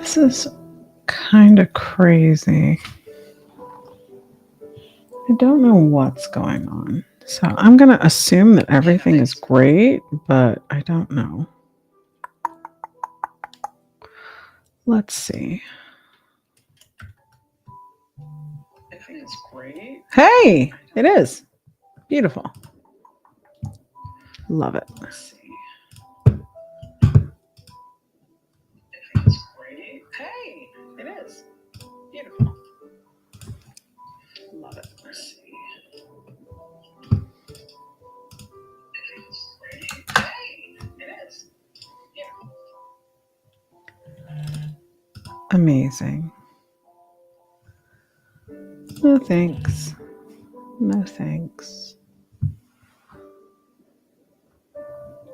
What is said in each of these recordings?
This is kind of crazy. I don't know what's going on. So I'm going to assume that everything is great, but I don't know. Let's see. Everything is great. Hey, it is. Beautiful. Love it. Let's see. Everything's great. Hey, it is. Beautiful. Love it. Let's see. Everything's great. Hey, it is. Beautiful. Amazing. No thanks. No thanks.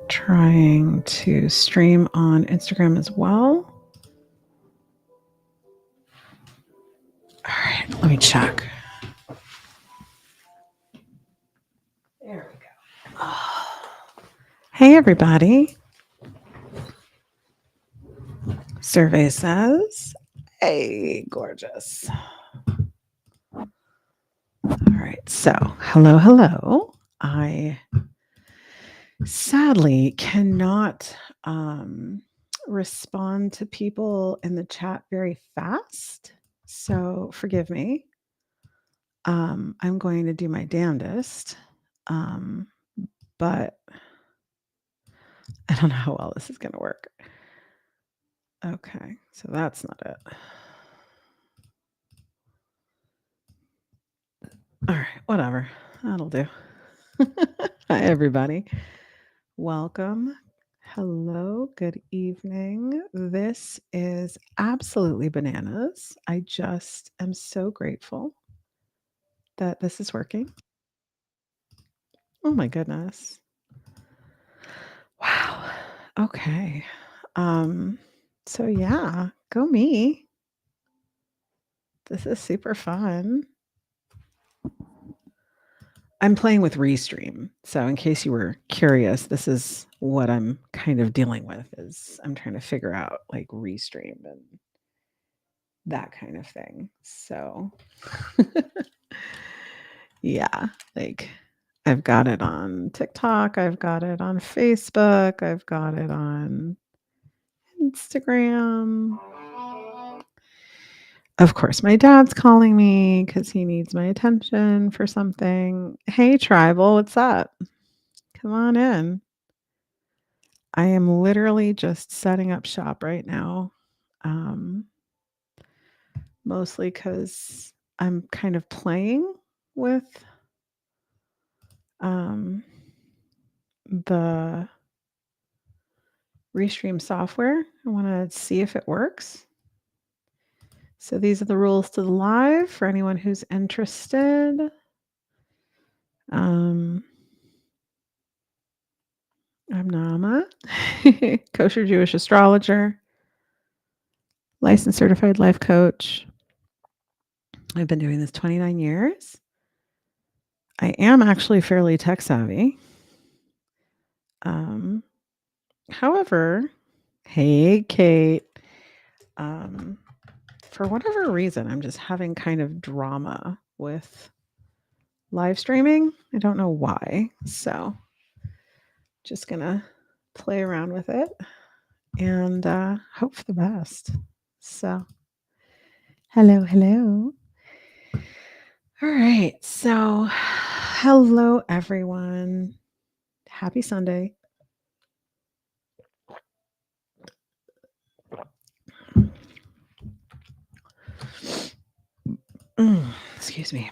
Trying to stream on Instagram as well. All right, let me check. There we go. Oh. Hey, everybody. Survey says, hey, gorgeous. All right, so hello. I sadly cannot respond to people in the chat very fast, so forgive me. I'm going to do my damnedest, but I don't know how well this is going to work. Okay, so that's not it. All right, whatever. That'll do. Hi, everybody. Welcome. Hello, good evening. This is absolutely bananas. I just am so grateful that this is working. Oh my goodness. Wow. Okay. So yeah, go me. This is super fun. I'm playing with Restream. So in case you were curious, this is what I'm kind of dealing with is I'm trying to figure out like Restream and that kind of thing. So yeah, like I've got it on TikTok, I've got it on Facebook, I've got it on Instagram. Of course, my dad's calling me because he needs my attention for something. Hey, Tribal, what's up? Come on in. I am literally just setting up shop right now. Mostly because I'm kind of playing with the Restream software. I want to see if it works. So these are the rules to the live for anyone who's interested. I'm Nama, kosher Jewish astrologer, licensed certified life coach. I've been doing this 29 years. I am actually fairly tech savvy. However, hey, Kate, for whatever reason, I'm just having kind of drama with live streaming. I don't know why. So just going to play around with it and hope for the best. So hello. All right. So hello, everyone. Happy Sunday. Excuse me.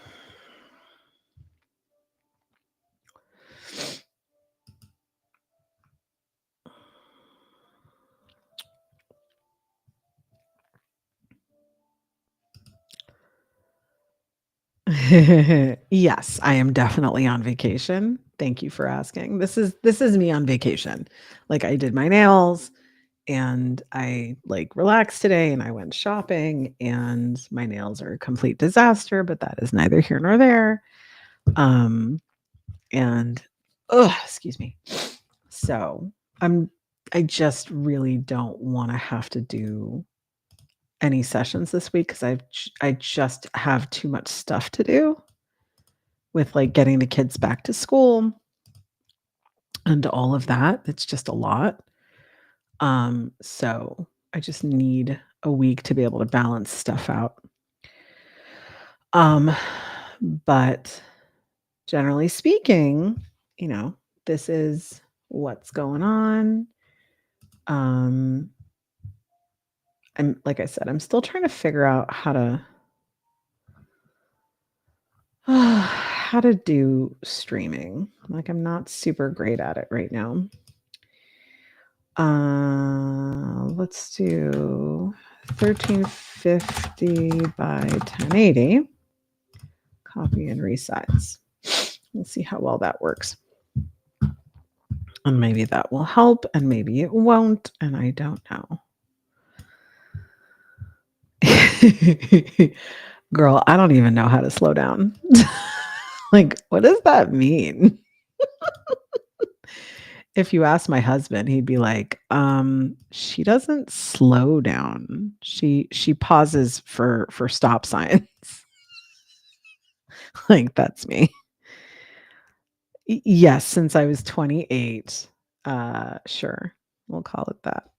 Yes, I am definitely on vacation. Thank you for asking. This is me on vacation. Like I did my nails and I like relaxed today and I went shopping and my nails are a complete disaster, but that is neither here nor there. And excuse me. So, I just really don't want to have to do any sessions this week because I just have too much stuff to do with, like, getting the kids back to school and all of that. It's just a lot. So I just need a week to be able to balance stuff out. Um, but generally speaking, you know, this is what's going on. Um, I'm like I said, I'm still trying to figure out how to how to do streaming. Like I'm not super great at it right now. Let's do 1350 by 1080. Copy and resize. Let's see how well that works. And maybe that will help, and maybe it won't, and I don't know. Girl, I don't even know how to slow down. Like, what does that mean? If you ask my husband, he'd be like, she doesn't slow down. She pauses for stop signs." Like, that's me. Yes, since I was 28. Sure. We'll call it that.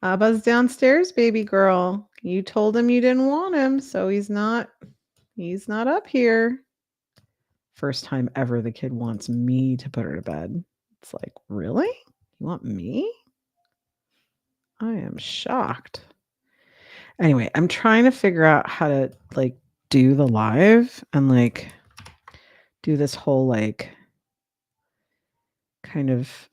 Abba's downstairs, baby girl. You told him you didn't want him, so he's not up here. First time ever the kid wants me to put her to bed. It's like, really? You want me? I am shocked. Anyway, I'm trying to figure out how to like do the live and like do this whole like kind of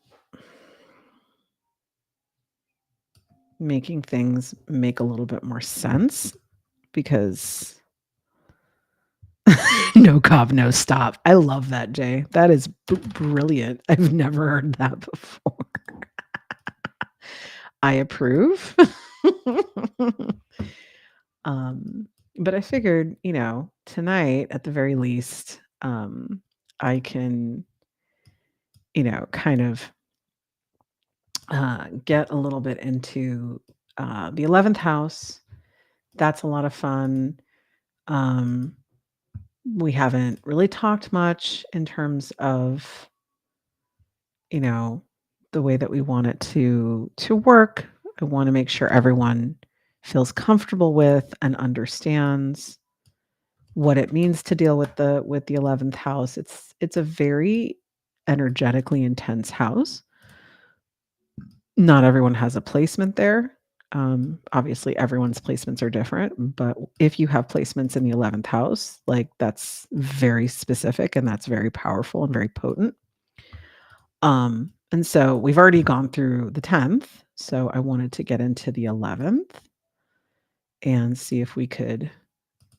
making things make a little bit more sense because no cob, no stop. I love that, Jay. That is brilliant. I've never heard that before. I approve. But I figured, you know, tonight at the very least, I can, you know, kind of get a little bit into the 11th house. That's a lot of fun. We haven't really talked much in terms of, you know, the way that we want it to work. I want to make sure everyone feels comfortable with and understands what it means to deal with the 11th house. It's a very energetically intense house. Not everyone has a placement there. Obviously everyone's placements are different, but if you have placements in the 11th house, like that's very specific and that's very powerful and very potent. And so we've already gone through the 10th, so I wanted to get into the 11th and see if we could,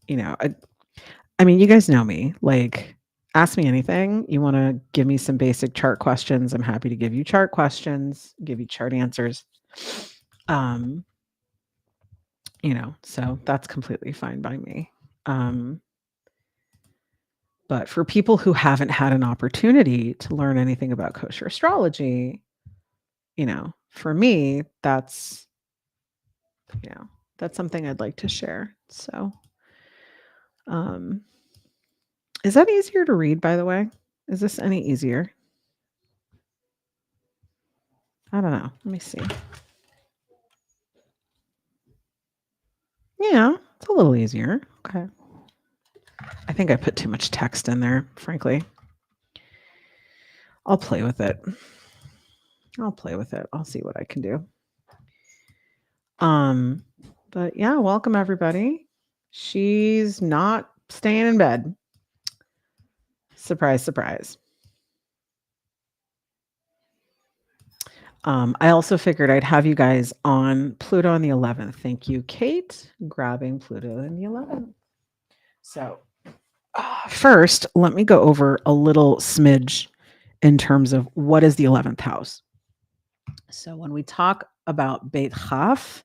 you know, I mean, you guys know me, like ask me anything. You want to give me some basic chart questions, I'm happy to give you chart questions, give you chart answers. You know, so that's completely fine by me. But for people who haven't had an opportunity to learn anything about kosher astrology, you know, for me, that's, you know, that's something I'd like to share. So, is that easier to read, by the way? Is this any easier? I don't know. Let me see. Yeah, it's a little easier. Okay. I think I put too much text in there, frankly. I'll play with it. I'll see what I can do. But yeah, welcome everybody. She's not staying in bed. Surprise, surprise. I also figured I'd have you guys on Pluto on the 11th. Thank you, Kate, grabbing Pluto in the 11th. So first, let me go over a little smidge in terms of what is the 11th house. So when we talk about Beit Chaf,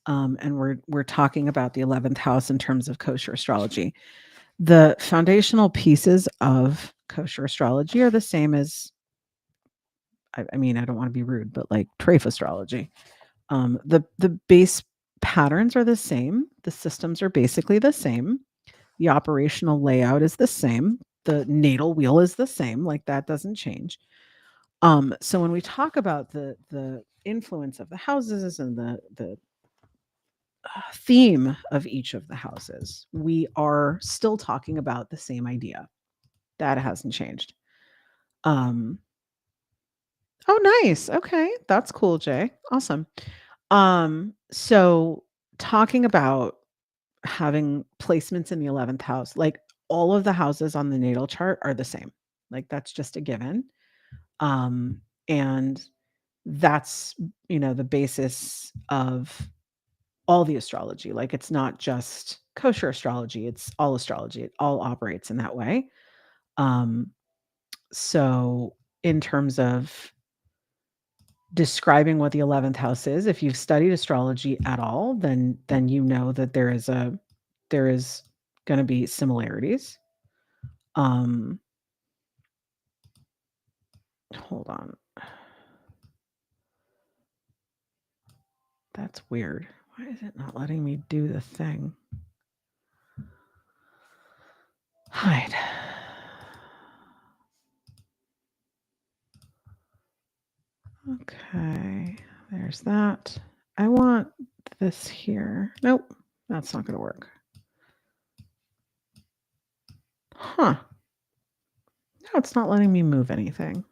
and we're talking about the 11th house in terms of kosher astrology, the foundational pieces of kosher astrology are the same as I mean, I don't want to be rude, but like Trafe astrology. The base patterns are the same. The systems are basically the same. The operational layout is the same. The natal wheel is the same. Like that doesn't change. So when we talk about the influence of the houses and the theme of each of the houses, we are still talking about the same idea. That hasn't changed. Um, oh, nice. Okay, that's cool, Jay. Awesome. So talking about having placements in the 11th house, like all of the houses on the natal chart are the same. Like that's just a given. And that's, the basis of all the astrology. Like it's not just kosher astrology, it's all astrology. It all operates in that way. Um, so in terms of describing what the 11th house is, if you've studied astrology at all, then you know that there is going to be similarities. Um, hold on. That's weird. Why is it not letting me do the thing? Hide. Okay, there's that. I want this here. Nope, that's not going to work. Huh. No, it's not letting me move anything.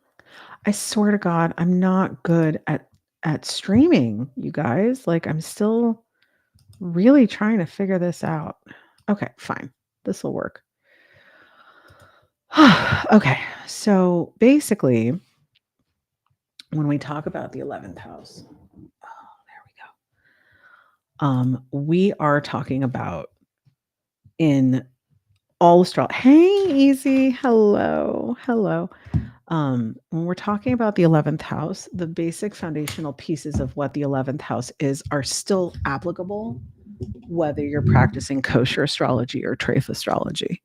I swear to God, I'm not good at streaming, you guys. Like I'm still really trying to figure this out. Okay, fine. This will work. Okay, so basically, when we talk about the 11th house, there we go. We are talking about in all astrology. Hey, Easy. Hello. Hello. When we're talking about the 11th house, the basic foundational pieces of what the 11th house is are still applicable, whether you're practicing kosher astrology or treif astrology.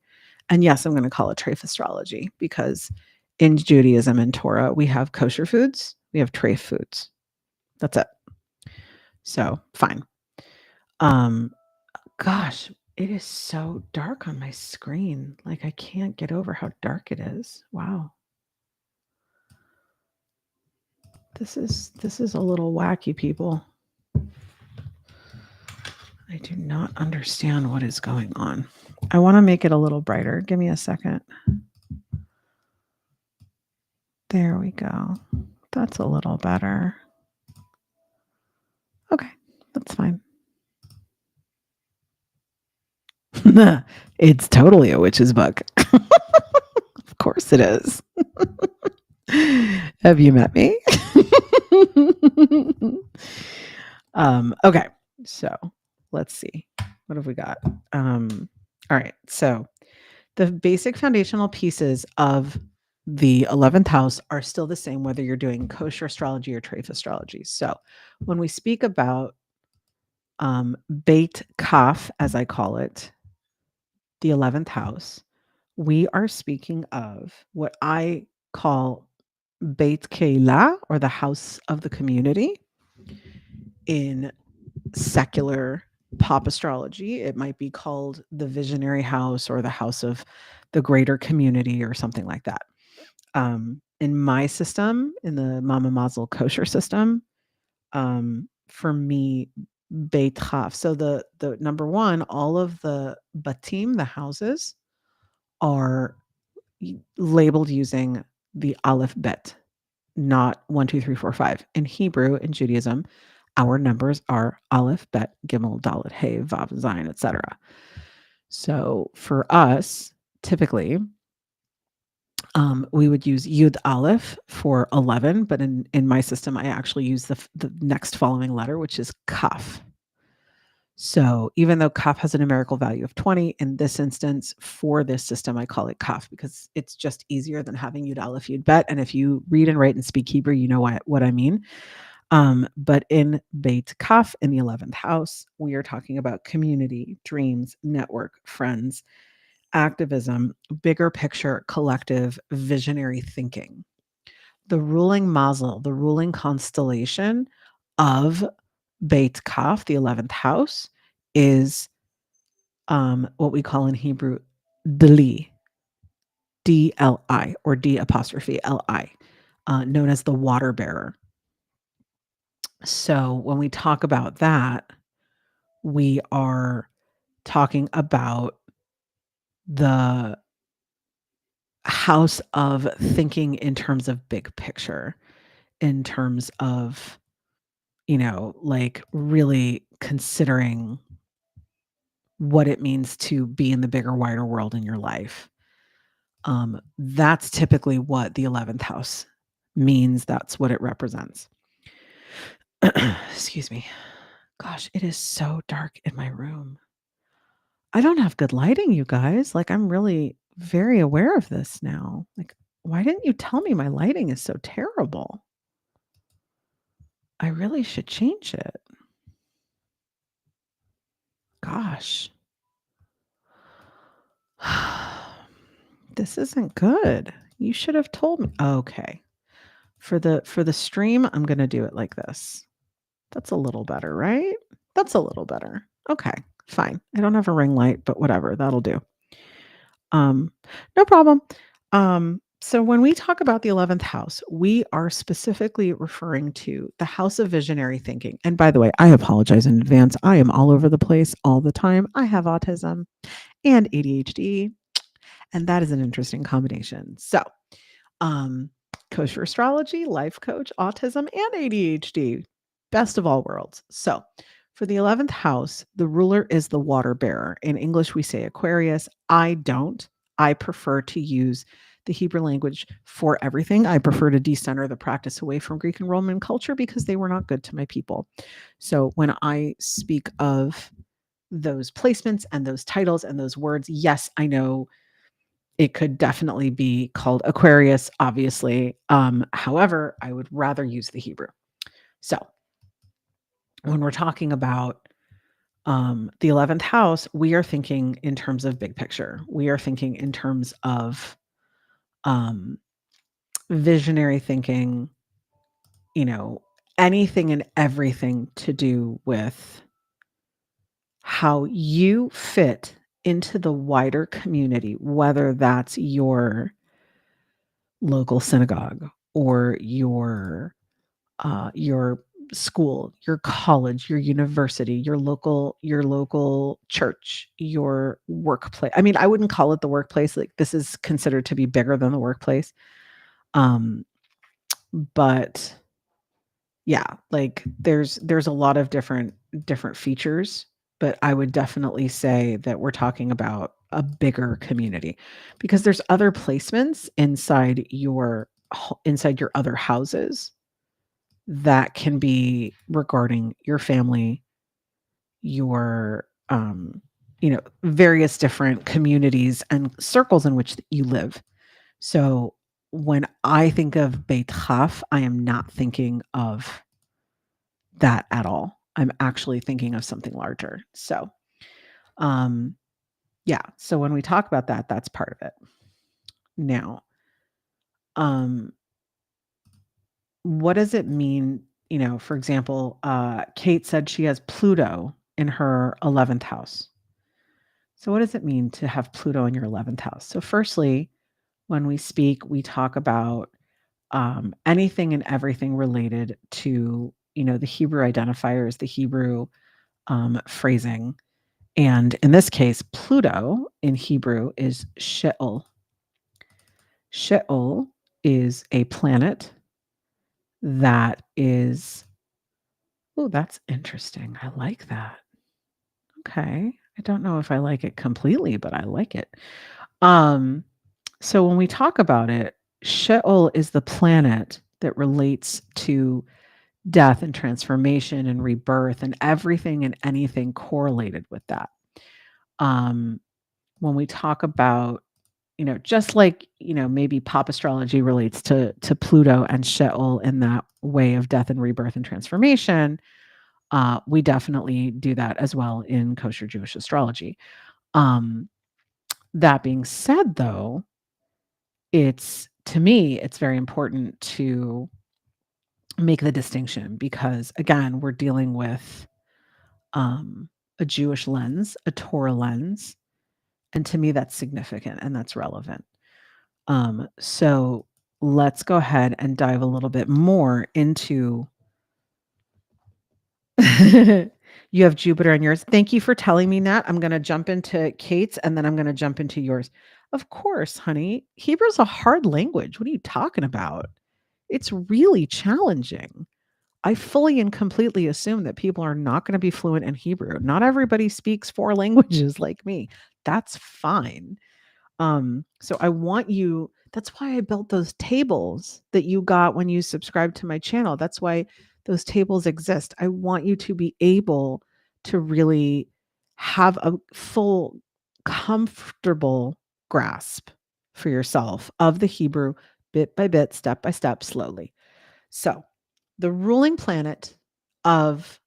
And yes, I'm going to call it treif astrology because in Judaism and Torah, we have kosher foods, we have treif foods. That's it. So fine. Gosh, it is so dark on my screen. Like I can't get over how dark it is. Wow. This is a little wacky, people. I do not understand what is going on. I want to make it a little brighter. Give me a second. There we go. That's a little better. Okay, that's fine. It's totally a witch's book. Of course it is. Have you met me? Okay, so let's see. What have we got? All right, so the basic foundational pieces of the 11th house are still the same, whether you're doing kosher astrology or treif astrology. So when we speak about Beit Kaf, as I call it, the 11th house, we are speaking of what I call Beit Keilah, or the house of the community. In secular pop astrology, it might be called the visionary house or the house of the greater community or something like that. In my system, in the Mama Mazel kosher system, for me, Beit Chaf. So the number one, all of the batim, the houses, are labeled using the Aleph Bet, not 1, 2, 3, 4, 5. In Hebrew, in Judaism, our numbers are Aleph, Bet, Gimel, Dalet, Hey, Vav, Zayin, etc. So for us, typically, we would use Yud Aleph for 11, but in my system, I actually use the next following letter, which is Kaf. So even though Kaf has a numerical value of 20, in this instance, for this system, I call it Kaf because it's just easier than having Yud Aleph, Yud Bet. And if you read and write and speak Hebrew, you know what I mean. But in Beit Kaf, in the 11th house, we are talking about community, dreams, network, friends, activism, bigger picture, collective, visionary thinking. the ruling mazel, the ruling constellation of Beit Kaf, the 11th house, is what we call in Hebrew Dli, D-L-I, or D apostrophe L-I, known as the water bearer. So when we talk about that, we are talking about the house of thinking in terms of big picture, in terms of, like really considering what it means to be in the bigger, wider world in your life. That's typically what the 11th house means. That's what it represents. Excuse me. Gosh, it is so dark in my room. I don't have good lighting, you guys. Like, I'm really very aware of this now. Like, why didn't you tell me my lighting is so terrible? I really should change it. Gosh. This isn't good. You should have told me. Okay. For the stream, I'm going to do it like this. That's a little better, right? That's a little better. Okay. Fine. I don't have a ring light, but whatever. That'll do. No problem. So when we talk about the 11th house, we are specifically referring to the house of visionary thinking. And by the way, I apologize in advance. I am all over the place all the time. I have autism and ADHD, and that is an interesting combination. So, kosher astrology, life coach, autism, and ADHD. Best of all worlds. So, for the 11th house, the ruler is the water bearer. In English, we say Aquarius. I don't. I prefer to use the Hebrew language for everything. I prefer to decenter the practice away from Greek and Roman culture because they were not good to my people. So, when I speak of those placements and those titles and those words, yes, I know it could definitely be called Aquarius, obviously. However, I would rather use the Hebrew. So when we're talking about the 11th house, we are thinking in terms of big picture. We are thinking in terms of visionary thinking, anything and everything to do with how you fit into the wider community, whether that's your local synagogue or your school, your college, your university, your local church, your workplace. I mean, I wouldn't call it the workplace. Like, this is considered to be bigger than the workplace. But yeah, like there's a lot of different features, but I would definitely say that we're talking about a bigger community because there's other placements inside your other houses that can be regarding your family, your various different communities and circles in which you live. So when I think of Beit Chaf, I am not thinking of that at all. I'm actually thinking of something larger. So, yeah. So when we talk about that, that's part of it. Now, what does it mean? For example, Kate said she has Pluto in her 11th house. So, what does it mean to have Pluto in your 11th house? So, firstly, when we speak, we talk about anything and everything related to, the Hebrew identifiers, the Hebrew phrasing. And in this case, Pluto in Hebrew is Sheol. Sheol is a planet that is, oh, that's interesting. I like that. Okay. I don't know if I like it completely, but I like it. So when we talk about it, Sheol is the planet that relates to death and transformation and rebirth and everything and anything correlated with that. When we talk about, just like, maybe pop astrology relates to Pluto and Sheol in that way of death and rebirth and transformation, we definitely do that as well in kosher Jewish astrology. That being said, though, it's to me, it's very important to make the distinction because, again, we're dealing with um, a Jewish lens, a Torah lens, and to me, that's significant and that's relevant. So let's go ahead and dive a little bit more into. You have Jupiter in yours. Thank you for telling me that. I'm going to jump into Kate's and then I'm going to jump into yours. Of course, honey. Hebrew's a hard language. What are you talking about? It's really challenging. I fully and completely assume that people are not going to be fluent in Hebrew. Not everybody speaks 4 languages like me. That's fine. So I want you that's why I built those tables that you got when you subscribed to my channel. That's why those tables exist. I want you to be able to really have a full, comfortable grasp for yourself of the Hebrew bit by bit, step by step, slowly. So, the ruling planet of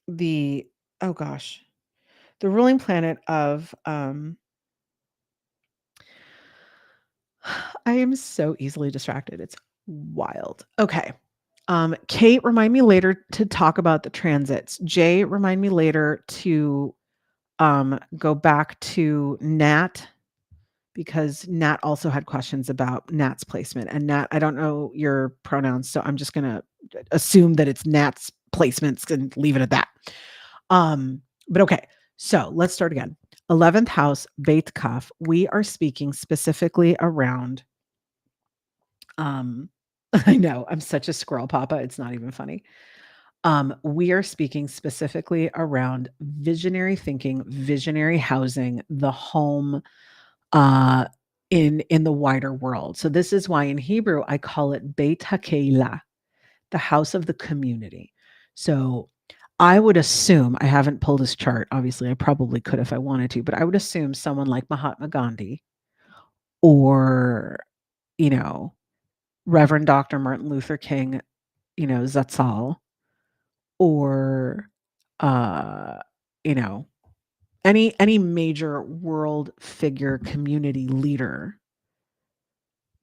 the oh gosh, the ruling planet of I am so easily distracted. It's wild. Okay. Kate, remind me later to talk about the transits. Jay, remind me later to go back to Nat because Nat also had questions about Nat's placement. And Nat, I don't know your pronouns, so I'm just gonna assume that it's Nat's placements and leave it at that. But okay, so let's start again. 11th house, Beit Kaf. We are speaking specifically around I know, I'm such a squirrel papa, it's not even funny. We are speaking specifically around visionary thinking, visionary housing, the home, uh, in the wider world. So this is why in Hebrew I call it Beit HaKeilah, the house of the community. So I would assume, I haven't pulled his chart, obviously, I probably could if I wanted to, but I would assume someone like Mahatma Gandhi or, you know, Reverend Dr. Martin Luther King, Zatzal, or uh, you know, any major world figure, community leader,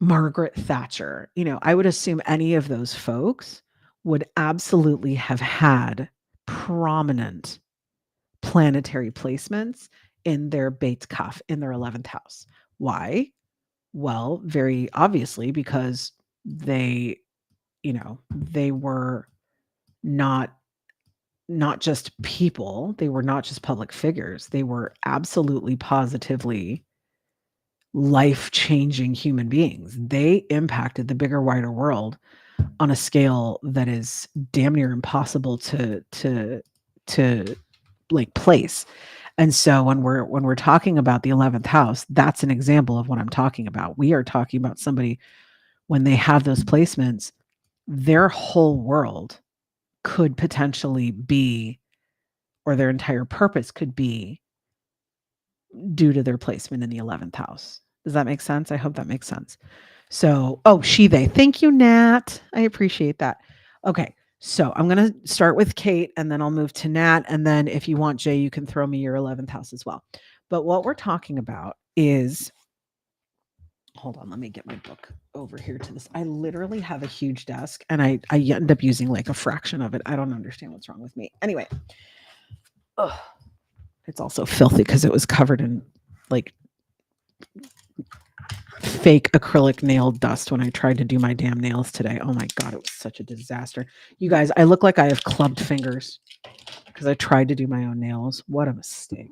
Margaret Thatcher, I would assume any of those folks would absolutely have had prominent planetary placements in their Beit Kaf, in their 11th house. Why? Well, very obviously because they were not just people, they were not just public figures, they were absolutely positively life-changing human beings. They impacted the bigger, wider world on a scale that is damn near impossible to like place. And so when we're talking about the 11th house, that's an example of what I'm talking about. We are talking about somebody when they have those placements, their whole world could potentially be, or their entire purpose could be, due to their placement in the 11th house. Does that make sense? I hope that makes sense. So, she, they. Thank you, Nat. I appreciate that. Okay. So I'm going to start with Kate and then I'll move to Nat. And then if you want, Jay, you can throw me your 11th house as well. But what we're talking about is, hold on, let me get my book over here to this. I literally have a huge desk and I end up using like a fraction of it. I don't understand what's wrong with me. Anyway, it's also filthy because it was covered in like fake acrylic nail dust when I tried to do my damn nails today. Oh my God, it was such a disaster. You guys, I look like I have clubbed fingers because I tried to do my own nails. What a mistake.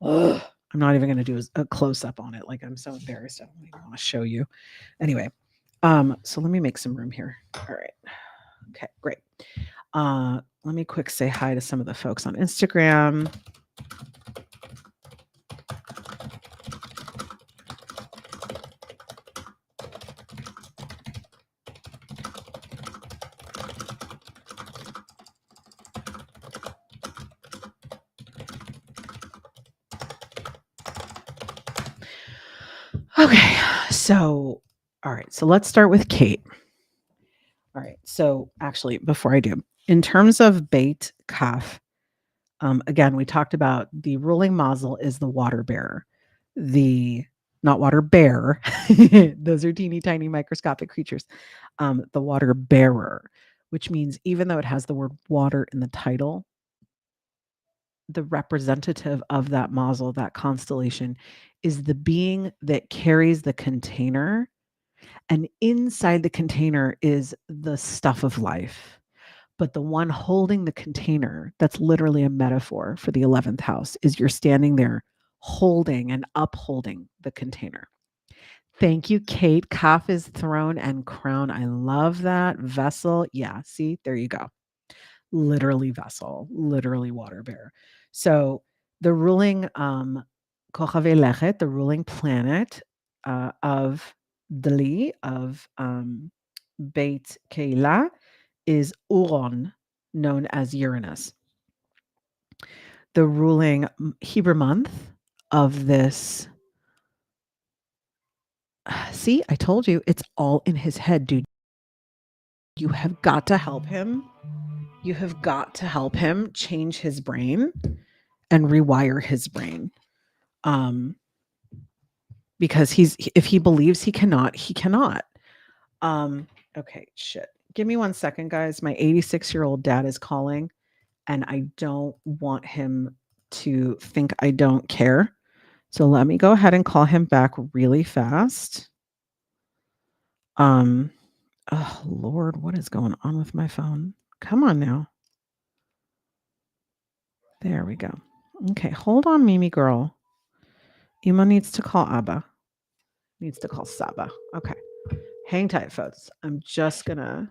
Ugh. I'm not even going to do a close up on it. Like, I'm so embarrassed. I don't even want to show you. Anyway, so let me make some room here. All right. Okay, great. Let me quick say hi to some of the folks on Instagram. Okay, so, all right, so let's start with Kate. All right, so actually, before I do, in terms of Beit Kaf, again, we talked about the ruling mazel is the water bearer. The not water bear. Those are teeny tiny microscopic creatures. The water bearer, which means even though it has the word water in the title, the representative of that mazel, that constellation, is the being that carries the container. And inside the container is the stuff of life. But the one holding the container, that's literally a metaphor for the 11th house, is you're standing there holding and upholding the container. Thank you, Kate. Kaf is throne and crown. I love that. Vessel. Yeah, see, there you go. Literally vessel, literally water bear. So the ruling Kochave Lechet, the ruling planet of Dali, of Beit Keilah, is Uron, known as Uranus. The ruling Hebrew month of this. See, I told you, it's all in his head, dude. You have got to help him. You have got to help him change his brain and rewire his brain. Because if he believes he cannot, he cannot. Okay, shit. Give me 1 second, guys. My 86-year-old dad is calling, and I don't want him to think I don't care. So let me go ahead and call him back really fast. Oh Lord, what is going on with my phone? Come on now. There we go. Okay, hold on, Mimi girl. Ima needs to call Abba. Needs to call Saba. Okay. Hang tight, folks. I'm just gonna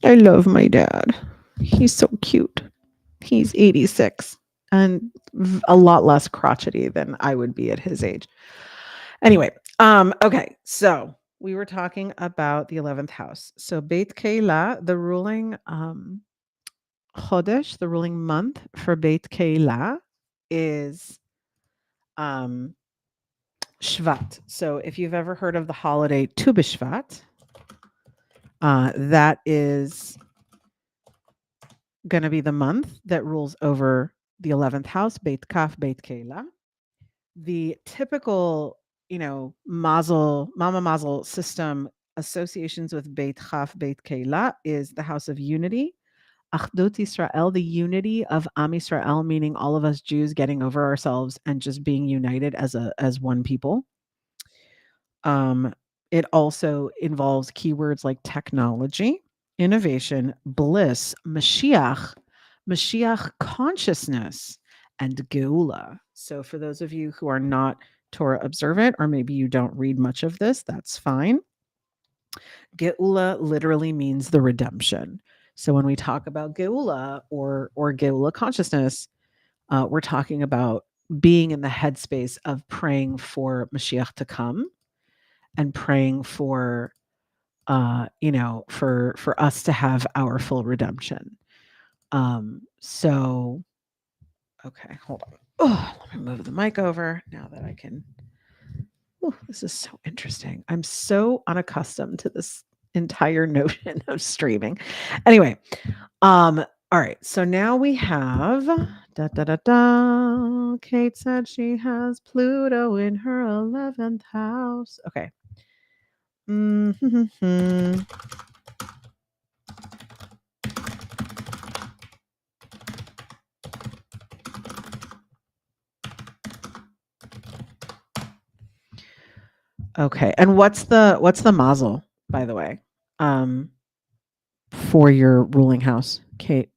I love my dad. He's so cute. He's 86 and a lot less crotchety than I would be at his age. Anyway, okay, so we were talking about the 11th house. So Beit Keilah, the ruling Chodesh, the ruling month for Beit Keilah is um Shvat. So if you've ever heard of the holiday Tu B'Shvat, that is going to be the month that rules over the 11th house, Beit Kaf, Beit Keilah. The typical, Mama Mazel system associations with Beit Chaf, Beit Keilah is the house of unity. Achdut Yisrael, the unity of Am Yisrael, meaning all of us Jews getting over ourselves and just being united as one people. Um, it also involves keywords like technology, innovation, bliss, Mashiach consciousness, and Geula. So, for those of you who are not Torah observant, or maybe you don't read much of this, that's fine. Geula literally means the redemption. So, when we talk about Geula or Geula consciousness, we're talking about being in the headspace of praying for Mashiach to come and praying for for us to have our full redemption. So okay, hold on. Oh, let me move the mic over now that I can. Oh, this is so interesting. I'm so unaccustomed to this entire notion of streaming. Anyway, all right, so now we have da da da da. Kate said she has Pluto in her 11th house. Okay. Mm-hmm. Okay. And what's the mazel, by the way, um, for your ruling house, Kate?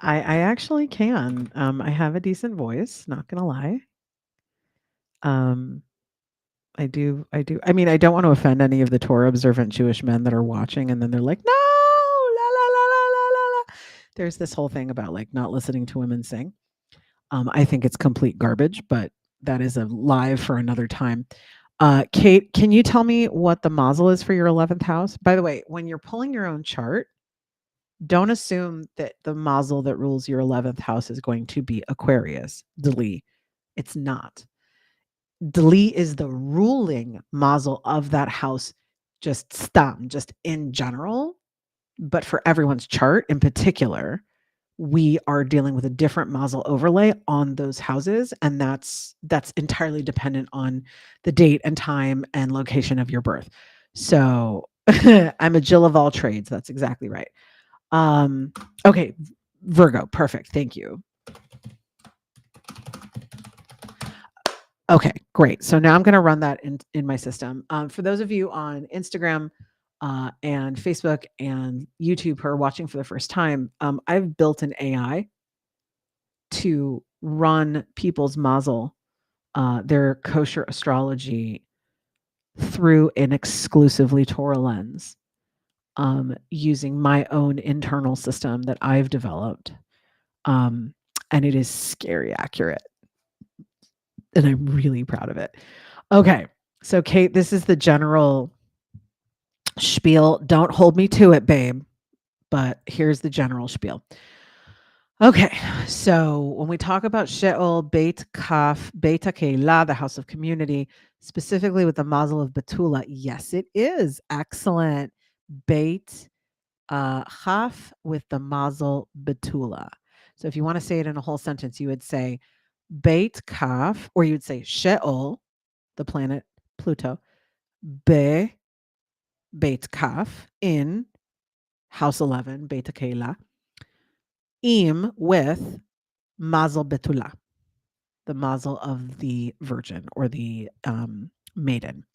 I actually can. I have a decent voice, not gonna lie. Um, I do. I mean, I don't want to offend any of the Torah observant Jewish men that are watching, and then they're like, "No, la la la la la la la." There's this whole thing about like not listening to women sing. I think it's complete garbage, but that is a live for another time. Kate, can you tell me what the mazel is for your 11th house? By the way, when you're pulling your own chart, don't assume that the mazel that rules your 11th house is going to be Aquarius, Dali. It's not. Dali is the ruling mazel of that house, just stam, just in general. But for everyone's chart in particular, we are dealing with a different mazel overlay on those houses, and that's entirely dependent on the date and time and location of your birth. So I'm a Jill of all trades. That's exactly right. Okay, Virgo, perfect. Thank you. Okay, great. So now I'm going to run that in my system. For those of you on Instagram and Facebook and YouTube who are watching for the first time, I've built an AI to run people's mazel, their kosher astrology, through an exclusively Torah lens, using my own internal system that I've developed. And it is scary accurate. And I'm really proud of it. Okay. So, Kate, this is the general spiel. Don't hold me to it, babe. But here's the general spiel. Okay, so when we talk about Sheol, Beit Kaf, Beit HaKeilah, the house of community, specifically with the mazel of Betula, yes, it is. Excellent. Beit Chaf with the mazel Betula. So if you want to say it in a whole sentence, you would say Beit Kaf, or you would say Sheol, the planet Pluto, Be Beit Kaf, in house 11, Beit HaKeilah, Im with mazel Betula, the mazel of the virgin or the maiden.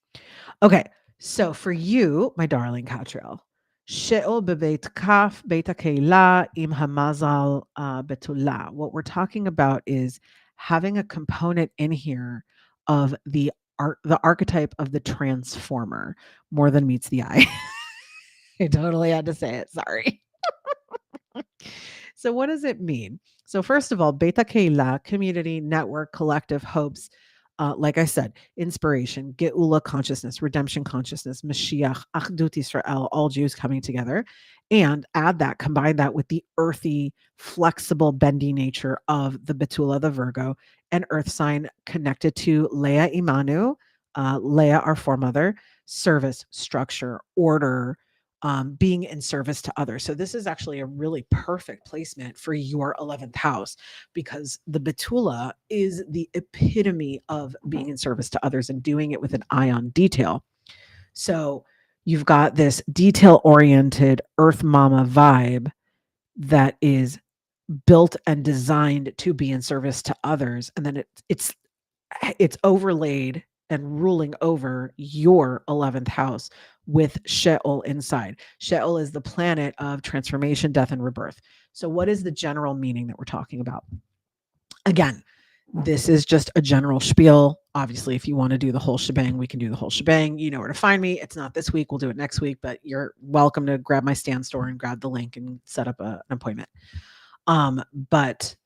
Okay, so for you, my darling Catriel, Sheol bebeit kaf beit keilah im hamazal betula. What we're talking about is having a component in here of the archetype of the transformer more than meets the eye. I totally had to say it. Sorry. So, what does it mean? So, first of all, Beta Keila, community, network, collective, hopes. Like I said, inspiration, Geula consciousness, redemption consciousness, Mashiach, Achdut Israel, all Jews coming together. And add that, combine that with the earthy, flexible, bendy nature of the Betula, the Virgo, an earth sign connected to Leah Imanu, Leah, our foremother, service, structure, order, being in service to others. So this is actually a really perfect placement for your 11th house because the Betula is the epitome of being in service to others and doing it with an eye on detail. So you've got this detail oriented earth mama vibe that is built and designed to be in service to others. And then it's overlaid and ruling over your 11th house with Sheol inside. Sheol is the planet of transformation, death, and rebirth. So, what is the general meaning that we're talking about? Again, this is just a general spiel. Obviously, if you want to do the whole shebang, we can do the whole shebang. You know where to find me. It's not this week. We'll do it next week, but you're welcome to grab my stand store and grab the link and set up an appointment. But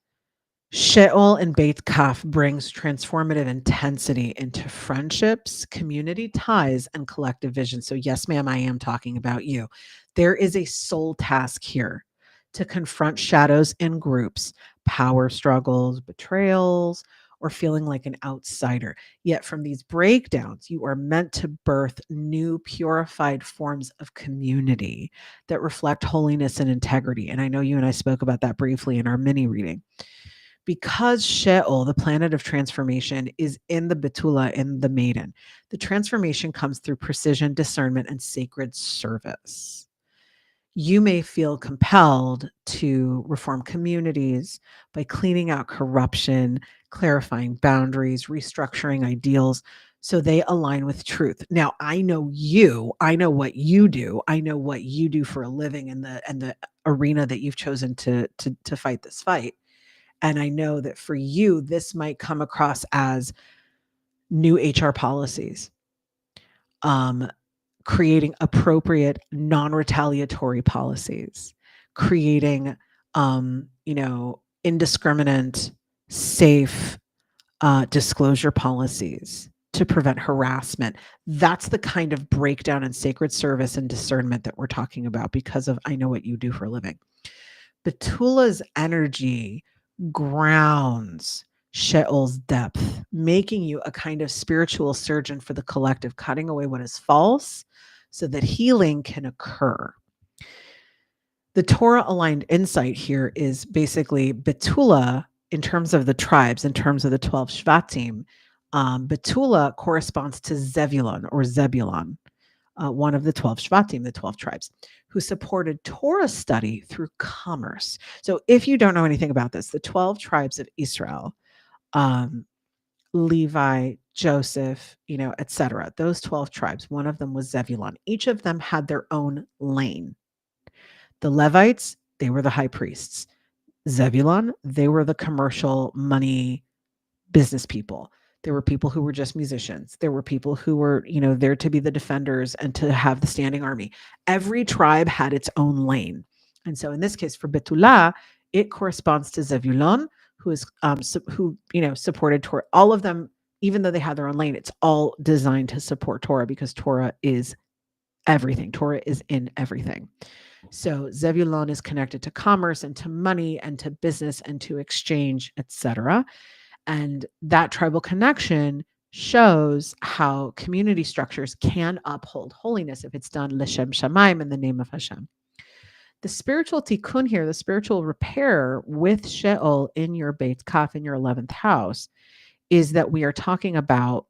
Sheol and Beit Kaf brings transformative intensity into friendships, community ties, and collective vision. So, yes, ma'am, I am talking about you. There is a soul task here to confront shadows in groups, power struggles, betrayals, or feeling like an outsider. Yet, from these breakdowns, you are meant to birth new, purified forms of community that reflect holiness and integrity. And I know you and I spoke about that briefly in our mini reading because Sheol, the planet of transformation, is in the Betula, in the maiden. The transformation comes through precision, discernment, and sacred service. You may feel compelled to reform communities by cleaning out corruption, clarifying boundaries, restructuring ideals so they align with truth. Now, I know you, I know what you do, I know what you do for a living in the arena that you've chosen to fight this fight. And I know that for you, this might come across as new HR policies, um, creating appropriate non-retaliatory policies, creating, indiscriminate, safe disclosure policies to prevent harassment. That's the kind of breakdown in sacred service and discernment that we're talking about because of I know what you do for a living. Betula's energy grounds Sheol's depth, making you a kind of spiritual surgeon for the collective, cutting away what is false so that healing can occur. The Torah aligned insight here is basically Betula in terms of the tribes, in terms of the 12 Shvatim. Betula corresponds to Zebulon, one of the 12 Shvatim, the 12 tribes, who supported Torah study through commerce. So if you don't know anything about this, the 12 tribes of Israel, Levi, Joseph, etc., those 12 tribes, one of them was Zebulon. Each of them had their own lane. The Levites, they were the high priests. Zebulon, they were the commercial money business people. There were people who were just musicians. There were people who were, there to be the defenders and to have the standing army. Every tribe had its own lane. And so in this case, for Betula, it corresponds to Zebulon, who is supported Torah. All of them, even though they had their own lane, it's all designed to support Torah because Torah is everything. Torah is in everything. So Zebulon is connected to commerce and to money and to business and to exchange, etc. And that tribal connection shows how community structures can uphold holiness if it's done L'Shem Shamaim, in the name of Hashem. The spiritual tikkun here, the spiritual repair with Sheol in your Beit Kaf, in your 11th house, is that we are talking about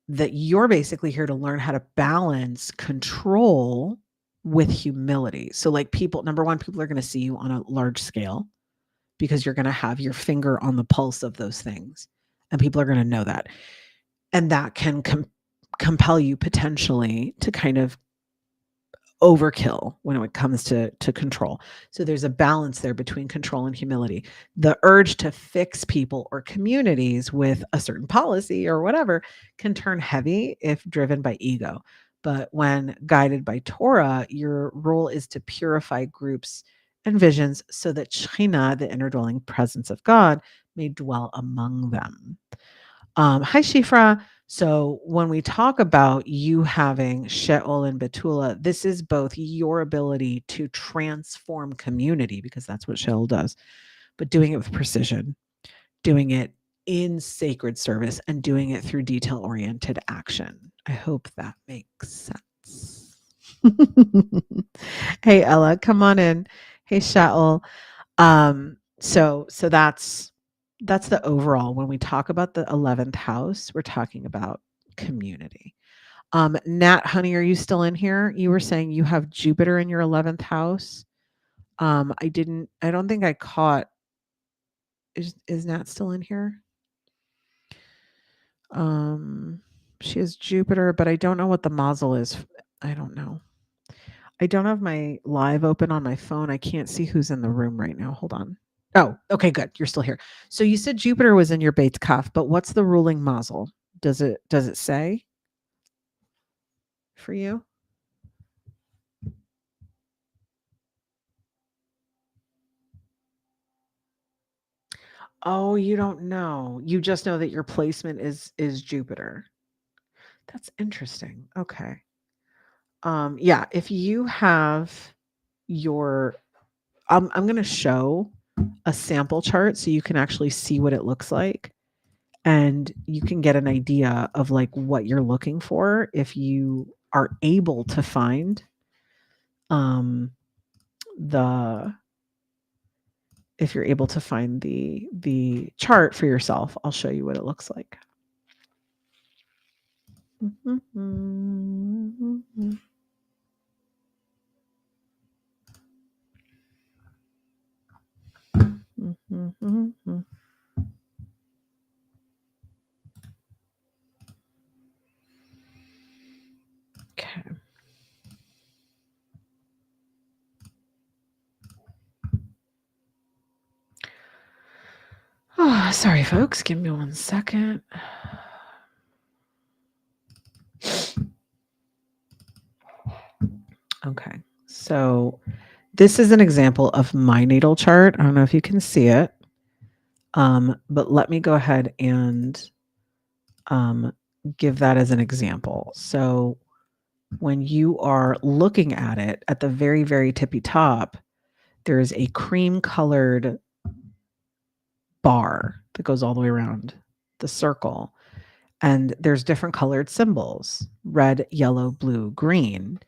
that you're basically here to learn how to balance control with humility. So like number one, people are going to see you on a large scale because you're going to have your finger on the pulse of those things. And people are going to know that. And that can compel you potentially to kind of overkill when it comes to control. So there's a balance there between control and humility. The urge to fix people or communities with a certain policy or whatever can turn heavy if driven by ego. But when guided by Torah, your role is to purify groups and visions so that Shekhinah, the indwelling presence of God, may dwell among them. Hi, Shifra. So when we talk about you having Sheol and Betula, this is both your ability to transform community, because that's what Sheol does, but doing it with precision, doing it in sacred service, and doing it through detail-oriented action. I hope that makes sense. Hey, Ella, come on in. Hey, Shaul. So that's the overall. When we talk about the 11th house, we're talking about community. Nat, honey, are you still in here? You were saying you have Jupiter in your 11th house. I don't think I caught. Is Nat still in here? She has Jupiter, but I don't know what the mazel is. I don't know. I don't have my live open on my phone. I can't see who's in the room right now. Hold on. Oh, okay, good. You're still here. So you said Jupiter was in your Beit Kaf, but what's the ruling mazel? Does it say for you? Oh, you don't know. You just know that your placement is Jupiter. That's interesting. Okay. Yeah, if you have your I'm going to show a sample chart so you can actually see what it looks like, and you can get an idea of like what you're looking for if you are able to find um the if you're able to find the chart for yourself. I'll show you what it looks like. Okay. Oh, sorry, folks. Give me 1 second. Okay. So this is an example of my natal chart. I don't know if you can see it. But let me go ahead and give that as an example. So when you are looking at it at the very, very tippy top, there is a cream colored bar that goes all the way around the circle. And there's different colored symbols: red, yellow, blue, green.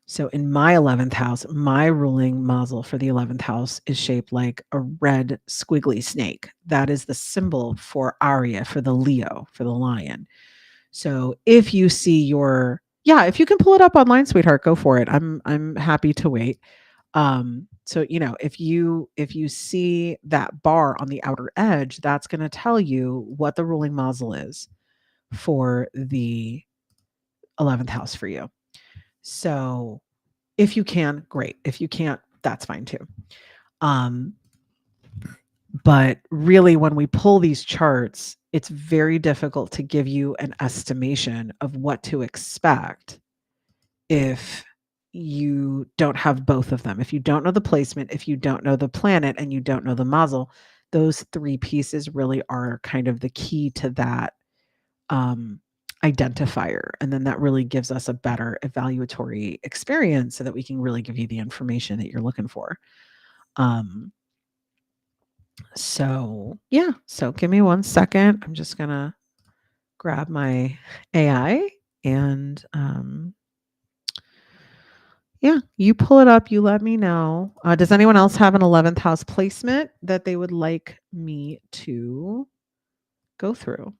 So in my 11th house, my ruling mazel for the 11th house is shaped like a red squiggly snake. That is the symbol for Arya, for the Leo, for the lion. So if you see if you can pull it up online, sweetheart, go for it. I'm happy to wait. So if you see that bar on the outer edge, that's going to tell you what the ruling mazel is for the 11th house for you. So if you can, great. If you can't, that's fine too. But really, when we pull these charts, it's very difficult to give you an estimation of what to expect if you don't have both of them. If you don't know the placement, if you don't know the planet, and you don't know the mazel, those three pieces really are kind of the key to that identifier. And then that really gives us a better evaluatory experience so that we can really give you the information that you're looking for. So give me 1 second. I'm just going to grab my AI and you pull it up. You let me know. Does anyone else have an 11th house placement that they would like me to go through?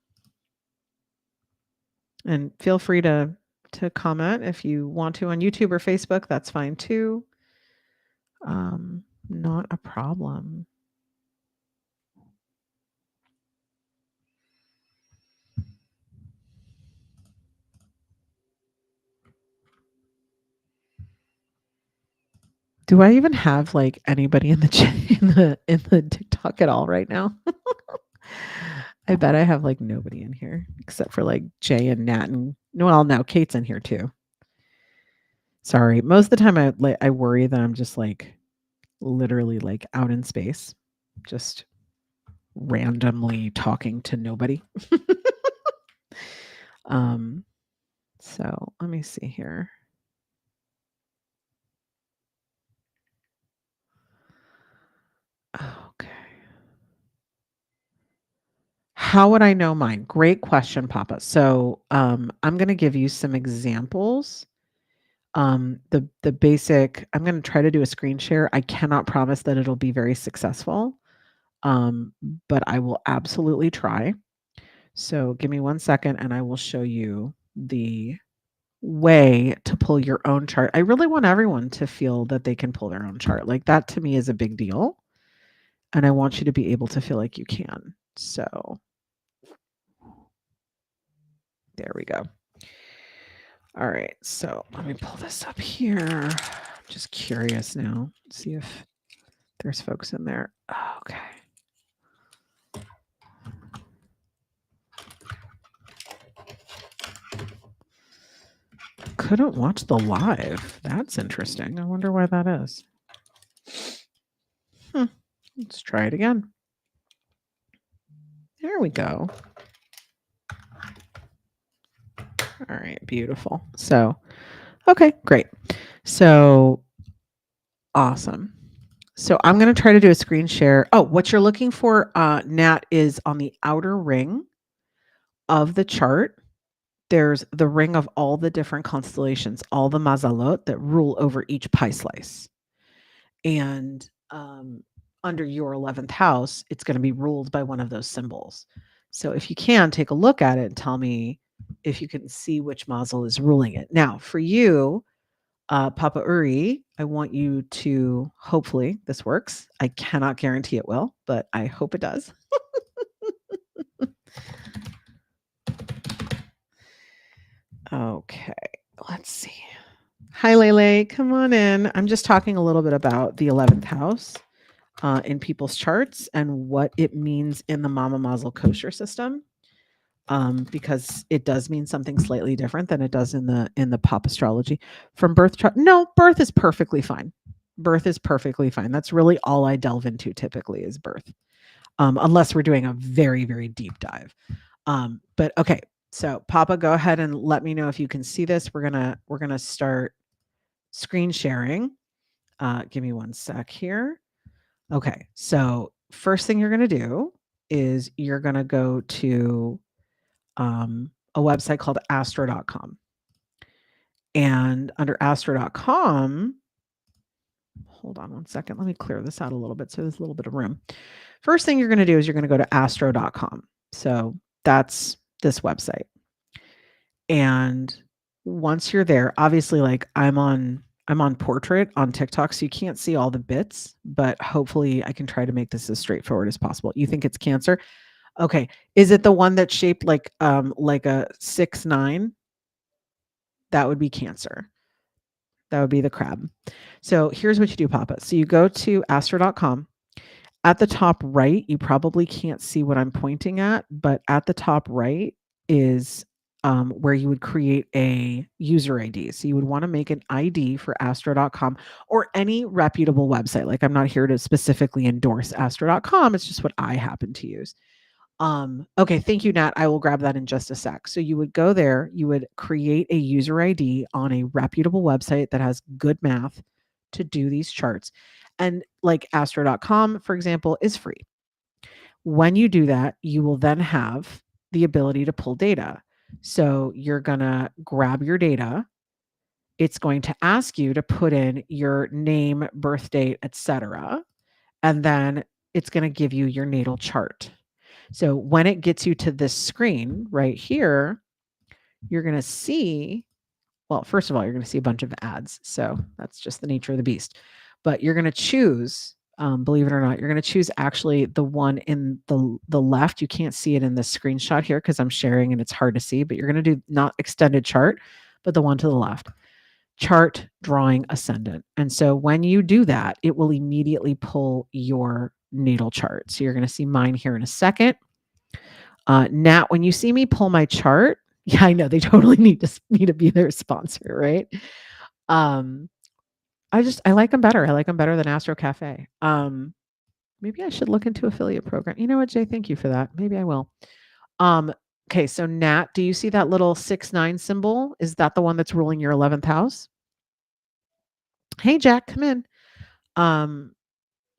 And feel free to comment if you want to on YouTube or Facebook. That's fine too. Not a problem. Do I even have like anybody in the TikTok at all right now? I bet I have like nobody in here except for like Jay and Nat and well, no, Kate's in here too. Sorry. Most of the time I worry that I'm just like literally like out in space, just randomly talking to nobody. So let me see here. Okay. How would I know mine? Great question, Papa. So I'm going to give you some examples. The basic. I'm going to try to do a screen share. I cannot promise that it'll be very successful, but I will absolutely try. So give me 1 second, and I will show you the way to pull your own chart. I really want everyone to feel that they can pull their own chart. Like that to me is a big deal. And I want you to be able to feel like you can. So there we go. All right. So let me pull this up here. I'm just curious now. See if there's folks in there. Okay. Couldn't watch the live. That's interesting. I wonder why that is. Let's try it again. There we go. All right, beautiful. So, okay, great. So, awesome. So I'm going to try to do a screen share. Oh, what you're looking for, Nat, is on the outer ring of the chart. There's the ring of all the different constellations, all the mazalot that rule over each pie slice. And under your 11th house, it's going to be ruled by one of those symbols. So if you can, take a look at it and tell me if you can see which mazel is ruling it. Now, for you, Papa Uri, I want you to, hopefully this works. I cannot guarantee it will, but I hope it does. Okay, let's see. Hi, Lele. Come on in. I'm just talking a little bit about the 11th house in people's charts and what it means in the Mama Mazel kosher system, because it does mean something slightly different than it does in the pop astrology. From birth chart, no, birth is perfectly fine. Birth is perfectly fine. That's really all I delve into typically is birth, unless we're doing a very, very deep dive. But okay, so Papa, go ahead and let me know if you can see this. We're gonna start screen sharing. Give me 1 sec here. Okay, so first thing you're gonna do is you're gonna go to a website called astro.com. And under astro.com, hold on 1 second. Let me clear this out a little bit so there's a little bit of room. First thing you're going to do is you're going to go to astro.com. So that's this website. And once you're there, obviously like I'm on portrait on TikTok, so you can't see all the bits, but hopefully I can try to make this as straightforward as possible. You think it's Cancer? Okay. Is it the one that's shaped like a 6-9? That would be Cancer. That would be the crab. So here's what you do, Papa. So you go to astro.com. At the top right, you probably can't see what I'm pointing at, but at the top right is where you would create a user ID. So you would want to make an ID for astro.com or any reputable website. Like I'm not here to specifically endorse astro.com. It's just what I happen to use. Okay, thank you, Nat. I will grab that in just a sec. So you would go there, you would create a user ID on a reputable website that has good math to do these charts. And like astro.com, for example, is free. When you do that, you will then have the ability to pull data. So you're going to grab your data. It's going to ask you to put in your name, birth date, etc. And then it's going to give you your natal chart. So when it gets you to this screen right here, you're going to see, well, first of all, you're going to see a bunch of ads. So that's just the nature of the beast. But you're going to choose, believe it or not, you're going to choose actually the one in the left. You can't see it in this screenshot here because I'm sharing and it's hard to see, but you're going to do not extended chart, but the one to the left. chart drawing ascendant. And so when you do that, it will immediately pull your natal chart. So you're going to see mine here in a second. Nat, when you see me pull my chart, yeah, I know they totally need me to be their sponsor, right? I like them better. I like them better than Astro Cafe. Maybe I should look into affiliate program. You know what, Jay? Thank you for that. Maybe I will. Okay, so Nat, do you see that little 6-9 symbol? Is that the one that's ruling your 11th house? Hey, Jack, come in.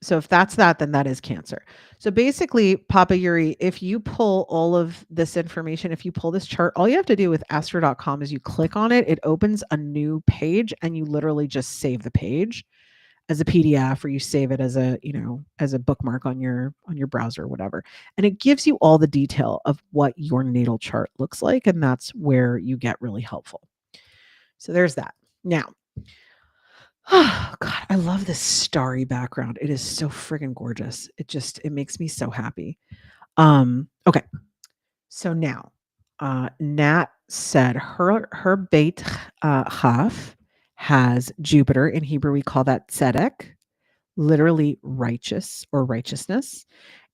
So if that's that, then that is Cancer. So basically, Papa Yuri, if you pull all of this information, if you pull this chart, all you have to do with astro.com is you click on it, it opens a new page, and you literally just save the page as a PDF, or you save it as a, as a bookmark on your browser or whatever. And it gives you all the detail of what your natal chart looks like, and that's where you get really helpful. So there's that. Now, oh God, I love this starry background. It is so friggin' gorgeous. It makes me so happy. Okay. So now, Nat said her Beit Chaf has Jupiter. In Hebrew, we call that tzedek, literally righteous or righteousness.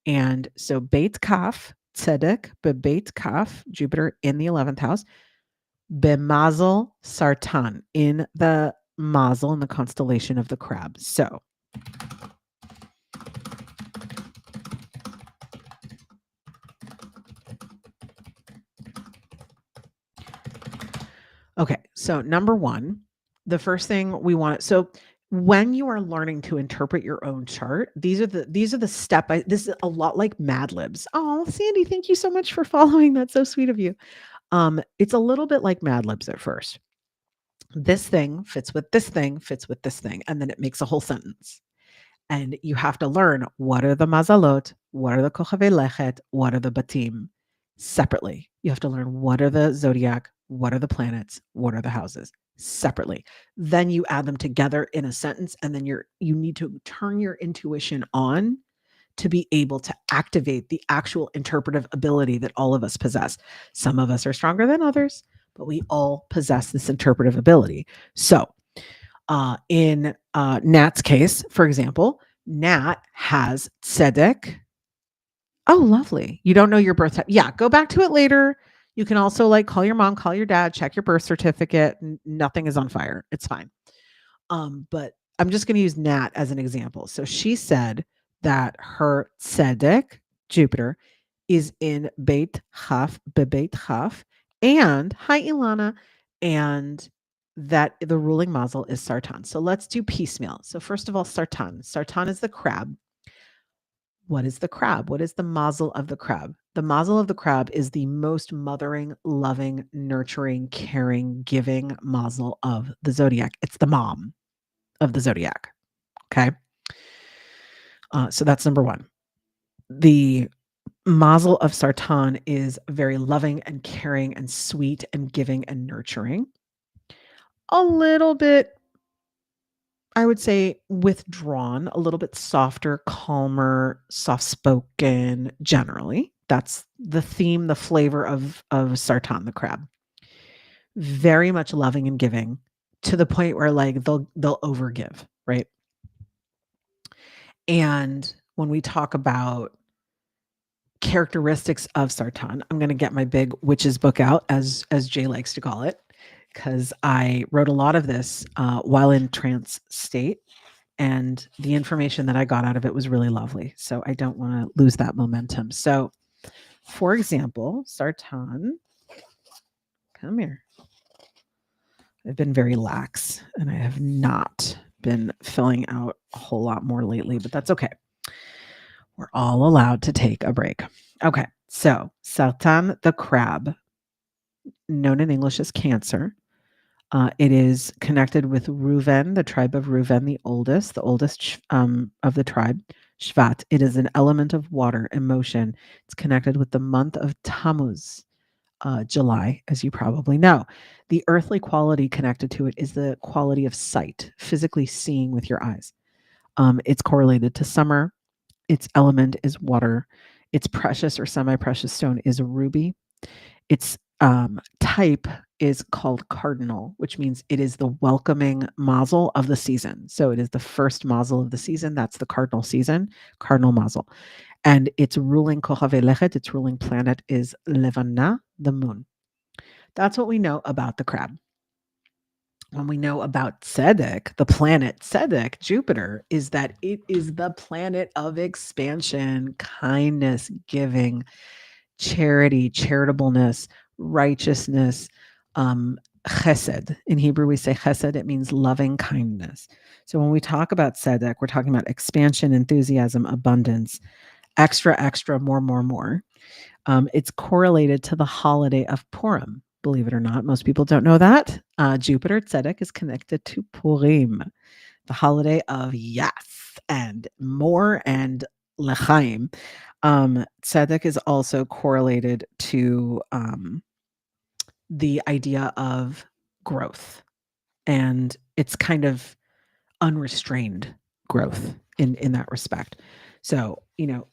And so Beit Kaf, tzedek, Beit Kaf, Jupiter in the 11th house, Bemazel Sartan in the Mazel in the constellation of the crab. So okay, so number one, the first thing we want. So when you are learning to interpret your own chart, these are the step. This is a lot like Mad Libs. Oh, Sandy, thank you so much for following. That's so sweet of you. It's a little bit like Mad Libs at first. This thing fits with this thing, fits with this thing, and then it makes a whole sentence. And you have to learn what are the mazalot, what are the kochavei lechet, what are the batim separately. You have to learn what are the zodiac, what are the planets, what are the houses separately. Then you add them together in a sentence, and then you need to turn your intuition on to be able to activate the actual interpretive ability that all of us possess. Some of us are stronger than others, but we all possess this interpretive ability. So in Nat's case, for example, Nat has tzedek. Oh, lovely. You don't know your birth type. Yeah, go back to it later. You can also call your mom, call your dad, check your birth certificate. Nothing is on fire. It's fine. But I'm just going to use Nat as an example. So she said that her tzedek, Jupiter, is in Beit Chaf, Bebeit Chaf, and hi Ilana, and that the ruling mazel is Sartan. So let's do piecemeal. So first of all, Sartan. Sartan is the crab. What is the crab? What is the mazel of the crab? The mazel of the crab is the most mothering, loving, nurturing, caring, giving mazel of the zodiac. It's the mom of the zodiac. Okay. So that's number one. The mazel of Sartan is very loving and caring and sweet and giving and nurturing. A little bit, I would say, withdrawn, a little bit softer, calmer, soft spoken generally. That's the theme, the flavor of Sartan the crab. Very much loving and giving to the point where they'll overgive, right? And when we talk about characteristics of Sartan, I'm going to get my big witches book out, as Jay likes to call it, because I wrote a lot of this while in trance state, and the information that I got out of it was really lovely. So I don't want to lose that momentum. So, for example, Sartan, come here. I've been very lax, and I have not been filling out a whole lot more lately, but that's okay. We're all allowed to take a break. Okay, so Sartan the crab, known in English as Cancer. It is connected with Reuven, the tribe of Reuven, the oldest of the tribe, Shvat. It is an element of water, emotion. It's connected with the month of Tammuz, July, as you probably know. The earthly quality connected to it is the quality of sight, physically seeing with your eyes. It's correlated to summer. Its element is water. Its precious or semi-precious stone is a ruby. Its type is called cardinal, which means it is the welcoming mazel of the season. So it is the first mazel of the season. That's the cardinal season, cardinal mazel. And its ruling Kochave Lechet, its ruling planet is Levana, the moon. That's what we know about the crab. When we know about Tzedek, the planet Tzedek, Jupiter, is that it is the planet of expansion, kindness, giving, charity, charitableness, righteousness, chesed. In Hebrew, we say chesed, it means loving kindness. So when we talk about tzedek, we're talking about expansion, enthusiasm, abundance, extra, extra, more, more, more. It's correlated to the holiday of Purim. Believe it or not, most people don't know that. Jupiter, tzedek, is connected to Purim, the holiday of yes and more and lechaim. Tzedek is also correlated to the idea of growth, and it's kind of unrestrained growth in that respect. So,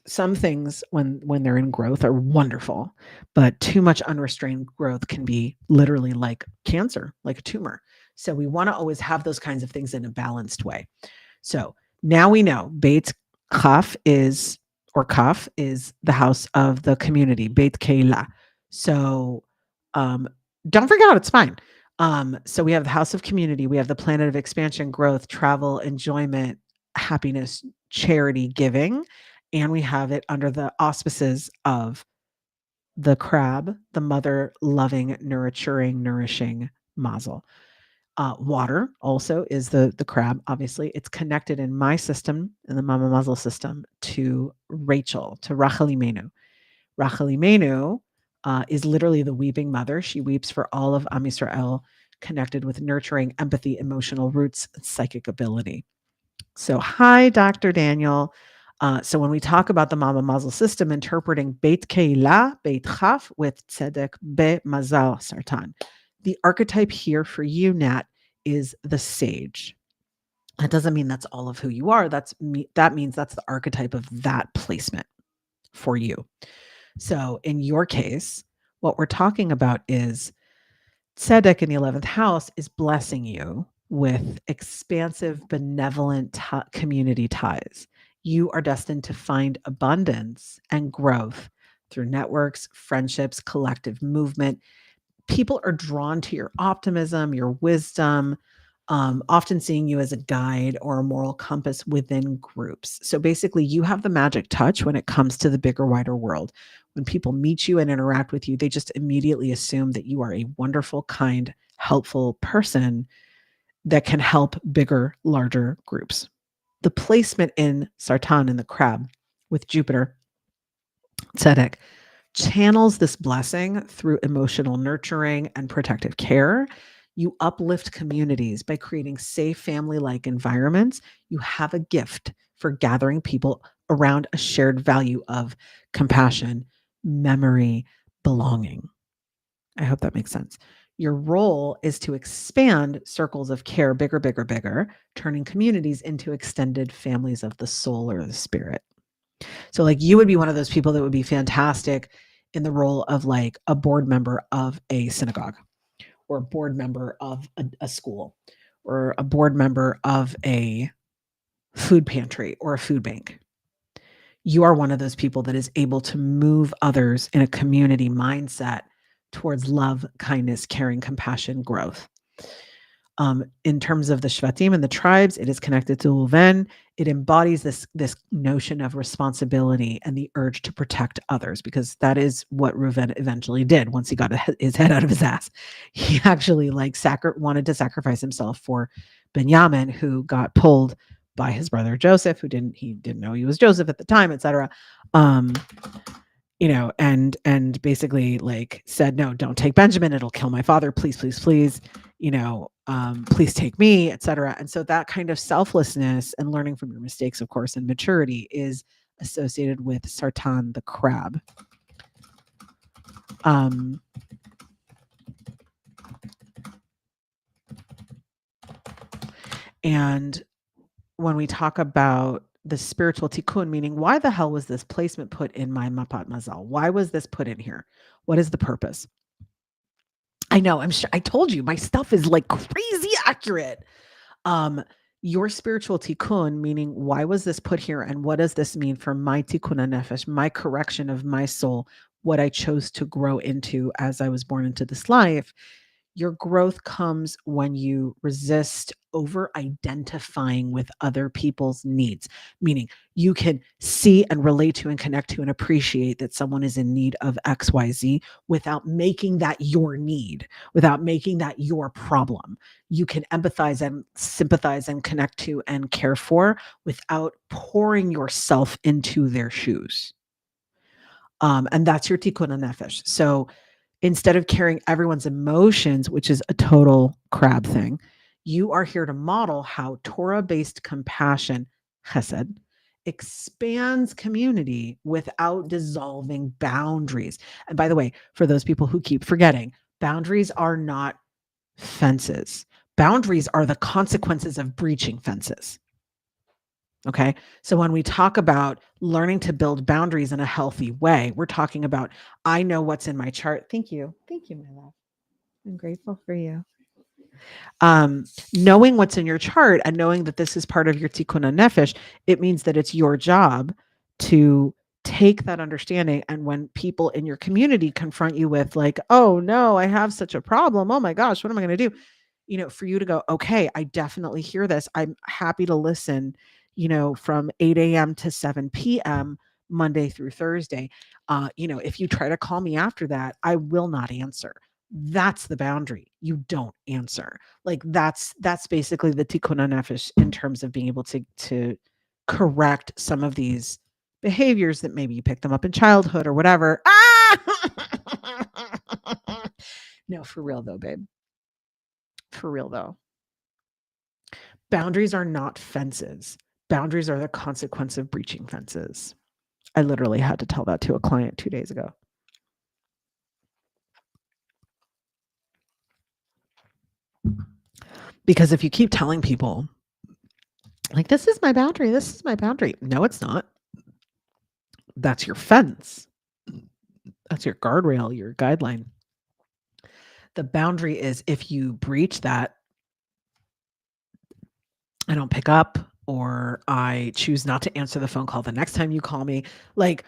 some things when they're in growth are wonderful, but too much unrestrained growth can be literally like cancer, like a tumor. So we want to always have those kinds of things in a balanced way. So now we know Beit Kaf is, or Kaf is the house of the community, Beit Keila. So um, don't freak out, it's fine. So we have the house of community, we have the planet of expansion, growth, travel, enjoyment, happiness, charity, giving, and we have it under the auspices of the crab, the mother loving, nurturing, nourishing mazel. Water also is the crab. Obviously, it's connected in my system, in the Mama Mazel system, to Rachel, to Rachel Imenu. Rachel Imenu is literally the weeping mother. She weeps for all of Am Yisrael, connected with nurturing, empathy, emotional roots, and psychic ability. So, hi, Dr. Daniel. So, when we talk about the Mama Mazel system, interpreting Beit Keilah, Beit Chaf with Tzedek Be Mazal Sartan, the archetype here for you, Nat, is the sage. That doesn't mean that's all of who you are. That means that's the archetype of that placement for you. So, in your case, what we're talking about is Tzedek in the 11th house is blessing you with expansive, benevolent community ties. You are destined to find abundance and growth through networks, friendships, collective movement. People are drawn to your optimism, your wisdom, often seeing you as a guide or a moral compass within groups. So basically, you have the magic touch when it comes to the bigger, wider world. When people meet you and interact with you, they just immediately assume that you are a wonderful, kind, helpful person that can help bigger, larger groups. The placement in Sartan in the crab with Jupiter, Tzedek, channels this blessing through emotional nurturing and protective care. You uplift communities by creating safe family like environments. You have a gift for gathering people around a shared value of compassion, memory, belonging. I hope that makes sense. Your role is to expand circles of care bigger, bigger, bigger, turning communities into extended families of the soul or the spirit. So like you would be one of those people that would be fantastic in the role of like a board member of a synagogue or a board member of a school or a board member of a food pantry or a food bank. You are one of those people that is able to move others in a community mindset towards love, kindness, caring, compassion, growth. In terms of the Shvatim and the tribes, it is connected to Reuven. It embodies this notion of responsibility and the urge to protect others, because that is what Reuven eventually did once he got his head out of his ass. He actually wanted to sacrifice himself for Benjamin, who got pulled by his brother Joseph, he didn't know he was Joseph at the time, etc. And basically like said, no, don't take Benjamin, it'll kill my father, please, please, please, please take me, etc. And so that kind of selflessness and learning from your mistakes, of course, and maturity is associated with Sartan the crab. And when we talk about the spiritual tikkun, meaning why the hell was this placement put in my Mapat Mazal? Why was this put in here? What is the purpose? I know, I'm sure I told you my stuff is like crazy accurate. Um, your spiritual tikkun, meaning why was this put here and what does this mean for my tikkun nefesh, my correction of my soul, what I chose to grow into as I was born into this life. Your growth comes when you resist over identifying with other people's needs, meaning you can see and relate to and connect to and appreciate that someone is in need of XYZ without making that your need, without making that your problem. You can empathize and sympathize and connect to and care for without pouring yourself into their shoes. And that's your tikkun nefesh. So instead of carrying everyone's emotions, which is a total crab thing, you are here to model how Torah based compassion, chesed, expands community without dissolving boundaries. And by the way, for those people who keep forgetting, boundaries are not fences. Boundaries are the consequences of breaching fences. Okay. So when we talk about learning to build boundaries in a healthy way, we're talking about, I know what's in my chart. Thank you. Thank you, my love. I'm grateful for you. Knowing what's in your chart and knowing that this is part of your tikkun nefesh, it means that it's your job to take that understanding. And when people in your community confront you with, like, oh no, I have such a problem. Oh my gosh, what am I going to do? For you to go, okay, I definitely hear this. I'm happy to listen, from 8 a.m. to 7 p.m. Monday through Thursday. If you try to call me after that, I will not answer. That's the boundary. You don't answer. Like that's basically the tikkun nefesh in terms of being able to correct some of these behaviors that maybe you picked them up in childhood or whatever. No, for real though, babe. For real though. Boundaries are not fences. Boundaries are the consequence of breaching fences. I literally had to tell that to a client 2 days ago. Because if you keep telling people, like, this is my boundary, this is my boundary. No, it's not. That's your fence. That's your guardrail, your guideline. The boundary is if you breach that, I don't pick up or I choose not to answer the phone call the next time you call me. Like,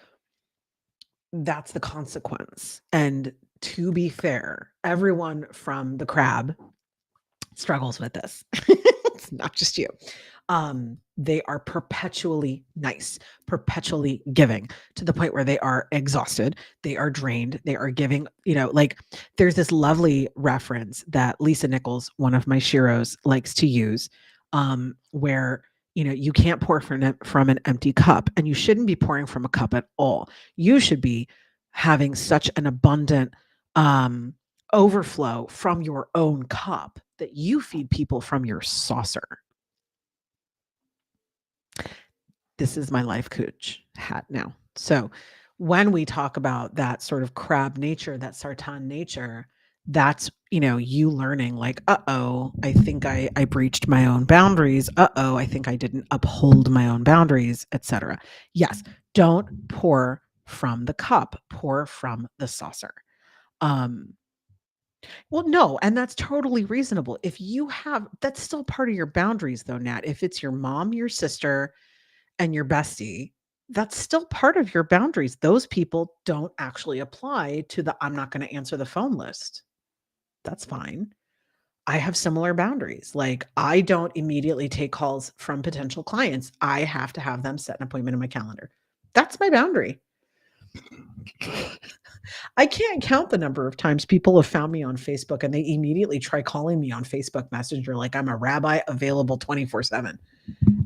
that's the consequence. And to be fair, everyone from the crab struggles with this. It's not just you. They are perpetually nice, perpetually giving to the point where they are exhausted, they are drained, they are giving, like there's this lovely reference that Lisa Nichols, one of my Shiros, likes to use, where you can't pour from an empty cup, and you shouldn't be pouring from a cup at all. You should be having such an abundant overflow from your own cup that you feed people from your saucer. This is my life coach hat now. So when we talk about that sort of crab nature, that sartan nature, that's, you learning like, uh-oh, I think I breached my own boundaries. Uh-oh, I think I didn't uphold my own boundaries, etc. Yes, don't pour from the cup, pour from the saucer. Well, no, and that's totally reasonable. If you have that's still part of your boundaries though, Nat. If it's your mom, your sister, and your bestie, that's still part of your boundaries. Those people don't actually apply to the I'm not going to answer the phone list. That's fine. I have similar boundaries. Like I don't immediately take calls from potential clients. I have to have them set an appointment in my calendar. That's my boundary. I can't count the number of times people have found me on Facebook and they immediately try calling me on Facebook Messenger like I'm a rabbi available 24/7.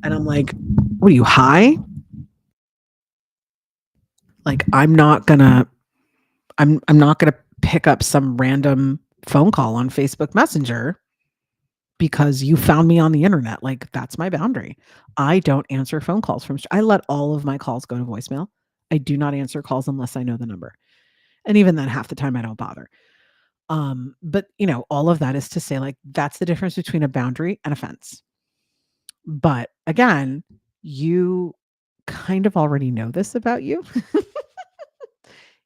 And I'm like, "What are you high?" Like I'm not going to pick up some random phone call on Facebook Messenger because you found me on the internet. Like that's my boundary. I don't answer phone calls I let all of my calls go to voicemail. I do not answer calls unless I know the number. And even then half the time I don't bother. But all of that is to say, like, that's the difference between a boundary and a fence. But again, you kind of already know this about you.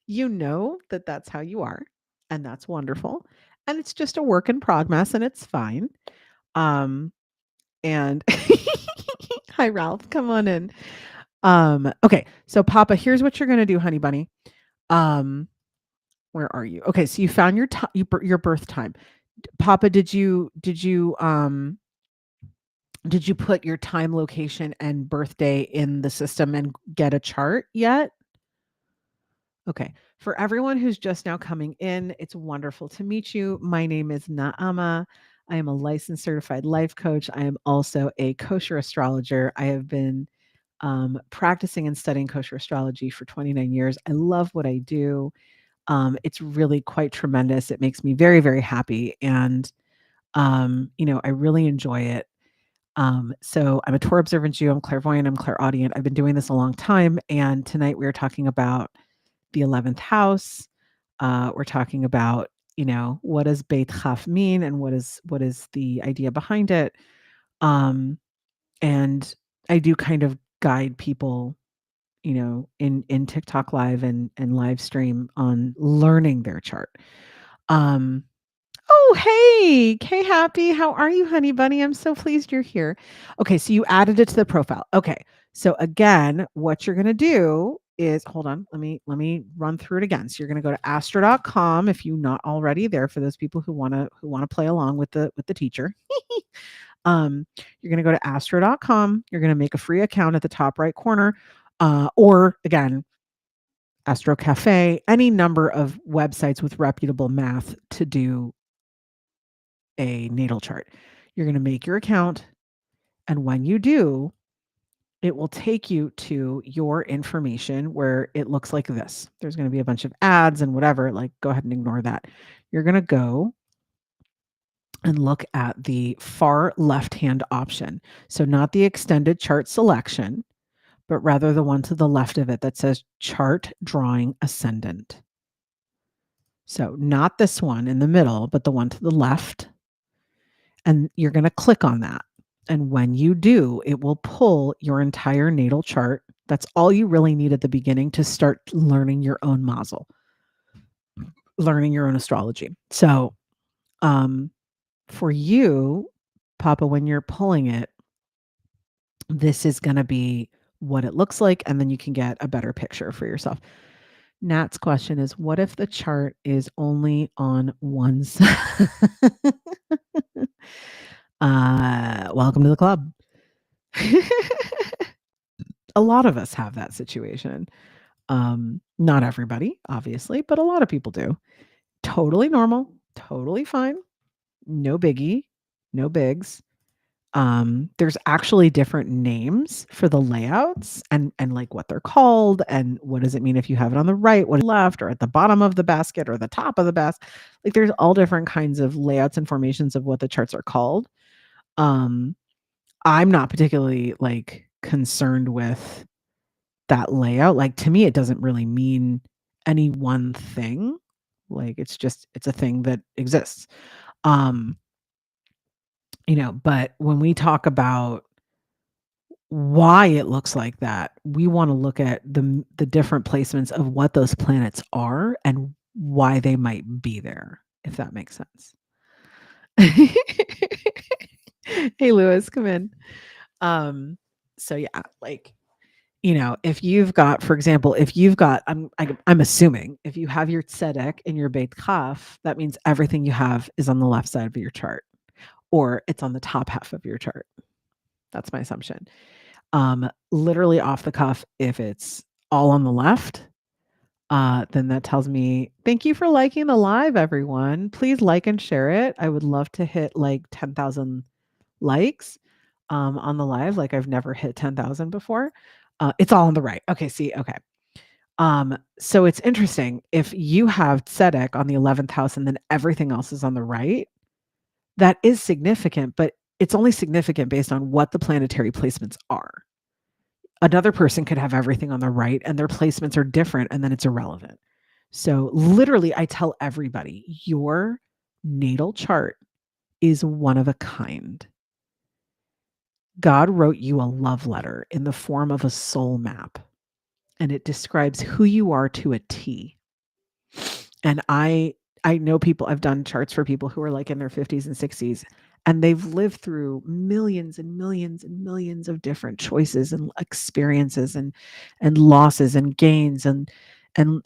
You know that that's how you are, and that's wonderful. and it's just a work in progress, and it's fine. Um, and hi, Ralph, come on in. Okay, so Papa, here's what you're gonna do, honey bunny. Um, where are you? Okay, so you found your birth time. Papa, did you put your time, location, and birthday in the system and get a chart yet? Okay. For everyone who's just now coming in, it's wonderful to meet you. My name is Naama. I am a licensed certified life coach. I am also a kosher astrologer. I have been practicing and studying kosher astrology for 29 years. I love what I do. It's really quite tremendous. It makes me very, very happy. And, I really enjoy it. So I'm a Torah observant Jew. I'm clairvoyant. I'm clairaudient. I've been doing this a long time. And tonight we are talking about the 11th house. We're talking about, what does Beit Chaf mean and what is the idea behind it. And I do kind of guide people, in TikTok live and live stream on learning their chart. Um, Oh, hey, K Happy. How are you, honey bunny? I'm so pleased you're here. Okay, so you added it to the profile. Okay. So again, what you're going to do is hold on, let me run through it again. So you're going to go to astro.com if you're not already there for those people who want to play along with the teacher. You're going to go to astro.com, you're going to make a free account at the top right corner. Or again, Astro Cafe, any number of websites with reputable math to do a natal chart. You're going to make your account. And when you do, it will take you to your information where it looks like this. There's going to be a bunch of ads and whatever. Like, go ahead and ignore that. You're going to go and look at the far left-hand option. So not the extended chart selection, but rather the one to the left of it that says chart drawing ascendant. So not this one in the middle, but the one to the left. And you're going to click on that. And when you do, it will pull your entire natal chart. That's all you really need at the beginning to start learning your own mazel, learning your own astrology. So, for you, Papa, when you're pulling it, this is going to be what it looks like, and then you can get a better picture for yourself. Nat's question is, what if the chart is only on one side? Welcome to the club. A lot of us have that situation. Not everybody, obviously, but a lot of people do. Totally normal, totally fine. No biggie, no bigs. There's actually different names for the layouts and like what they're called and what does it mean if you have it on the right, what left, or at the bottom of the basket or the top of the basket. Like there's all different kinds of layouts and formations of what the charts are called. I'm not particularly like concerned with that layout. Like to me, it doesn't really mean any one thing. Like it's a thing that exists. Um, but when we talk about why it looks like that, we want to look at the different placements of what those planets are and why they might be there, if that makes sense. Hey Lewis, come in. So yeah, like if you've got, for example, if you've got, I'm assuming if you have your tzedek in your Beit Chaf, that means everything you have is on the left side of your chart, or it's on the top half of your chart. That's my assumption. Literally off the cuff, if it's all on the left, then that tells me, thank you for liking the live, everyone. Please like and share it. I would love to hit like 10,000 likes on the live. Like I've never hit 10,000 before. It's all on the right. Okay, see, okay. So it's interesting. If you have tzedek on the 11th house and then everything else is on the right, that is significant, but it's only significant based on what the planetary placements are. Another person could have everything on the right and their placements are different, and then it's irrelevant. So literally, I tell everybody, your natal chart is one of a kind. God wrote you a love letter in the form of a soul map, and it describes who you are to a T. And I I know people, I've done charts for people who are like in their 50s and 60s, and they've lived through millions and millions and millions of different choices and experiences and losses and gains and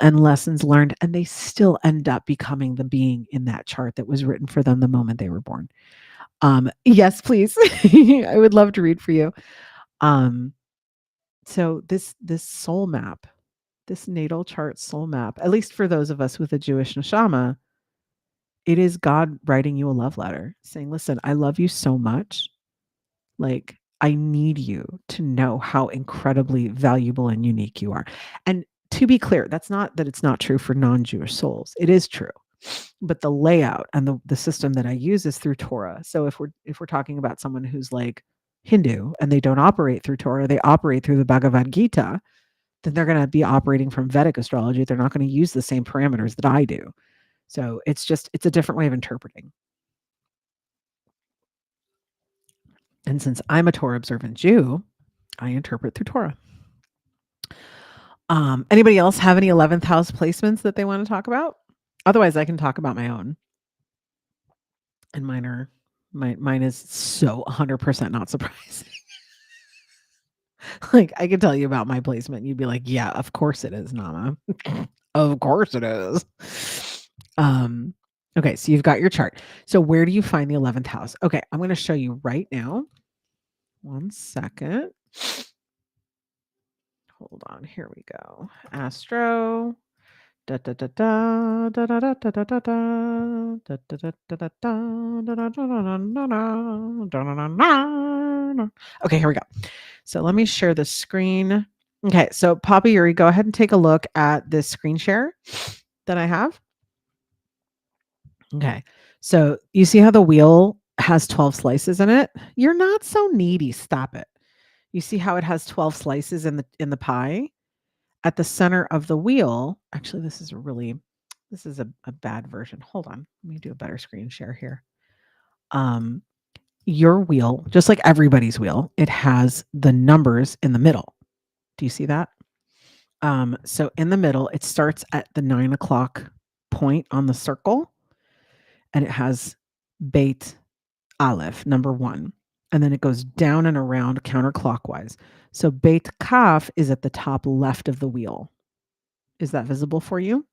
lessons learned, and they still end up becoming the being in that chart that was written for them the moment they were born. Yes, please. I would love to read for you. Um, so this soul map, this natal chart soul map, at least for those of us with a Jewish neshama, it is God writing you a love letter saying, "Listen, I love you so much. Like, I need you to know how incredibly valuable and unique you are." And to be clear, that's not that it's not true for non-Jewish souls. It is true. But the layout and the system that I use is through Torah. So if we're talking about someone who's like Hindu and they don't operate through Torah, they operate through the Bhagavad Gita, then they're going to be operating from Vedic astrology. They're not going to use the same parameters that I do. So it's a different way of interpreting. And since I'm a Torah observant Jew, I interpret through Torah. Anybody else have any 11th house placements that they want to talk about? Otherwise, I can talk about my own. And mine is so 100% not surprising. Like, I could tell you about my placement, and you'd be like, "Yeah, of course it is, Nama. Of course it is." Okay, so you've got your chart. So where do you find the 11th house? Okay, I'm going to show you right now. One second. Hold on. Here we go. Astro. Da da da da da da da da da da da da da da da da da da. Okay, here we go. So let me share the screen. Okay, so Papa Yuri, go ahead and take a look at this screen share that I have. Okay, so you see how the wheel has 12 slices in it? You're not so needy. Stop it. You see how it has 12 slices in the pie? At the center of the wheel, actually, this is a bad version. Hold on. Let me do a better screen share here. Your wheel, just like everybody's wheel, it has the numbers in the middle. Do you see that? So in the middle, it starts at the 9 o'clock point on the circle, and it has Beit Aleph, number 1. And then it goes down and around counterclockwise. So Beit Kaf is at the top left of the wheel. Is that visible for you?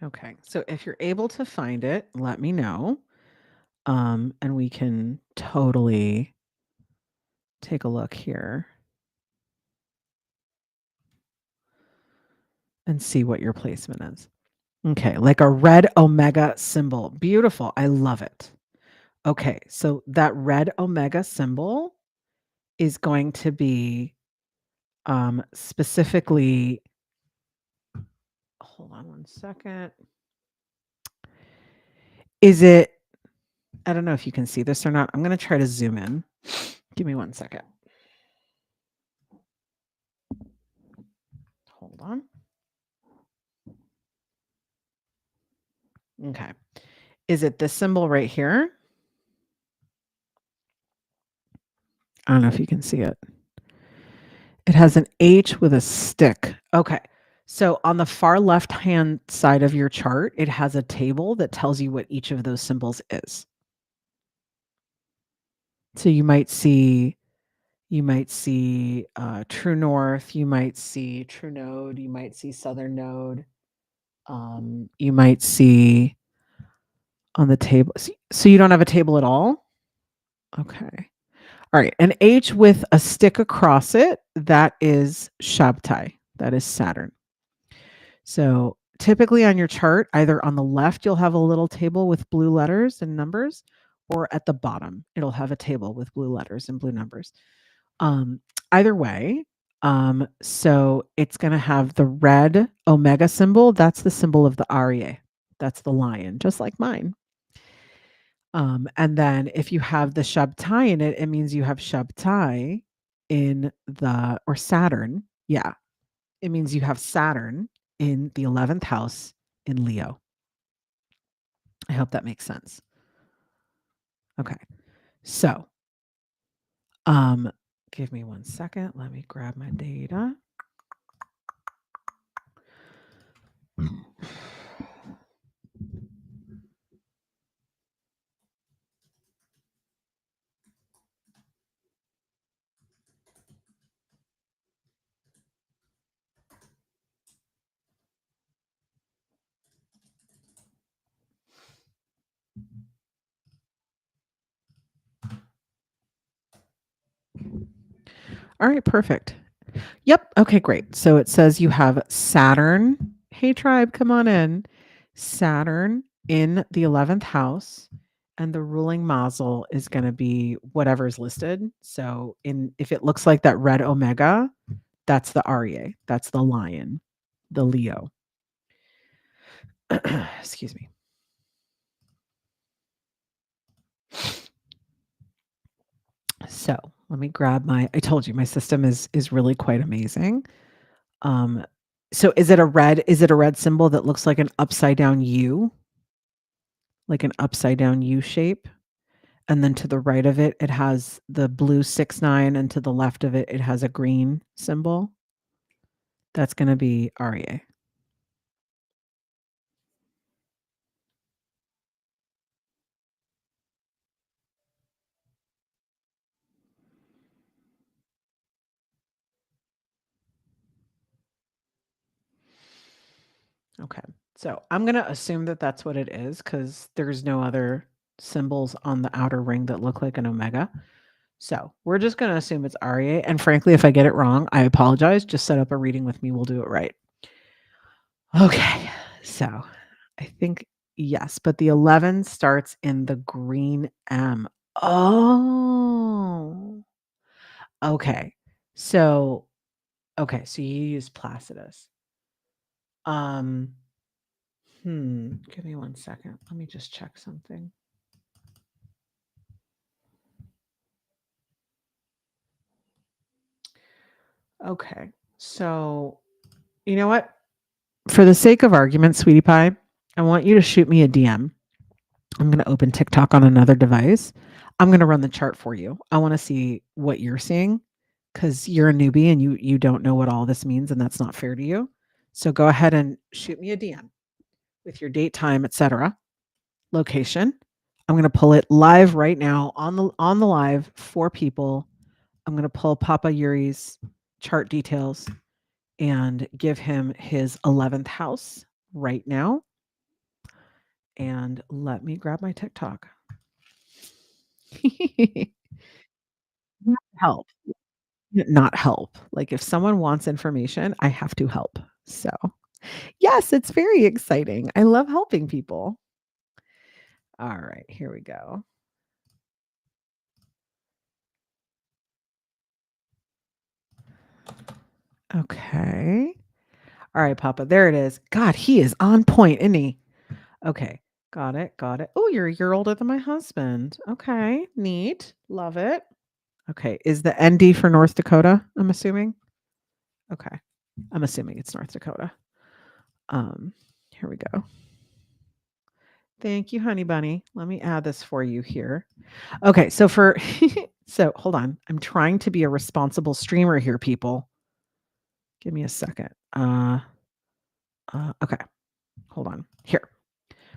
Okay. So if you're able to find it, let me know. And we can totally take a look here and see what your placement is. Okay, like a red omega symbol. Beautiful. I love it. Okay, so that red omega symbol is going to be specifically, hold on one second. Is it, I don't know if you can see this or not. I'm going to try to zoom in. Give me one second. Hold on. Okay. Is it this symbol right here? I don't know if you can see it. It has an H with a stick. Okay. So on the far left-hand side of your chart, it has a table that tells you what each of those symbols is. So you might see true north, you might see true node, you might see southern node. You might see on the table. So you don't have a table at all? Okay. All right. An H with a stick across it, that is Shabtai. That is Saturn. So typically on your chart, either on the left, you'll have a little table with blue letters and numbers, or at the bottom, it'll have a table with blue letters and blue numbers. Either way, so it's going to have the red omega symbol. That's the symbol of the Aryeh. That's the lion, just like mine. And then if you have the Shabtai in it, it means you have Shabtai or Saturn. Yeah, it means you have Saturn in the 11th house in Leo. I hope that makes sense. Okay. So, um, give me 1 second. Let me grab my data. All right, perfect. Yep. Okay, great. So it says you have Saturn. Hey, tribe, come on in. Saturn in the 11th house, and the ruling mazel is going to be whatever's listed. So, if it looks like that red omega, that's the Aryeh. That's the lion, the Leo. Excuse me. So let me grab I told you my system is really quite amazing. Um, so is it a red symbol that looks like an upside down U, like an upside down U shape? And then to the right of it, it has the blue 6-9, and to the left of it, it has a green symbol. That's going to be Aryeh. Okay. So I'm going to assume that that's what it is because there's no other symbols on the outer ring that look like an omega. So we're just going to assume it's Aryeh. And frankly, if I get it wrong, I apologize. Just set up a reading with me. We'll do it right. Okay. So I think yes, but the 11 starts in the green M. Oh. Okay. So so you use Placidus. Um Give me 1 second. Let me just check something. Okay. So, you know what? For the sake of argument, sweetie pie, I want you to shoot me a DM. I'm going to open TikTok on another device. I'm going to run the chart for you. I want to see what you're seeing because you're a newbie and you don't know what all this means, and that's not fair to you. So go ahead and shoot me a DM with your date, time, etc., location. I'm going to pull it live right now on the live for people. I'm going to pull Papa Yuri's chart details and give him his 11th house right now. And let me grab my TikTok. Help. Not help. Like if someone wants information, I have to help. So, yes, it's very exciting. I love helping people. All right, here we go. Okay. All right, Papa. There it is. God, he is on point, isn't he? Okay. Got it. Got it. Oh, you're a year older than my husband. Okay. Neat. Love it. Okay. Is the ND for North Dakota? I'm assuming. Okay. I'm assuming it's North Dakota. Here we go. Thank you, honey bunny. Let me add this for you here. Okay, so so hold on. I'm trying to be a responsible streamer here, people. Give me a second. Okay. Hold on. Here.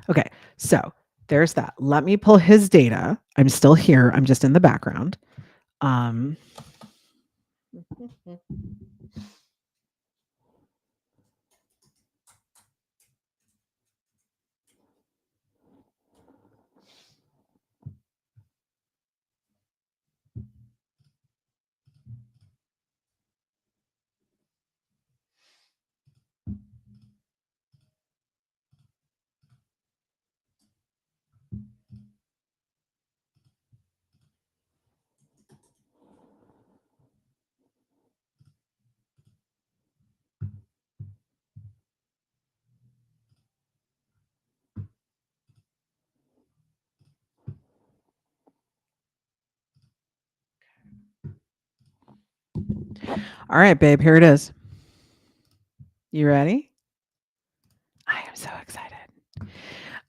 Okay. So there's that. Let me pull his data. I'm still here. I'm just in the background. Um All right, babe, here it is. You ready? I am so excited.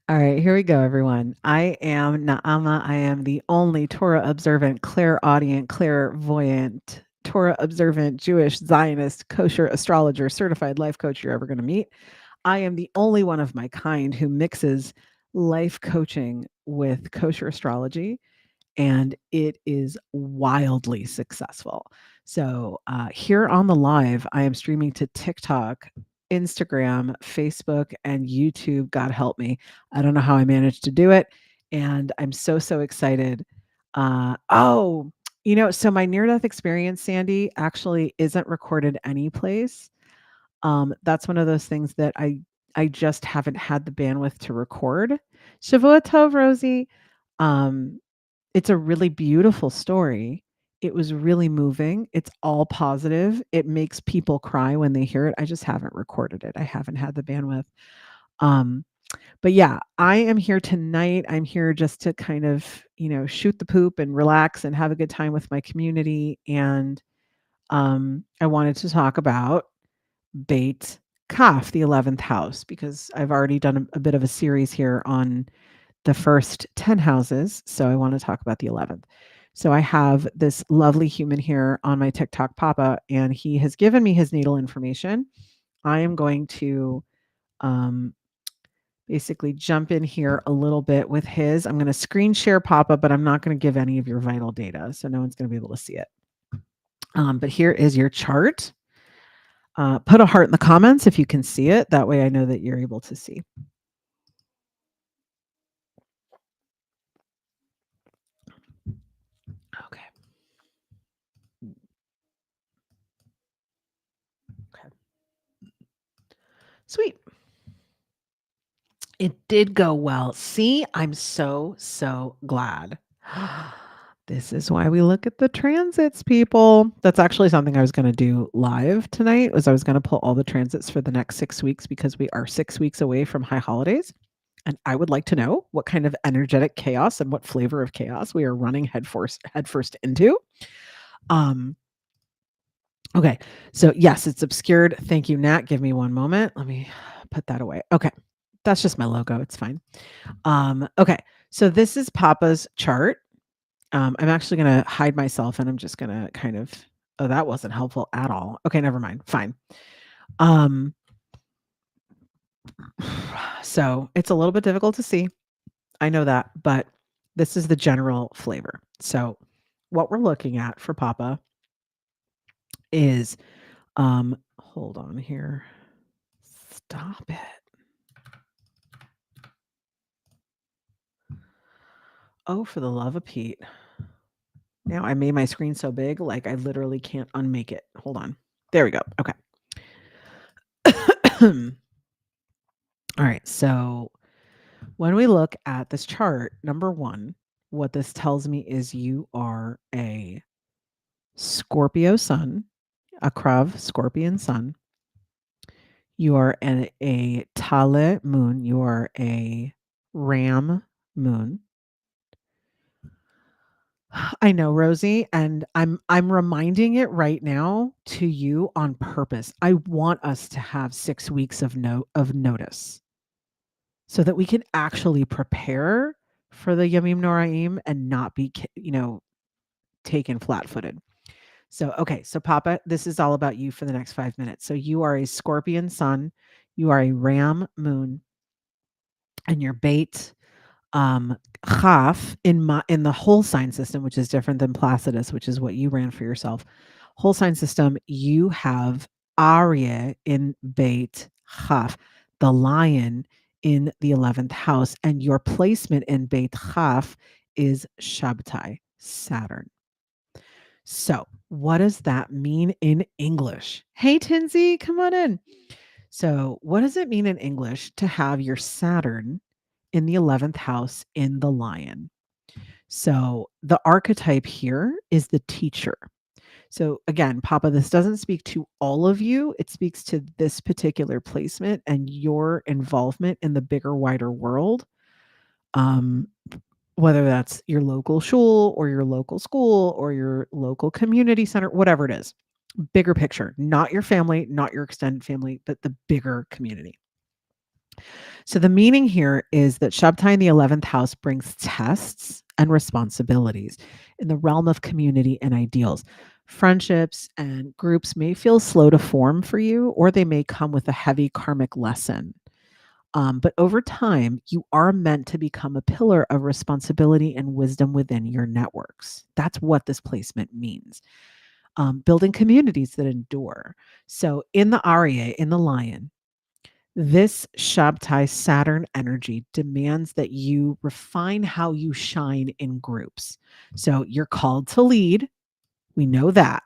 All right, here we go, everyone. I am Naama. I am the only Torah observant, clairaudient, clairvoyant, Torah observant, Jewish, Zionist, kosher astrologer, certified life coach you're ever going to meet. I am the only one of my kind who mixes life coaching with kosher astrology, and it is wildly successful. So here on the live, I am streaming to TikTok, Instagram, Facebook, and YouTube. God help me. I don't know how I managed to do it. And I'm so excited. So my near death experience, Sandy, actually isn't recorded anyplace. That's one of those things that I just haven't had the bandwidth to record. Shavua Tov, Rosie. Um, it's a really beautiful story. It was really moving. It's all positive. It makes people cry when they hear it. I just haven't recorded it. I haven't had the bandwidth. Um, but yeah, I am here tonight. I'm here just to kind of, shoot the poop and relax and have a good time with my community. And I wanted to talk about Beit Kaf, the 11th house, because I've already done a bit of a series here on the first 10 houses. So I want to talk about the 11th. So I have this lovely human here on my TikTok, Papa, and he has given me his natal information. I am going to um, basically jump in here a little bit with his. I'm going to screen share Papa, but I'm not going to give any of your vital data. So no one's going to be able to see it. But here is your chart. Put a heart in the comments if you can see it. That way I know that you're able to see. Okay. Okay. Sweet. It did go well. See, I'm so glad. This is why we look at the transits, people. That's actually something I was going to do live tonight. I was going to pull all the transits for the next 6 weeks because we are 6 weeks away from high holidays. And I would like to know what kind of energetic chaos and what flavor of chaos we are running headfirst into. Okay. So yes, it's obscured. Thank you, Nat. Give me one moment. Let me put that away. Okay. That's just my logo. It's fine. Okay. So this is Papa's chart. I'm actually going to hide myself and I'm just going to kind of, oh, that wasn't helpful at all. Okay. Never mind. Fine. So it's a little bit difficult to see. I know that, but this is the general flavor. So what we're looking at for Papa is, hold on here. Stop it. Oh, for the love of Pete. Now I made my screen so big, like I literally can't unmake it. Hold on. There we go. Okay. All right. So when we look at this chart, number one, what this tells me is you are a Scorpio sun, a Krav Scorpion sun. You are a Tale moon. You are a Ram moon. I know, Rosie, and I'm reminding it right now to you on purpose. I want us to have 6 weeks of notice so that we can actually prepare for the Yamim Noraim and not be, taken flat-footed. So, okay, so Papa, this is all about you for the next 5 minutes. So you are a Scorpion sun, you are a Ram moon, and your Beit Chaf in the whole sign system, which is different than Placidus, which is what you ran for yourself. Whole sign system, you have Aryeh in Beit Chaf, the lion in the 11th house, and your placement in Beit Chaf is Shabtai, Saturn. So, what does that mean in English? Hey, Tinsy, come on in. So, what does it mean in English to have your Saturn in the 11th house in the lion? So, the archetype here is the teacher. So, again, Papa, this doesn't speak to all of you. It speaks to this particular placement and your involvement in the bigger, wider world. Whether that's your local shul or your local school or your local community center, whatever it is. Bigger picture, not your family, not your extended family, but the bigger community. So the meaning here is that Shabtai in the 11th house brings tests and responsibilities in the realm of community and ideals. Friendships and groups may feel slow to form for you, or they may come with a heavy karmic lesson. But over time, you are meant to become a pillar of responsibility and wisdom within your networks. That's what this placement means. Building communities that endure. So in the Arya, in the lion, this Shabtai Saturn energy demands that you refine how you shine in groups. So you're called to lead. We know that.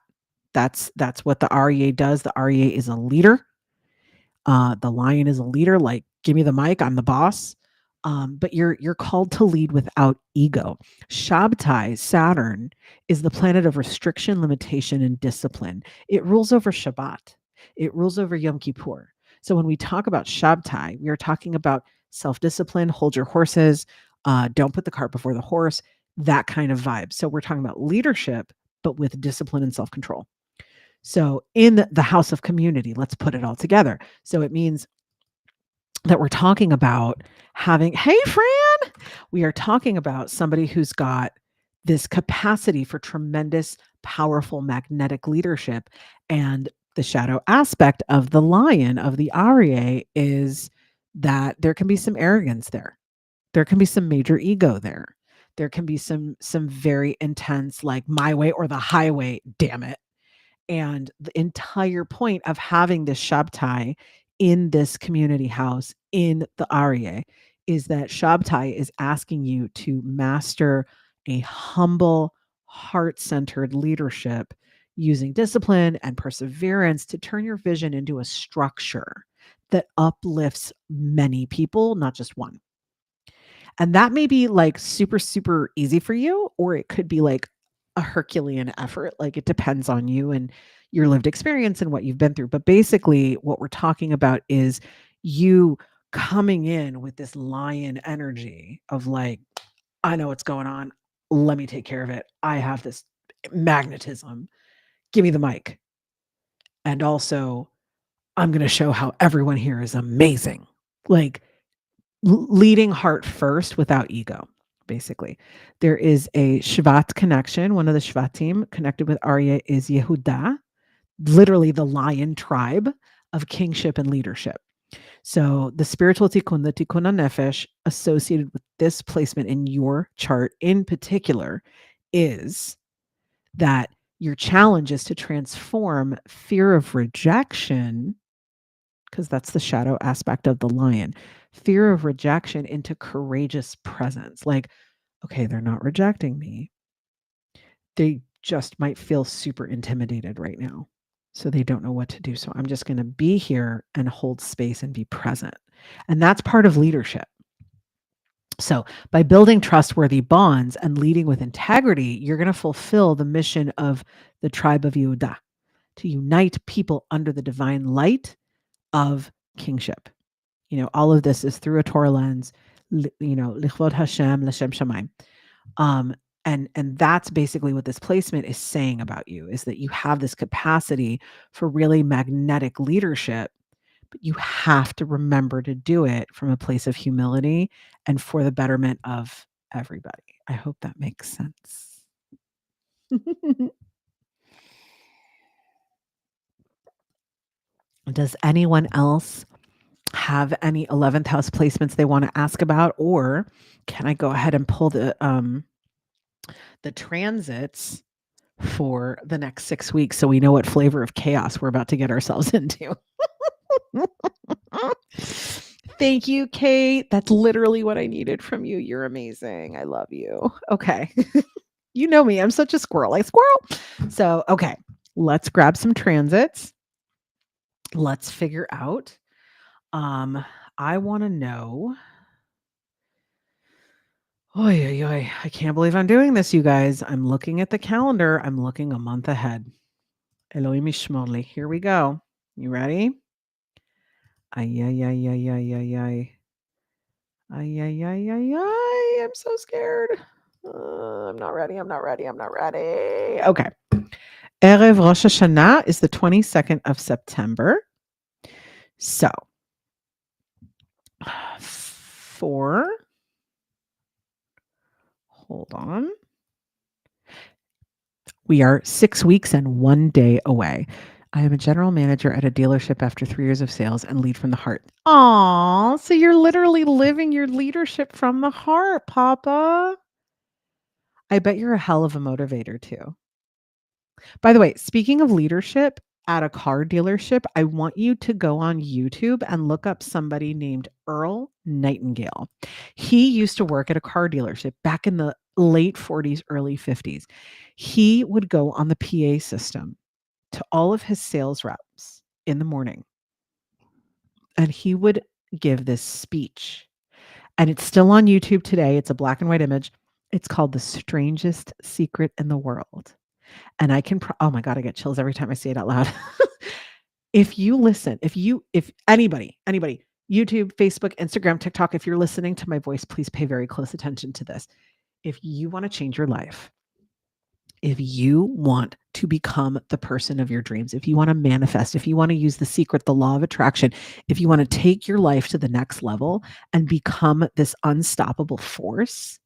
That's what the REA does. The REA is a leader. The lion is a leader, like, give me the mic, I'm the boss. But you're called to lead without ego. Shabtai, Saturn, is the planet of restriction, limitation, and discipline. It rules over Shabbat. It rules over Yom Kippur. So when we talk about Shabtai, we are talking about self-discipline, hold your horses, don't put the cart before the horse, that kind of vibe. So we're talking about leadership, but with discipline and self-control. So in the house of community, let's put it all together. So it means that we're talking about having, hey, Fran, we are talking about somebody who's got this capacity for tremendous, powerful, magnetic leadership. And the shadow aspect of the lion, of the Arye, is that there can be some arrogance there. There can be some major ego there. There can be some very intense, like, my way or the highway, damn it. And the entire point of having this Shabtai in this community house in the Arye is that Shabtai is asking you to master a humble, heart centered leadership using discipline and perseverance to turn your vision into a structure that uplifts many people, not just one. And that may be like super, super easy for you, or it could be like a Herculean effort. Like, it depends on you and your lived experience and what you've been through. But basically, what we're talking about is you coming in with this lion energy of, like, I know what's going on. Let me take care of it. I have this magnetism. Give me the mic. And also, I'm going to show how everyone here is amazing. Like, leading heart first without ego, basically. There is a Shvat connection. One of the Shvatim connected with Arya is Yehuda, literally the lion tribe of kingship and leadership. So the spiritual tikkun, the tikkun nefesh, associated with this placement in your chart in particular is that your challenge is to transform fear of rejection, because that's the shadow aspect of the lion, fear of rejection into courageous presence. Like, okay, they're not rejecting me. They just might feel super intimidated right now. So they don't know what to do. So I'm just going to be here and hold space and be present. And that's part of leadership. So by building trustworthy bonds and leading with integrity, you're going to fulfill the mission of the tribe of Yehuda, to unite people under the divine light of kingship. All of this is through a Torah lens, lichvod Hashem, l'shem shamayim. And that's basically what this placement is saying about you, is that you have this capacity for really magnetic leadership, but you have to remember to do it from a place of humility and for the betterment of everybody. I hope that makes sense. Does anyone else have any 11th house placements they want to ask about, or can I go ahead and pull the transits for the next 6 weeks so we know what flavor of chaos we're about to get ourselves into? Thank you, Kate. That's literally what I needed from you. You're amazing. I love you. Okay. You know me. I'm such a squirrel. Like, squirrel. So, okay. Let's grab some transits. Let's figure out. I want to know. Oy, oy, oy. I can't believe I'm doing this, you guys. I'm looking at the calendar. I'm looking a month ahead. Elohim Yishmorli. Here we go. You ready? Ay, ay, ay, ay, ay, ay, ay. Ay, ay, ay, ay, ay. I'm so scared. I'm not ready. I'm not ready. I'm not ready. Okay. Erev Rosh Hashanah is the 22nd of September. So, hold on. We are 6 weeks and 1 day away. I am a general manager at a dealership after 3 years of sales and lead from the heart. Aw, so you're literally living your leadership from the heart, Papa. I bet you're a hell of a motivator too. By the way, speaking of leadership at a car dealership, I want you to go on YouTube and look up somebody named Earl Nightingale. He used to work at a car dealership back in the late 40s, early 50s. He would go on the PA system to all of his sales reps in the morning and he would give this speech. And it's still on YouTube today. It's a black and white image. It's called The Strangest Secret in the World. And I can oh my God, I get chills every time I say it out loud. If you listen, if anybody, YouTube, Facebook, Instagram, TikTok, if you're listening to my voice, please pay very close attention to this. If you want to change your life, if you want to become the person of your dreams, if you want to manifest, if you want to use the secret, the law of attraction, if you want to take your life to the next level and become this unstoppable force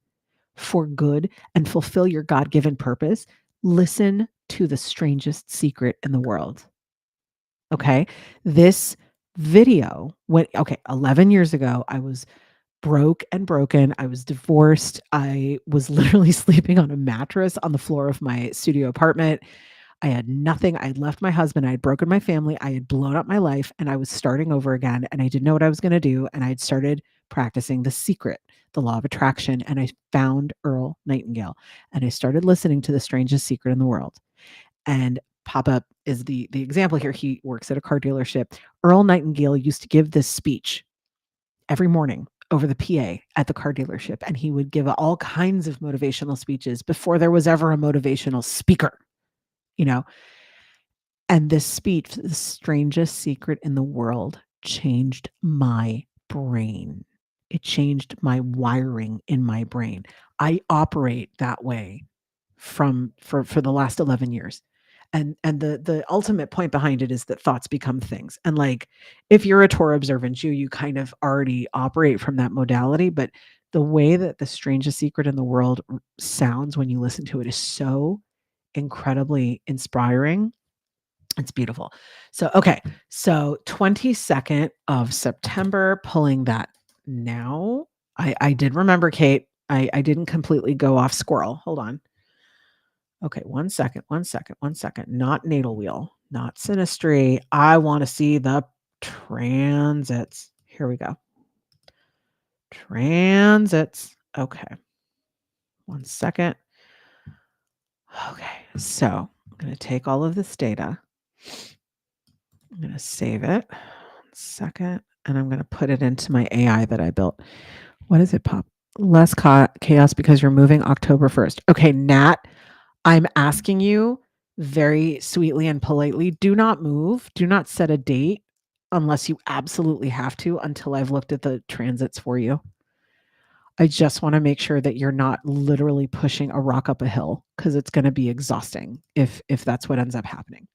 for good and fulfill your God-given purpose, listen to The Strangest Secret in the World. Okay? This video went 11 years ago. I was broke and broken. I was divorced. I was literally sleeping on a mattress on the floor of my studio apartment. I had nothing. I had left my husband. I had broken my family. I had blown up my life and I was starting over again. And I didn't know what I was going to do. And I had started practicing the secret, the law of attraction. And I found Earl Nightingale and I started listening to The Strangest Secret in the World. And Papa is the example here. He works at a car dealership. Earl Nightingale used to give this speech every morning over the PA at the car dealership. And he would give all kinds of motivational speeches before there was ever a motivational speaker, you know. And this speech, The Strangest Secret in the World, changed my brain. It changed my wiring in my brain. I operate that way for the last 11 years. And the ultimate point behind it is that thoughts become things. And like if you're a Torah observant Jew, you kind of already operate from that modality, but the way that The Strangest Secret in the World sounds when you listen to it is so incredibly inspiring. It's beautiful. So, okay. So 22nd of September, pulling that now. I did remember, Kate. I didn't completely go off squirrel. Hold on. Okay, one second. Not natal wheel, not synastry. I want to see the transits. Here we go. Transits. Okay. 1 second. Okay, so I'm going to take all of this data. I'm going to save it. 1 second. And I'm going to put it into my AI that I built. What is it, Pop? Less chaos because you're moving October 1st. Okay, Nat, I'm asking you very sweetly and politely, do not move. Do not set a date unless you absolutely have to until I've looked at the transits for you. I just want to make sure that you're not literally pushing a rock up a hill because it's going to be exhausting if that's what ends up happening.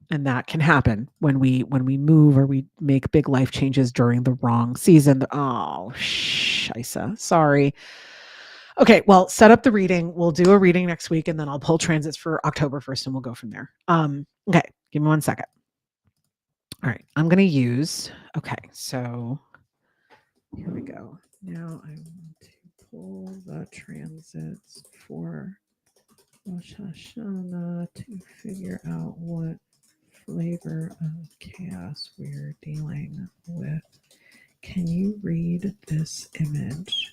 And that can happen when we move or we make big life changes during the wrong season. Oh, scheisse. Sorry. Okay, well, set up the reading. We'll do a reading next week, and then I'll pull transits for October 1st, and we'll go from there. Okay, give me 1 second. All right, I'm going to use, okay, so here we go. Now I want to pull the transits for Rosh Hashanah to figure out what flavor of chaos we're dealing with. Can you read this image?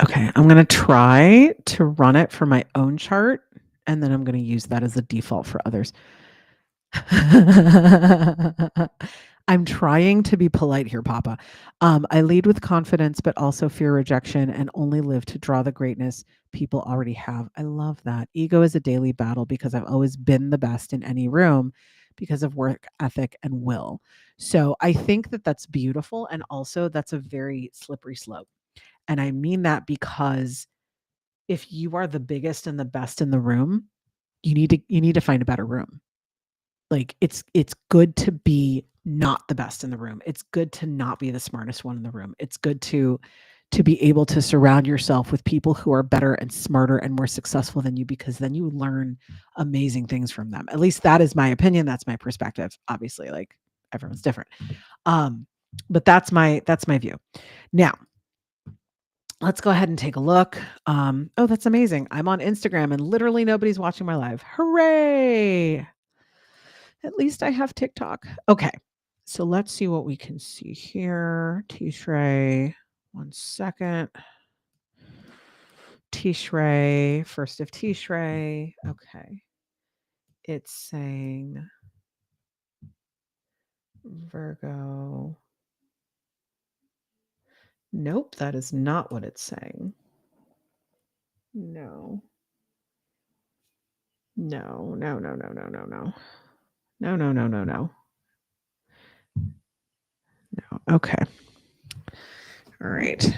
Okay, I'm going to try to run it for my own chart, and then I'm going to use that as a default for others. I'm trying to be polite here, Papa. I lead with confidence, but also fear rejection and only live to draw the greatness people already have. I love that. Ego is a daily battle because I've always been the best in any room, because of work ethic and will. So I think that that's beautiful. And also, that's a very slippery slope. And I mean that because if you are the biggest and the best in the room, you need to find a better room. Like it's good to be not the best in the room. It's good to not be the smartest one in the room. It's good to be able to surround yourself with people who are better and smarter and more successful than you, because then you learn amazing things from them. At least that is my opinion, that's my perspective. Obviously, like everyone's different. Um but that's my view. Now, let's go ahead and take a look. Oh, that's amazing. I'm on Instagram and literally nobody's watching my live. Hooray! At least I have TikTok. Okay. So let's see what we can see here. Tishrei. One second. Tishrei. First of Tishrei. Okay. It's saying Virgo. Nope, that is not what it's saying. No. No, no, no, no, no, no, no. No, no, no, no, no. No. Okay. All right.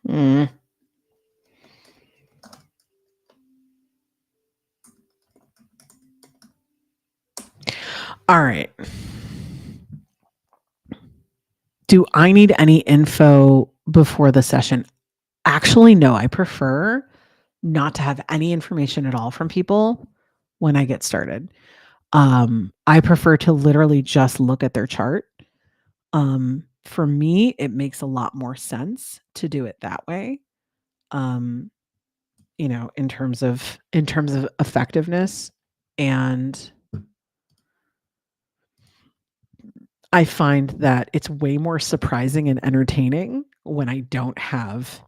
Mm. All right. Do I need any info before the session? Actually, no. I prefer not to have any information at all from people when I get started. I prefer to literally just look at their chart. For me, it makes a lot more sense to do it that way. Um, in terms of effectiveness, and I find that it's way more surprising and entertaining when I don't have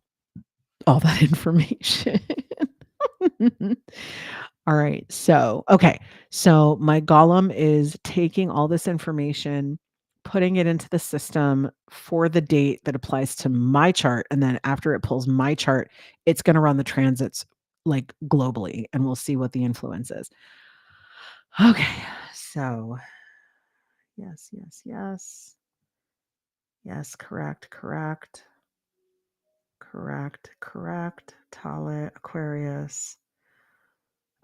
all that information. All right. So, okay. So my golem is taking all this information, putting it into the system for the date that applies to my chart. And then after it pulls my chart, it's going to run the transits like globally, and we'll see what the influence is. Okay. So, yes, yes, yes. Yes, correct, correct. Correct, correct. Talit, Aquarius.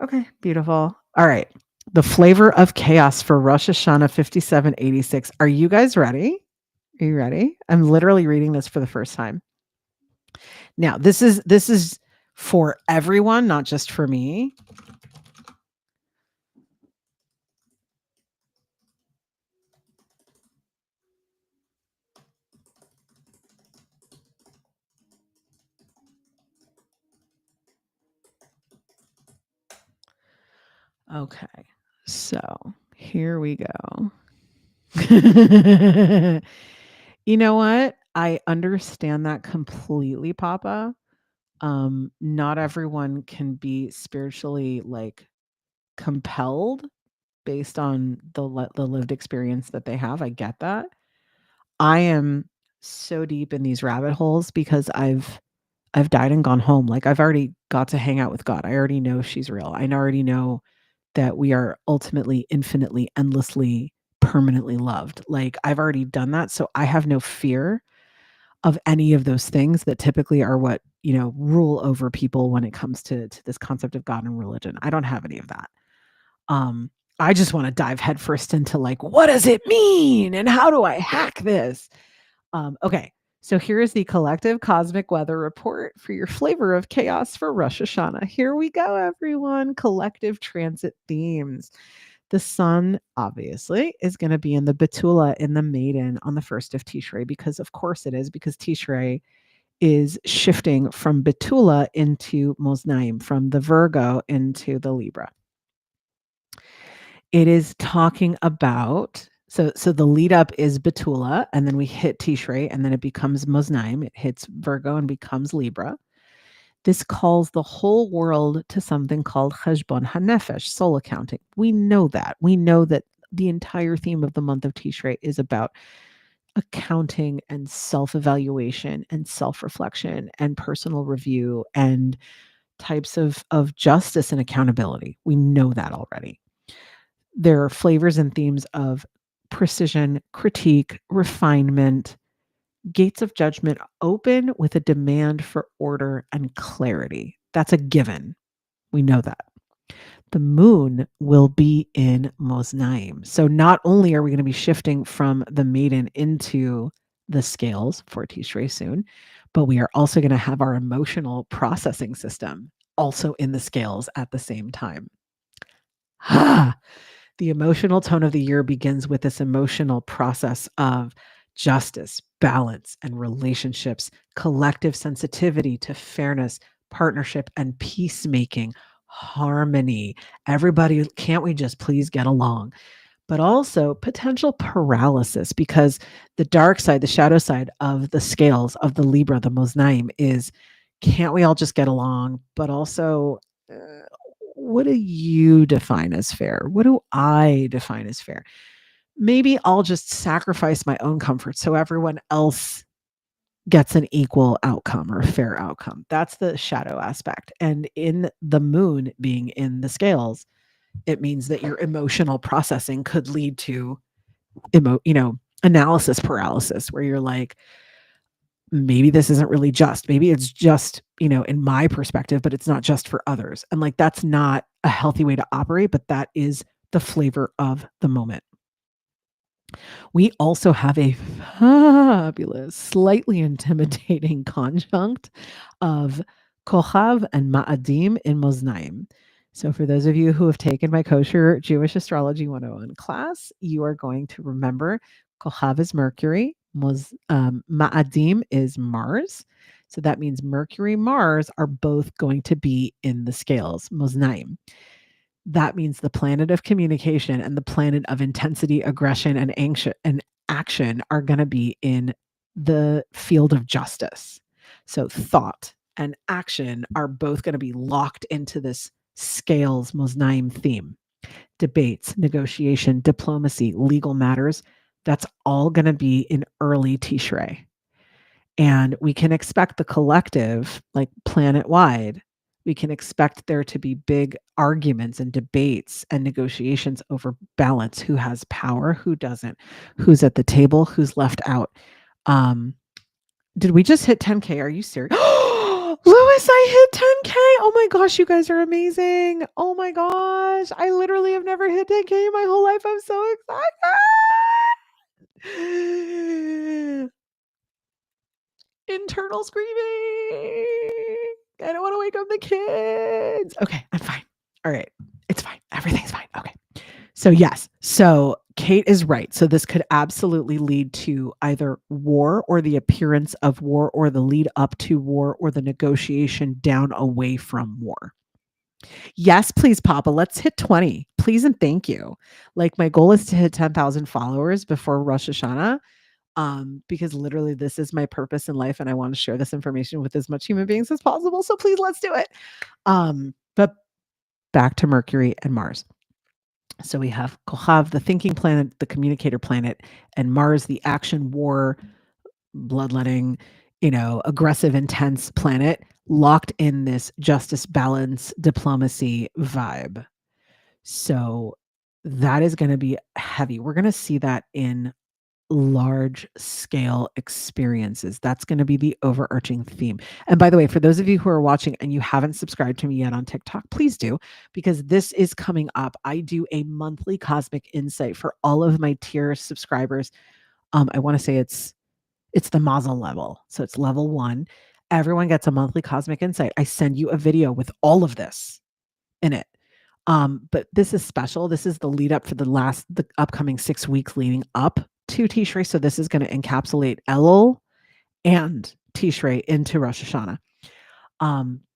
Okay, beautiful. All right. The flavor of chaos for Rosh Hashanah 5786. Are you guys ready? Are you ready? I'm literally reading this for the first time. Now, this is for everyone, not just for me. Okay. So, here we go. You know what? I understand that completely, Papa. Not everyone can be spiritually like compelled based on the lived experience that they have. I get that. I am so deep in these rabbit holes because I've died and gone home. Like I've already got to hang out with God. I already know she's real. I already know that we are ultimately, infinitely, endlessly, permanently loved. Like I've already done that. So I have no fear of any of those things that typically are what, rule over people when it comes to this concept of God and religion. I don't have any of that. I just want to dive headfirst into like, what does it mean? And how do I hack this? Okay. So here is the collective cosmic weather report for your flavor of chaos for Rosh Hashanah. Here we go, everyone. Collective transit themes. The sun, obviously, is going to be in the Betula, in the maiden, on the 1st of Tishrei, because of course it is, because Tishrei is shifting from Betula into Moznaim, from the Virgo into the Libra. It is talking about, so the lead up is Betula, and then we hit Tishrei, and then it becomes Moznaim. It hits Virgo and becomes Libra. This calls the whole world to something called Cheshbon HaNefesh, soul accounting. We know that. We know that the entire theme of the month of Tishrei is about accounting and self-evaluation and self-reflection and personal review and types of justice and accountability. We know that already. There are flavors and themes of precision, critique, refinement, gates of judgment open with a demand for order and clarity. That's a given. We know that. The moon will be in Moznaim. So not only are we going to be shifting from the maiden into the scales for Tishrei soon, but we are also going to have our emotional processing system also in the scales at the same time. The emotional tone of the year begins with this emotional process of justice, balance, and relationships, collective sensitivity to fairness, partnership, and peacemaking, harmony. Everybody, can't we just please get along? But also potential paralysis, because the dark side, the shadow side of the scales of the Libra, the Moznaim, is can't we all just get along? But also, uh, what do you define as fair? What do I define as fair? Maybe I'll just sacrifice my own comfort so everyone else gets an equal outcome or a fair outcome. That's the shadow aspect. And in the moon being in the scales, it means that your emotional processing could lead to analysis paralysis, where you're like, maybe this isn't really just. Maybe it's just, in my perspective, but it's not just for others. And like, that's not a healthy way to operate, but that is the flavor of the moment. We also have a fabulous, slightly intimidating conjunct of Kochav and Ma'adim in Moznaim. So, for those of you who have taken my Kosher Jewish Astrology 101 class, you are going to remember Kochav is Mercury, Ma'adim is Mars. So, that means Mercury, Mars are both going to be in the scales, Moznaim. That means the planet of communication and the planet of intensity, aggression, and action are going to be in the field of justice. So thought and action are both going to be locked into this scales Moznaim theme. Debates, negotiation, diplomacy, legal matters, that's all going to be in early Tishrei. And we can expect the collective, like planet wide, we can expect there to be big arguments and debates and negotiations over balance. Who has power? Who doesn't? Who's at the table? Who's left out? Did we just hit 10K? Are you serious? Louis, I hit 10K. Oh my gosh, you guys are amazing. Oh my gosh. I literally have never hit 10K in my whole life. I'm so excited. Internal screaming. I don't want to wake up the kids. Okay, I'm fine. All right. It's fine. Everything's fine. Okay. So, yes. So, Kate is right. So, this could absolutely lead to either war or the appearance of war or the lead up to war or the negotiation down away from war. Yes, please, Papa. Let's hit 20. Please and thank you. Like, my goal is to hit 10,000 followers before Rosh Hashanah. Because literally this is my purpose in life and I want to share this information with as much human beings as possible. So please, let's do it. But back to Mercury and Mars. So we have Kohav, the thinking planet, the communicator planet, and Mars, the action, war, bloodletting, aggressive, intense planet, locked in this justice, balance, diplomacy vibe. So that is going to be heavy. We're going to see that in large scale experiences. That's going to be the overarching theme. And by the way, for those of you who are watching and you haven't subscribed to me yet on TikTok, please do, because this is coming up. I do a monthly cosmic insight for all of my tier subscribers. I want to say it's the Mazel level. So it's level 1. Everyone gets a monthly cosmic insight. I send you a video with all of this in it. But this is special. This is the lead up for the upcoming 6 weeks leading up to Tishrei. So this is going to encapsulate Elul and Tishrei into Rosh Hashanah.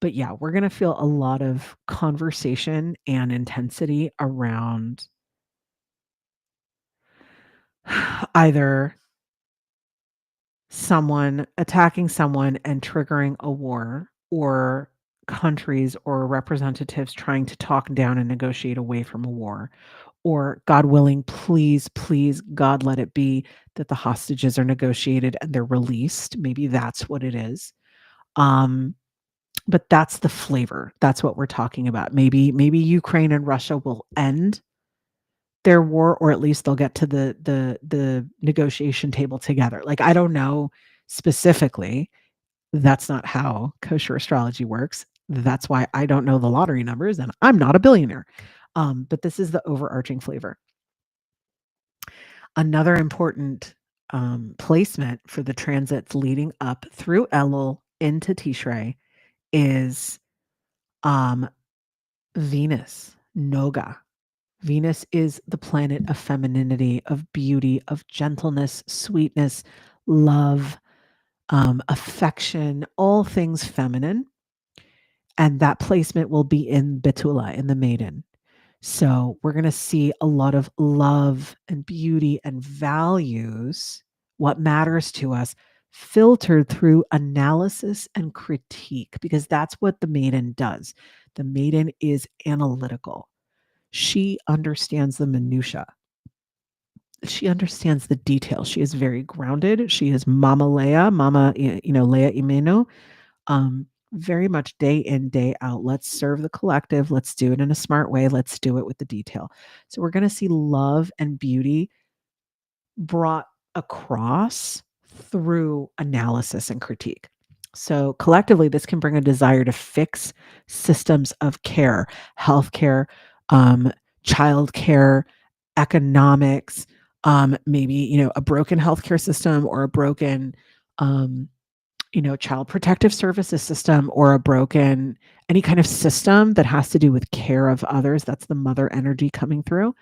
But yeah, we're going to feel a lot of conversation and intensity around either someone attacking someone and triggering a war, or countries or representatives trying to talk down and negotiate away from a war, or God willing, please, please, God, let it be that the hostages are negotiated and they're released. Maybe that's what it is. But that's the flavor. That's what we're talking about. Maybe Ukraine and Russia will end their war, or at least they'll get to the negotiation table together. Like, I don't know specifically. That's not how kosher astrology works. That's why I don't know the lottery numbers and I'm not a billionaire. But this is the overarching flavor. Another important placement for the transits leading up through Elul into Tishrei is Venus, Noga. Venus is the planet of femininity, of beauty, of gentleness, sweetness, love, affection, all things feminine. And that placement will be in Betula, in the maiden. So we're going to see a lot of love and beauty and values, what matters to us, filtered through analysis and critique, because that's what the maiden does. The maiden is analytical. She understands the minutia. She understands the details. She is very grounded. She is Mama Leah, Leah Imenu, very much day in, day out. Let's serve the collective. Let's do it in a smart way. Let's do it with the detail. So we're going to see love and beauty brought across through analysis and critique. So collectively, this can bring a desire to fix systems of care, healthcare, childcare, economics, maybe, a broken healthcare system, or a broken, child protective services system, or a broken any kind of system that has to do with care of others. That's the mother energy coming through,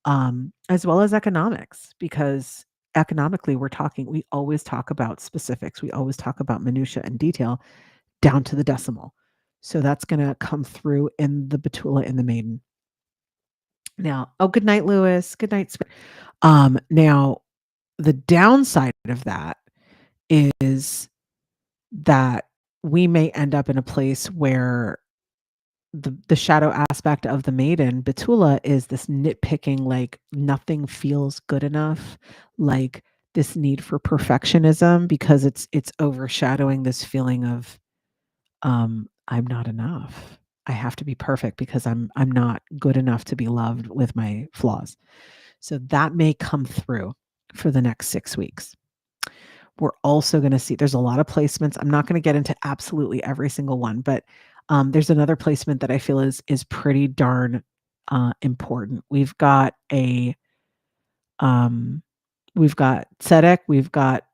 as well as economics, because economically we always talk about specifics. We always talk about minutia and detail down to the decimal. So that's going to come through in the Betula in the maiden. Now, good night, Lewis. Good night. Now the downside of that is that we may end up in a place where the shadow aspect of the maiden, Betula, is this nitpicking, like nothing feels good enough, like this need for perfectionism, because it's overshadowing this feeling of I'm not enough. I have to be perfect because I'm not good enough to be loved with my flaws. So that may come through for the next 6 weeks. We're also going to see there's a lot of placements. I'm not going to get into absolutely every single one, but there's another placement that I feel is pretty darn important. We've got Tzedek, we've got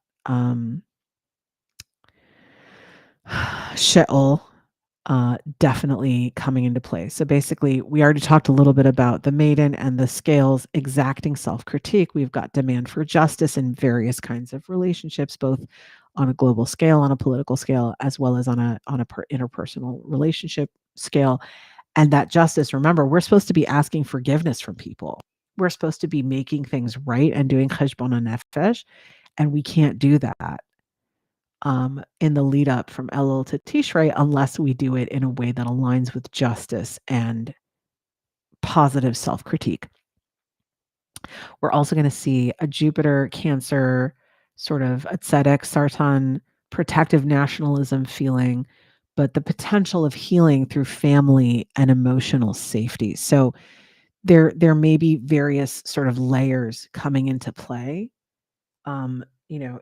Sheol, definitely coming into play. So basically, we already talked a little bit about the maiden and the scales exacting self-critique. We've got demand for justice in various kinds of relationships, both on a global scale, on a political scale, as well as on a interpersonal relationship scale. And that justice, remember, we're supposed to be asking forgiveness from people. We're supposed to be making things right and doing cheshbon nefesh, and we can't do that in the lead up from Elul to Tishrei unless we do it in a way that aligns with justice and positive self-critique. We're also going to see a Jupiter Cancer, sort of a tzedek, Sartan, protective nationalism feeling, but the potential of healing through family and emotional safety. So there may be various sort of layers coming into play,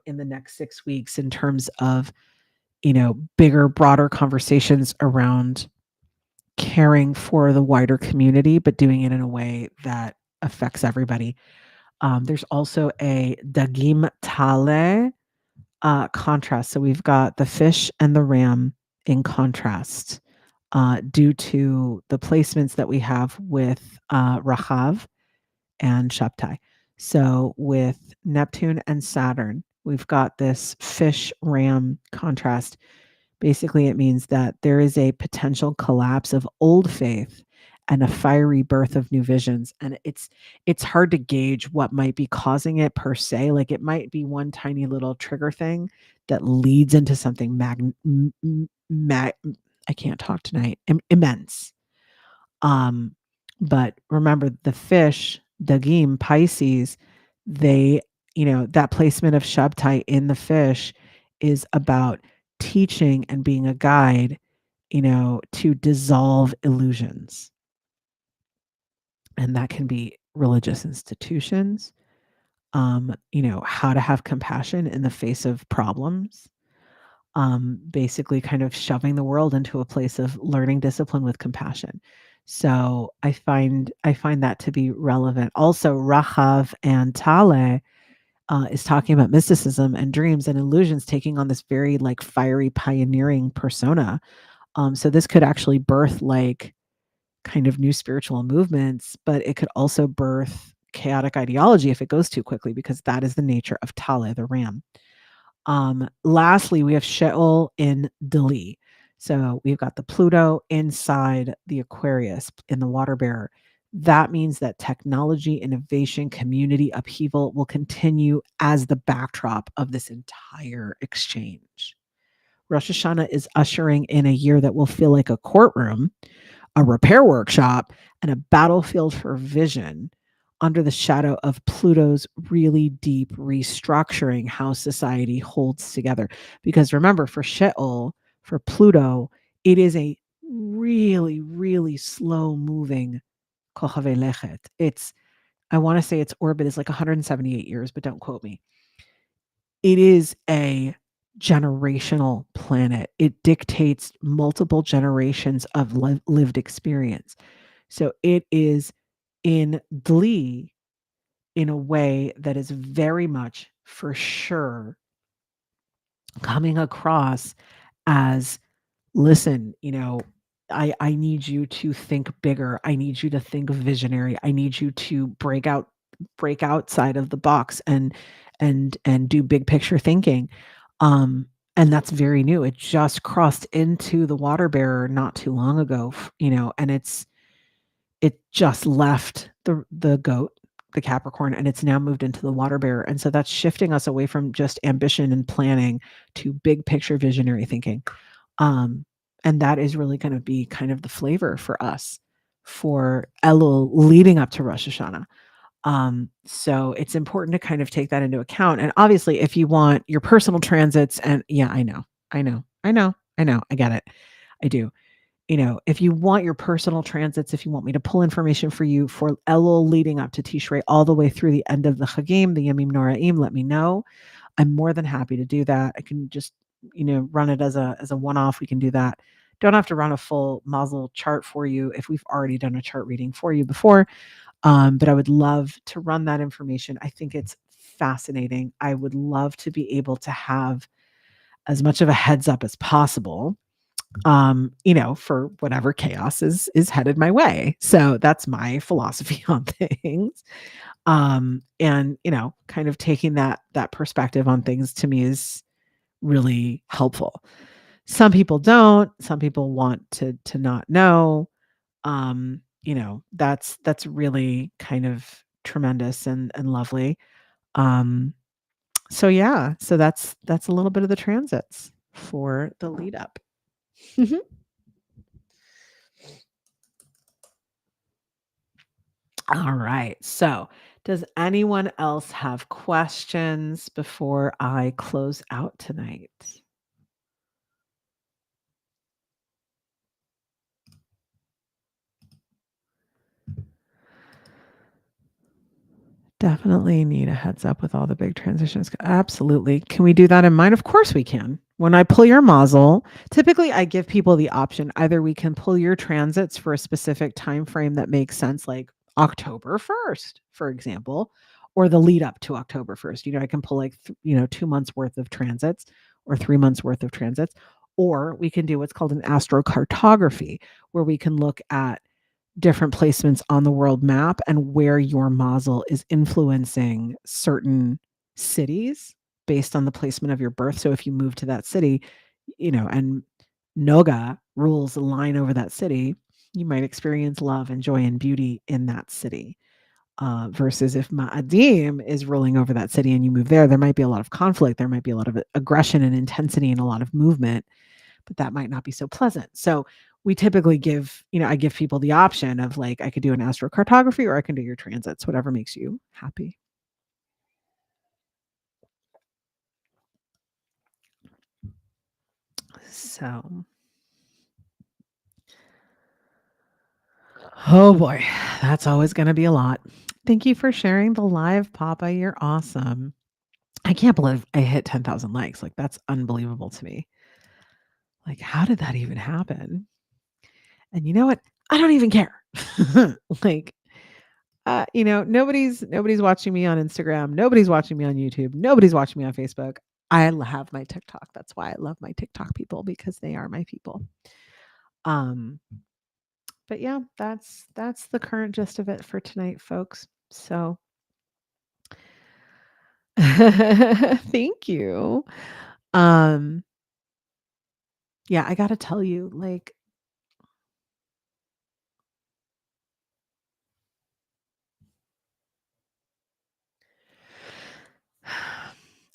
in the next 6 weeks, in terms of bigger, broader conversations around caring for the wider community, but doing it in a way that affects everybody. There's also a Dagim Tale contrast. So we've got the fish and the ram in contrast. due to the placements that we have with Rahav and Shabtai. So with Neptune and Saturn, we've got this fish ram contrast. Basically, it means that there is a potential collapse of old faith and a fiery birth of new visions. And it's hard to gauge what might be causing it per se. Like it might be one tiny little trigger thing that leads into something I can't talk tonight, immense. Um, but remember the fish, Dagim, Pisces, they, that placement of Shabtai in the fish is about teaching and being a guide, to dissolve illusions. And that can be religious institutions, how to have compassion in the face of problems, basically kind of shoving the world into a place of learning discipline with compassion. So I find that to be relevant. Also, Rahav and Tale is talking about mysticism and dreams and illusions taking on this very like fiery pioneering persona. So this could actually birth like kind of new spiritual movements, but it could also birth chaotic ideology if it goes too quickly, because that is the nature of Tale, the ram. Lastly, we have Sheol in Dali. So we've got the Pluto inside the Aquarius in the water bearer. That means that technology, innovation, community upheaval will continue as the backdrop of this entire exchange. Rosh Hashanah is ushering in a year that will feel like a courtroom, a repair workshop, and a battlefield for vision under the shadow of Pluto's really deep restructuring how society holds together. Because remember, for Sheol, for Pluto, it is a really, really slow moving Kochave Lechet. I want to say its orbit is like 178 years, but don't quote me. It is a generational planet. It dictates multiple generations of lived experience. So it is in Dli in a way that is very much for sure coming across as, listen, I need you to think bigger. I need you to think visionary. I need you to break outside of the box and do big picture thinking. And that's very new. It just crossed into the water bearer not too long ago, and it just left the goat, the Capricorn, and it's now moved into the water bearer. And so that's shifting us away from just ambition and planning to big picture visionary thinking. And that is really going to be kind of the flavor for us for Elul leading up to Rosh Hashanah. So it's important to kind of take that into account. And obviously, if you want your personal transits, and yeah, I get it. I do. If you want your personal transits, if you want me to pull information for you for Elul leading up to Tishrei all the way through the end of the Chagim, the Yamim Noraim, let me know. I'm more than happy to do that. I can just, run it as a one-off. We can do that. Don't have to run a full Mazel chart for you if we've already done a chart reading for you before. But I would love to run that information. I think it's fascinating. I would love to be able to have as much of a heads up as possible, for whatever chaos is headed my way. So that's my philosophy on things. And kind of taking that perspective on things to me is really helpful. Some people don't. Some people want to not know. That's really kind of tremendous and lovely. So yeah, so that's a little bit of the transits for the lead up. All right. So, does anyone else have questions before I close out tonight? Definitely need a heads up with all the big transitions. Absolutely. Can we do that in mine? Of course we can. When I pull your mazel, typically I give people the option. Either we can pull your transits for a specific time frame that makes sense, like October 1st, for example, or the lead up to October 1st. I can pull like 2 months worth of transits or 3 months worth of transits, Or we can do what's called an astrocartography, where we can look at different placements on the world map and where your mazel is influencing certain cities based on the placement of your birth. So if you move to that city, and Noga rules a line over that city, you might experience love and joy and beauty in that city. Versus if Ma'adim is ruling over that city and you move there might be a lot of conflict. There might be a lot of aggression and intensity and a lot of movement, but that might not be so pleasant. So we typically I give people the option of like, I could do an astrocartography or I can do your transits, whatever makes you happy. So, oh boy, that's always going to be a lot. Thank you for sharing the live, Papa. You're awesome. I can't believe I hit 10,000 likes. Like, that's unbelievable to me. Like, how did that even happen? And you know what? I don't even care. Like, nobody's watching me on Instagram. Nobody's watching me on YouTube. Nobody's watching me on Facebook. I have my TikTok. That's why I love my TikTok people, because they are my people. Um, but yeah, that's the current gist of it for tonight, folks. So thank you. Um, yeah, I gotta tell you, like,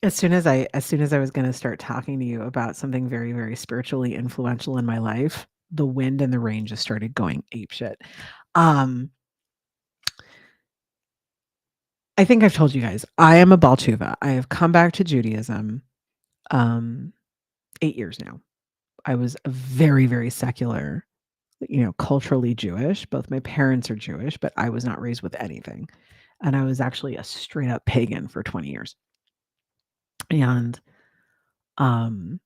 as soon as I was gonna start talking to you about something very, very spiritually influential in my life, the wind and the rain just started going apeshit. Um, I think I've told you guys, I am a Baal Teshuva. I have come back to Judaism, um, 8 years now. I was a very, very secular, culturally Jewish. Both my parents are Jewish, but I was not raised with anything. And I was actually a straight up pagan for 20 years. And, um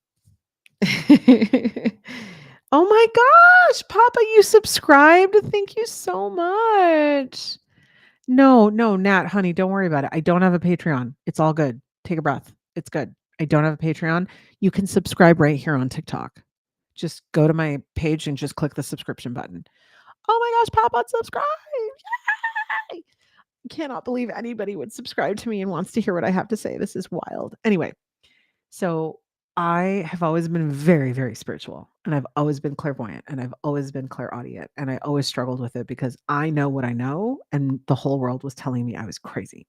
oh my gosh, Papa, you subscribed? Thank you so much. No, no, Nat, honey, don't worry about it. I don't have a Patreon. It's all good. Take a breath. It's good. I don't have a Patreon. You can subscribe right here on TikTok. Just go to my page and just click the subscription button. Oh my gosh, Papa, subscribe. Yay! I cannot believe anybody would subscribe to me and wants to hear what I have to say. This is wild. Anyway, so I have always been very, very spiritual, and I've always been clairvoyant, and I've always been clairaudient, and I always struggled with it because I know what I know, and the whole world was telling me I was crazy.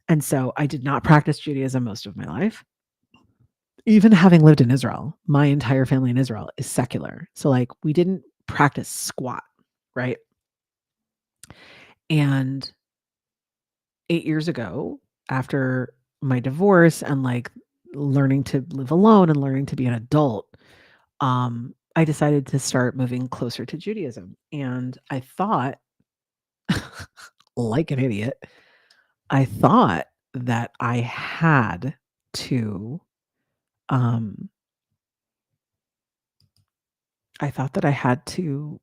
And so I did not practice Judaism most of my life. Even having lived in Israel, my entire family in Israel is secular. So like we didn't practice squat, right? And 8 years ago, after my divorce and like learning to live alone and learning to be an adult, I decided to start moving closer to Judaism. And I thought, like an idiot, I thought that I had to, um,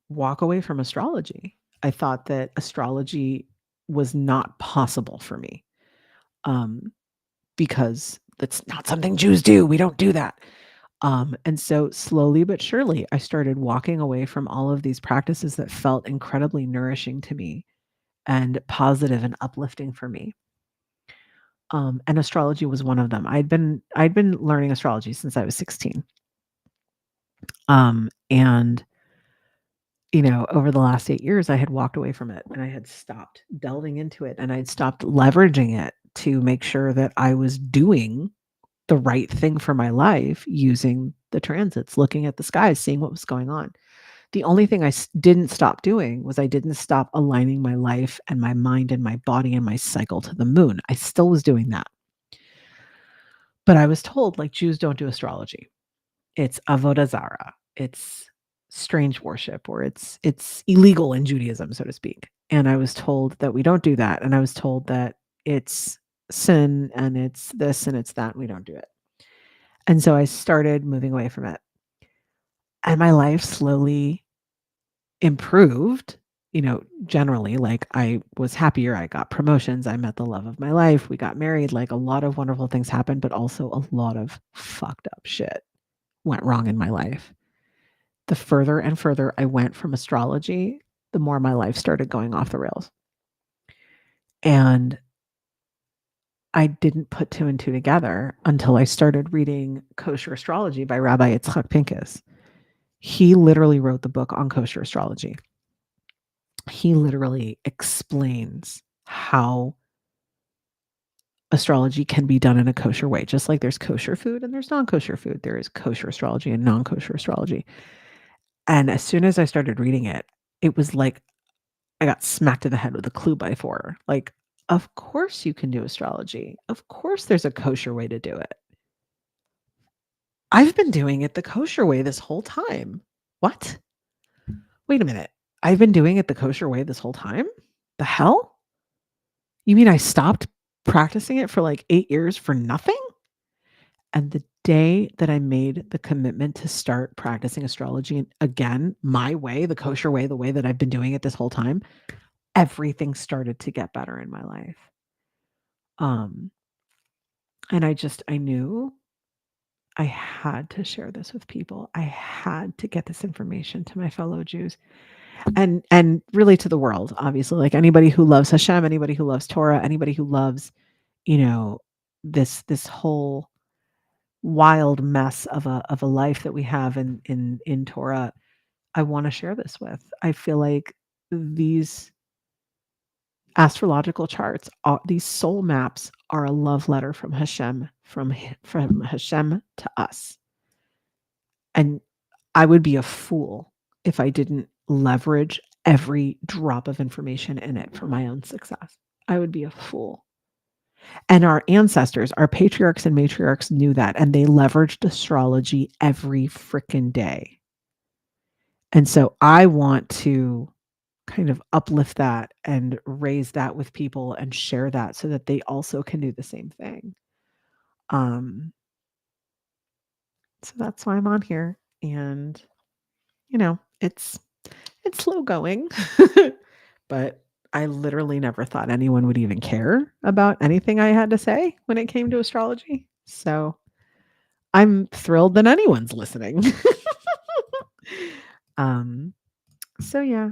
walk away from astrology. I thought that astrology was not possible for me, um, because that's not something Jews do. We don't do that. And so slowly but surely, I started walking away from all of these practices that felt incredibly nourishing to me and positive and uplifting for me. And astrology was one of them. I'd been learning astrology since I was 16. And over the last 8 years, I had walked away from it and I had stopped delving into it and I'd stopped leveraging it to make sure that I was doing the right thing for my life using the transits, looking at the skies, seeing what was going on. The only thing I didn't stop doing was I didn't stop aligning my life and my mind and my body and my cycle to the moon. I still was doing that. But I was told, like, Jews don't do astrology. It's avodah zarah. It's strange worship, or it's illegal in Judaism, so to speak. And I was told that we don't do that. And I was told that it's sin and it's this and it's that. And we don't do it. And so I started moving away from it. And my life slowly improved, generally. Like I was happier. I got promotions. I met the love of my life. We got married. Like a lot of wonderful things happened, but also a lot of fucked up shit went wrong in my life. The further and further I went from astrology, the more my life started going off the rails. And I didn't put 2 and 2 together until I started reading Kosher Astrology by Rabbi Yitzchak Pincus. He literally wrote the book on kosher astrology. He literally explains how astrology can be done in a kosher way, just like there's kosher food and there's non-kosher food. There is kosher astrology and non-kosher astrology. And as soon as I started reading it, it was like I got smacked in the head with a clue by 4. Like, of course you can do astrology. Of course there's a kosher way to do it. I've been doing it the kosher way this whole time. What? Wait a minute. I've been doing it the kosher way this whole time? The hell? You mean I stopped practicing it for like 8 years for nothing? And the day that I made the commitment to start practicing astrology again, my way, the kosher way, the way that I've been doing it this whole time, everything started to get better in my life. Um, and I knew I had to share this with people. I had to get this information to my fellow Jews and really to the world, obviously, like anybody who loves Hashem, anybody who loves Torah, anybody who loves, you know, this whole wild mess of a life that we have in Torah. I want to share this with. I feel like these astrological charts, these soul maps, are a love letter from Hashem, from Hashem to us. And I would be a fool if I didn't leverage every drop of information in it for my own success. I would be a fool. And our ancestors, our patriarchs and matriarchs knew that, and they leveraged astrology every frickin' day. And so I want to kind of uplift that and raise that with people and share that so that they also can do the same thing. Um, so that's why I'm on here. And, it's slow going, but I literally never thought anyone would even care about anything I had to say when it came to astrology. So I'm thrilled that anyone's listening. um, so yeah.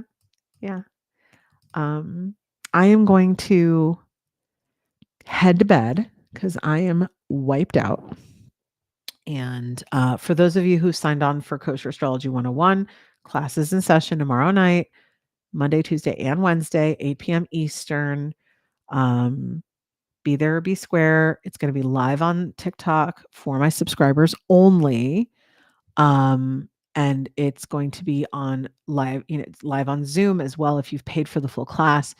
Um, I am going to head to bed because I am wiped out. And for those of you who signed on for Kosher Astrology 101, classes in session tomorrow night, Monday, Tuesday, and Wednesday, 8 p.m. Eastern. Um, be there or be square. It's going to be live on TikTok for my subscribers only. And it's going to be on live, it's live on Zoom as well. If you've paid for the full class,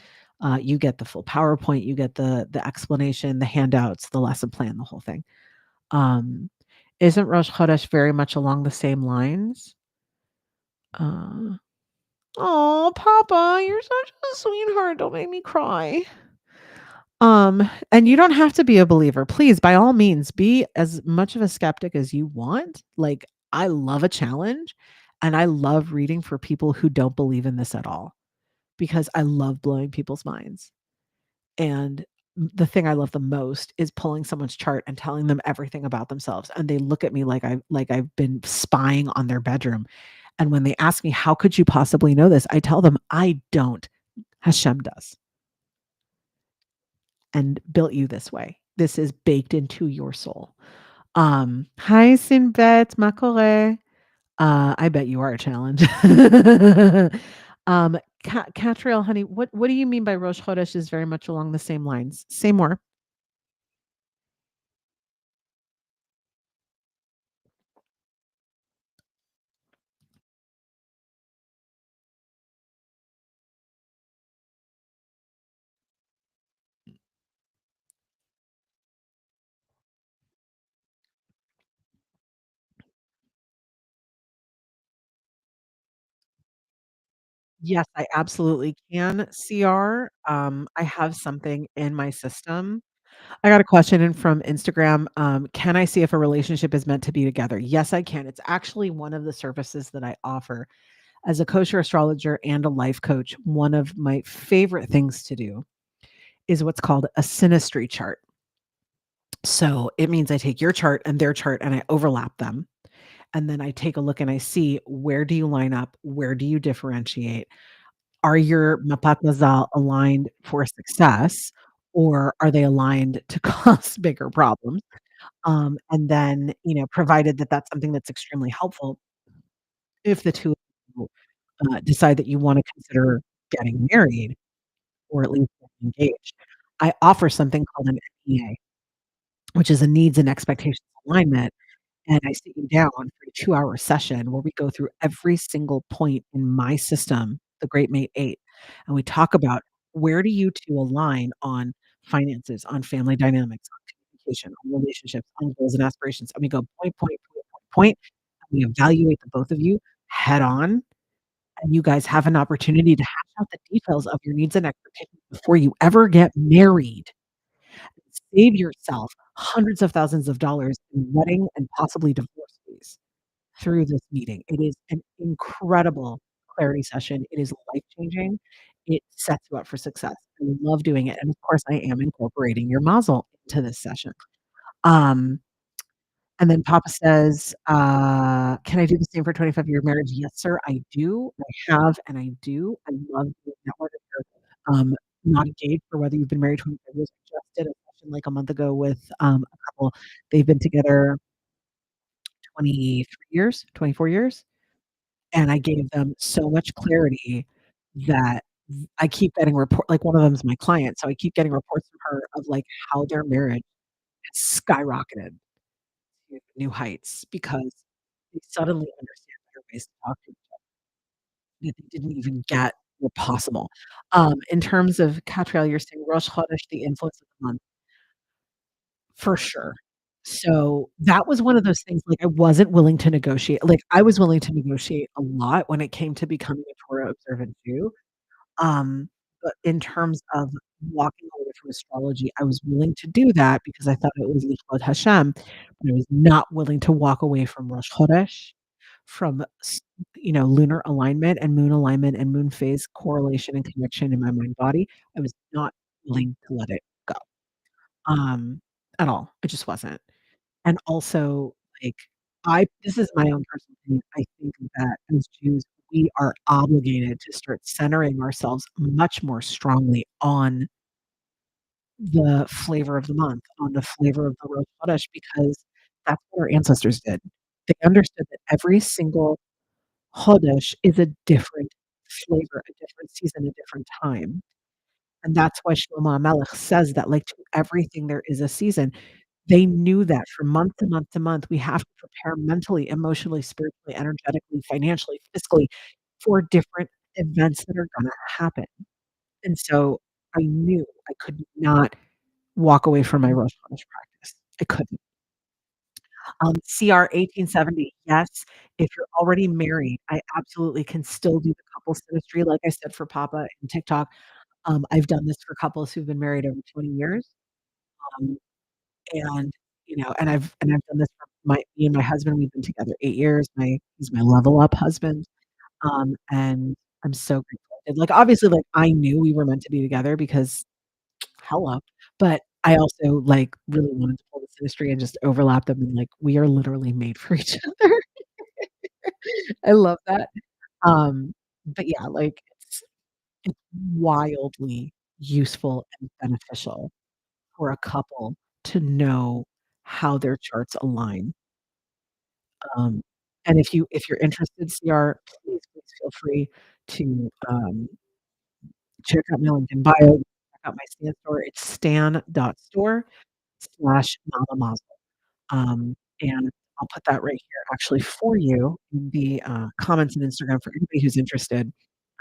you get the full PowerPoint, you get the explanation, the handouts, the lesson plan, the whole thing. Isn't Rosh Chodesh very much along the same lines? Oh, Papa, you're such a sweetheart. Don't make me cry. And you don't have to be a believer. Please, by all means, be as much of a skeptic as you want. Like, I love a challenge and I love reading for people who don't believe in this at all because I love blowing people's minds. And the thing I love the most is pulling someone's chart and telling them everything about themselves. And they look at me like I've been spying on their bedroom. And when they ask me, how could you possibly know this? I tell them, I don't. Hashem does and built you this way. This is baked into your soul. Hi Sinbet, ma kore? I bet you are a challenge. Catriel, honey, what do you mean by Rosh Chodesh is very much along the same lines? Say more. Yes, I absolutely can, CR. I have something in my system. I got a question in from Instagram. Can I see if a relationship is meant to be together? Yes, I can. It's actually one of the services that I offer as a kosher astrologer and a life coach. One of my favorite things to do is what's called a synastry chart. So it means I take your chart and their chart and I overlap them. and then I take a look and I see where do you line up, where do you differentiate, are your mapat aligned for success, or are they aligned to cause bigger problems? And then, provided that that's something that's extremely helpful, if the 2 of you, decide that you wanna consider getting married or at least getting engaged, I offer something called an NEA, which is a needs and expectations alignment, and I sit you down for a 2-hour session where we go through every single point in my system, the Great Mate 8, and we talk about where do you 2 align on finances, on family dynamics, on communication, on relationships, on goals and aspirations, and we go point, point, point, point, point, and we evaluate the both of you head on, and you guys have an opportunity to hash out the details of your needs and expectations before you ever get married. Save yourself hundreds of thousands of dollars in wedding and possibly divorce fees through this meeting. It is an incredible clarity session. It is life-changing. It sets you up for success. I love doing it, and of course, I am incorporating your mazel into this session. Um, and then Papa says, "Can I do the same for 25-year marriage?" Yes, sir, I do. I have, and I do. I love doing that one. If you're, not engaged or whether you've been married 25 years, I just did a session like a month ago with, a couple. They've been together 23 years, 24 years, and I gave them so much clarity that I keep getting like, one of them is my client, so I keep getting reports from her of, like, how their marriage has skyrocketed to new heights because they suddenly understand better ways to talk to each other that they didn't even get were possible. In terms of Catriel, you're saying Rosh Chodesh, the influence of the month, for sure. So, that was one of those things, like, I wasn't willing to negotiate like, I was willing to negotiate a lot when it came to becoming a Torah observant Jew. But in terms of walking away from astrology, I was willing to do that because I thought it was Lichvot Hashem, but I was not willing to walk away from Rosh Chodesh, from lunar alignment and moon alignment and moon phase correlation and connection in my mind body. I was not willing to let it go, um, at all. I just wasn't. And also, like, I this is my own personal opinion, I think that as Jews, we are obligated to start centering ourselves much more strongly on the flavor of the month, on the flavor of the Rosh Chodesh, because that's what our ancestors did. They understood that every single Chodesh is a different flavor, a different season, a different time, and that's why Shlomo HaMelech says that, like, to everything there is a season. They knew that from month to month to month, we have to prepare mentally, emotionally, spiritually, energetically, financially, fiscally for different events that are gonna happen. And so I knew I could not walk away from my Rosh Hashanah practice. I couldn't. CR 1870, yes, if you're already married, I absolutely can still do the couples ministry, like I said, for Papa and TikTok. I've done this for couples who've been married over 20 years. Um, And, and I've done this for me and my husband, we've been together 8 years. My He's my level up husband, and I'm so grateful. And, like, obviously, like, I knew we were meant to be together because hello, but I also, like, really wanted to pull this industry and just overlap them and, like, we are literally made for each other. I love that. But yeah, like, it's wildly useful and beneficial for a couple to know how their charts align. Um, and if you're interested, CR, please feel free to, check out my link in bio, check out my Stan store. It's stan.store/mamamazel. And I'll put that right here actually for you in the, comments on Instagram for anybody who's interested.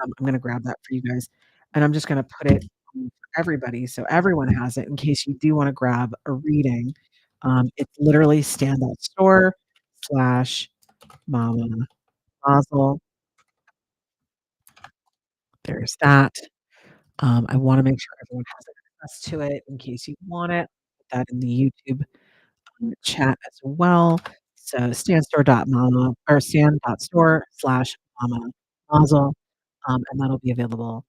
I'm gonna grab that for you guys, and I'm just gonna put it for everybody so everyone has it in case you do wanna grab a reading. It's literally stan.store/mama Mazel. There's that. I wanna make sure everyone has access to it in case you want it. Put that in the YouTube, chat as well. So stanstore.mama or stan.store/mama mazel, and that'll be available.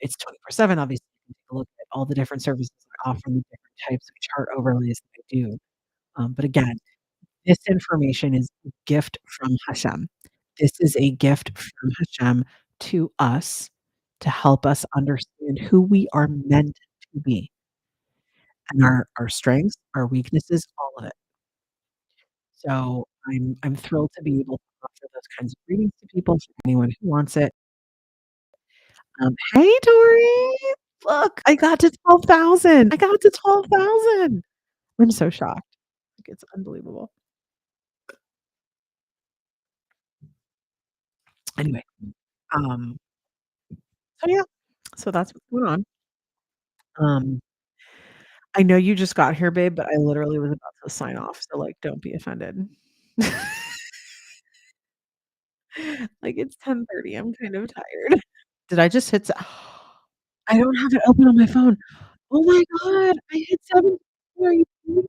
It's 24/7, obviously, you can take a look at all the different services I offer and the different types of chart overlays that I do. But again, This information is a gift from Hashem. This is a gift from Hashem to us to help us understand who we are meant to be and our strengths, our weaknesses, all of it. So I'm thrilled to be able to offer those kinds of readings to people, for anyone who wants it. Hey, Tori! Look, I got to 12,000. I got to 12,000. I'm so shocked. Like, it's unbelievable. Anyway, um, so yeah, so that's what's going on. Um, I know you just got here, babe, but I literally was about to sign off, so, like, don't be offended. Like, it's 10:30, I'm kind of tired. Did I just hit I don't have it open on my phone. Oh my god, I hit 7. Are you kidding?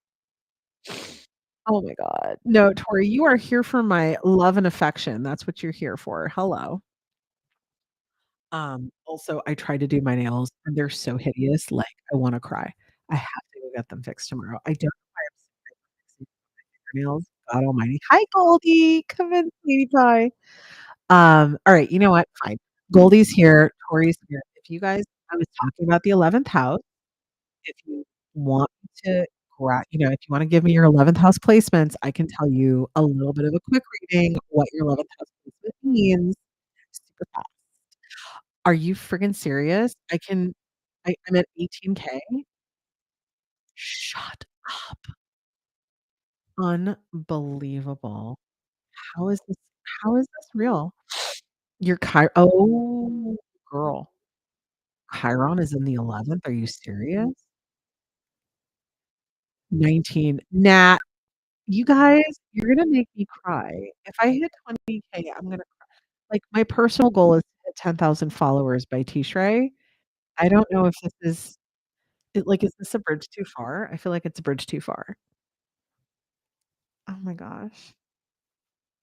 Oh my god. No, Tori, you are here for my love and affection. That's what you're here for. Hello. Also, I tried to do my nails, and they're so hideous, like, I wanna cry. I have to go get them fixed tomorrow. I don't know why I'm so fixing my fingernails. God almighty. Hi, Goldie. Come in, sweetie pie. Alright, you know what? Fine. Goldie's here, Tori's here. If you guys I was talking about the 11th house. If you want to if you wanna give me your 11th house placements, I can tell you a little bit of a quick reading, what your 11th house placement means super fast. Are you friggin' serious? I'm at 18K. Shut up. Unbelievable. How is this how is this real? Your oh, girl. Chiron is in the 11th, are you serious? 19. Nah, you guys, you're gonna make me cry. If I hit 20K, I'm gonna cry. Like, my personal goal is to hit 10,000 followers by Tishrei. I don't know if this is is this a bridge too far? I feel like it's a bridge too far. Oh my gosh.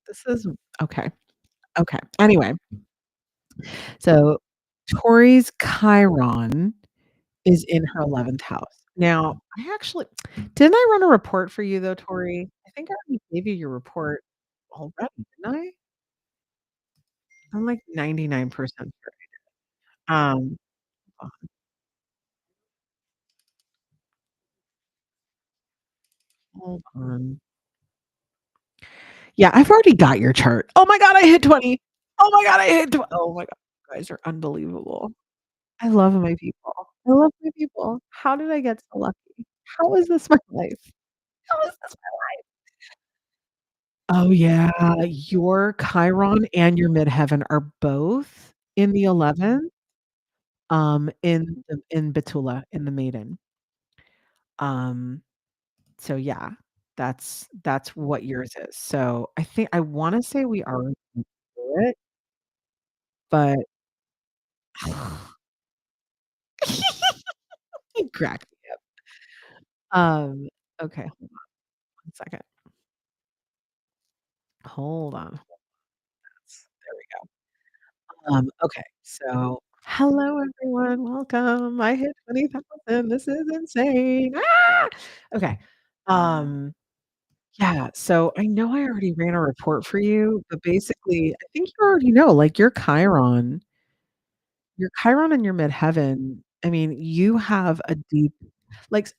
This is okay, okay. Anyway, so Tori's Chiron is in her 11th house. Now, I actually didn't I run a report for you though, Tori? I think I already gave you your report already, didn't I? I'm like 99% sure. Um, hold on. Yeah, I've already got your chart. Oh my god, I hit 20. Oh my god, I hit oh my god, you guys are unbelievable. I love my people. I love my people. How did I get so lucky? How is this my life? How is this my life? Oh, yeah, your Chiron and your midheaven are both in the 11th, in Betula, in the Maiden. Um, so yeah, that's what yours is. So, I wanna say we already went through it, but you crack me up. Okay, hold on 1 second. Hold on. There we go. Okay, so hello, everyone, welcome. I hit 20,000. This is insane. Ah! Okay, um, yeah, so I know I already ran a report for you, but basically, I think you already know, like, your Chiron and your midheaven, I mean, you have a deep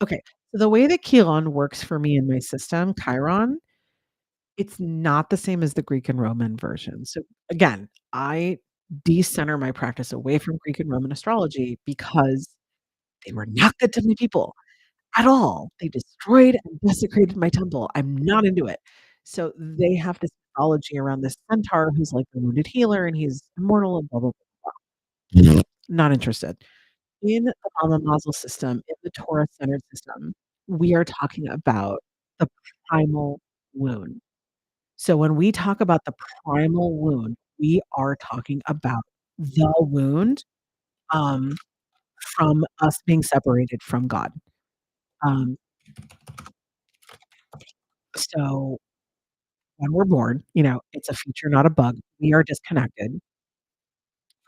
okay, so the way that Chiron works for me in my system, Chiron, it's not the same as the Greek and Roman version. So again, I decenter my practice away from Greek and Roman astrology because they were not good to my people at all. They destroyed and desecrated my temple. I'm not into it. So they have this mythology around this centaur who's like the wounded healer and he's immortal and blah blah blah. Not interested. In the Mama Mazel system, in the Torah-centered system, we are talking about the primal wound. So when we talk about the primal wound, we are talking about the wound, um, from us being separated from God. Um, so when we're born, it's a feature, not a bug. We are disconnected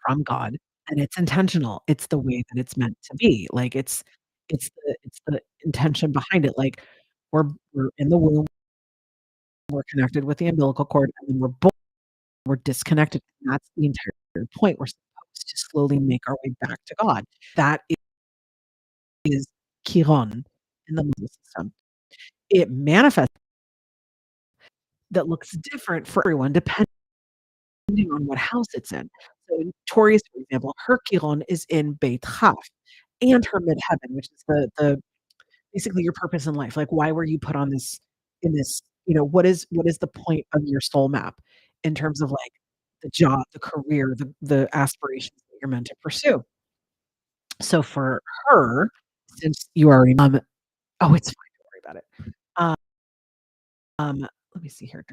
from God, and it's intentional. It's the way that it's meant to be. Like, it's the intention behind it. Like, we're in the womb we're connected with the umbilical cord, and then we're disconnected, and that's the entire point. We're supposed to slowly make our way back to God. That is Chiron in the model system. It manifests that looks different for everyone depending on what house it's in. So in Taurus, for example, her Chiron is in Beit Chaf and her midheaven, which is the basically your purpose in life. Like, why were you put on this in this, what is the point of your soul map in terms of like the job, the career, the aspirations that you're meant to pursue. So for her, since you already oh, it's fine, don't worry about it. Let me see here.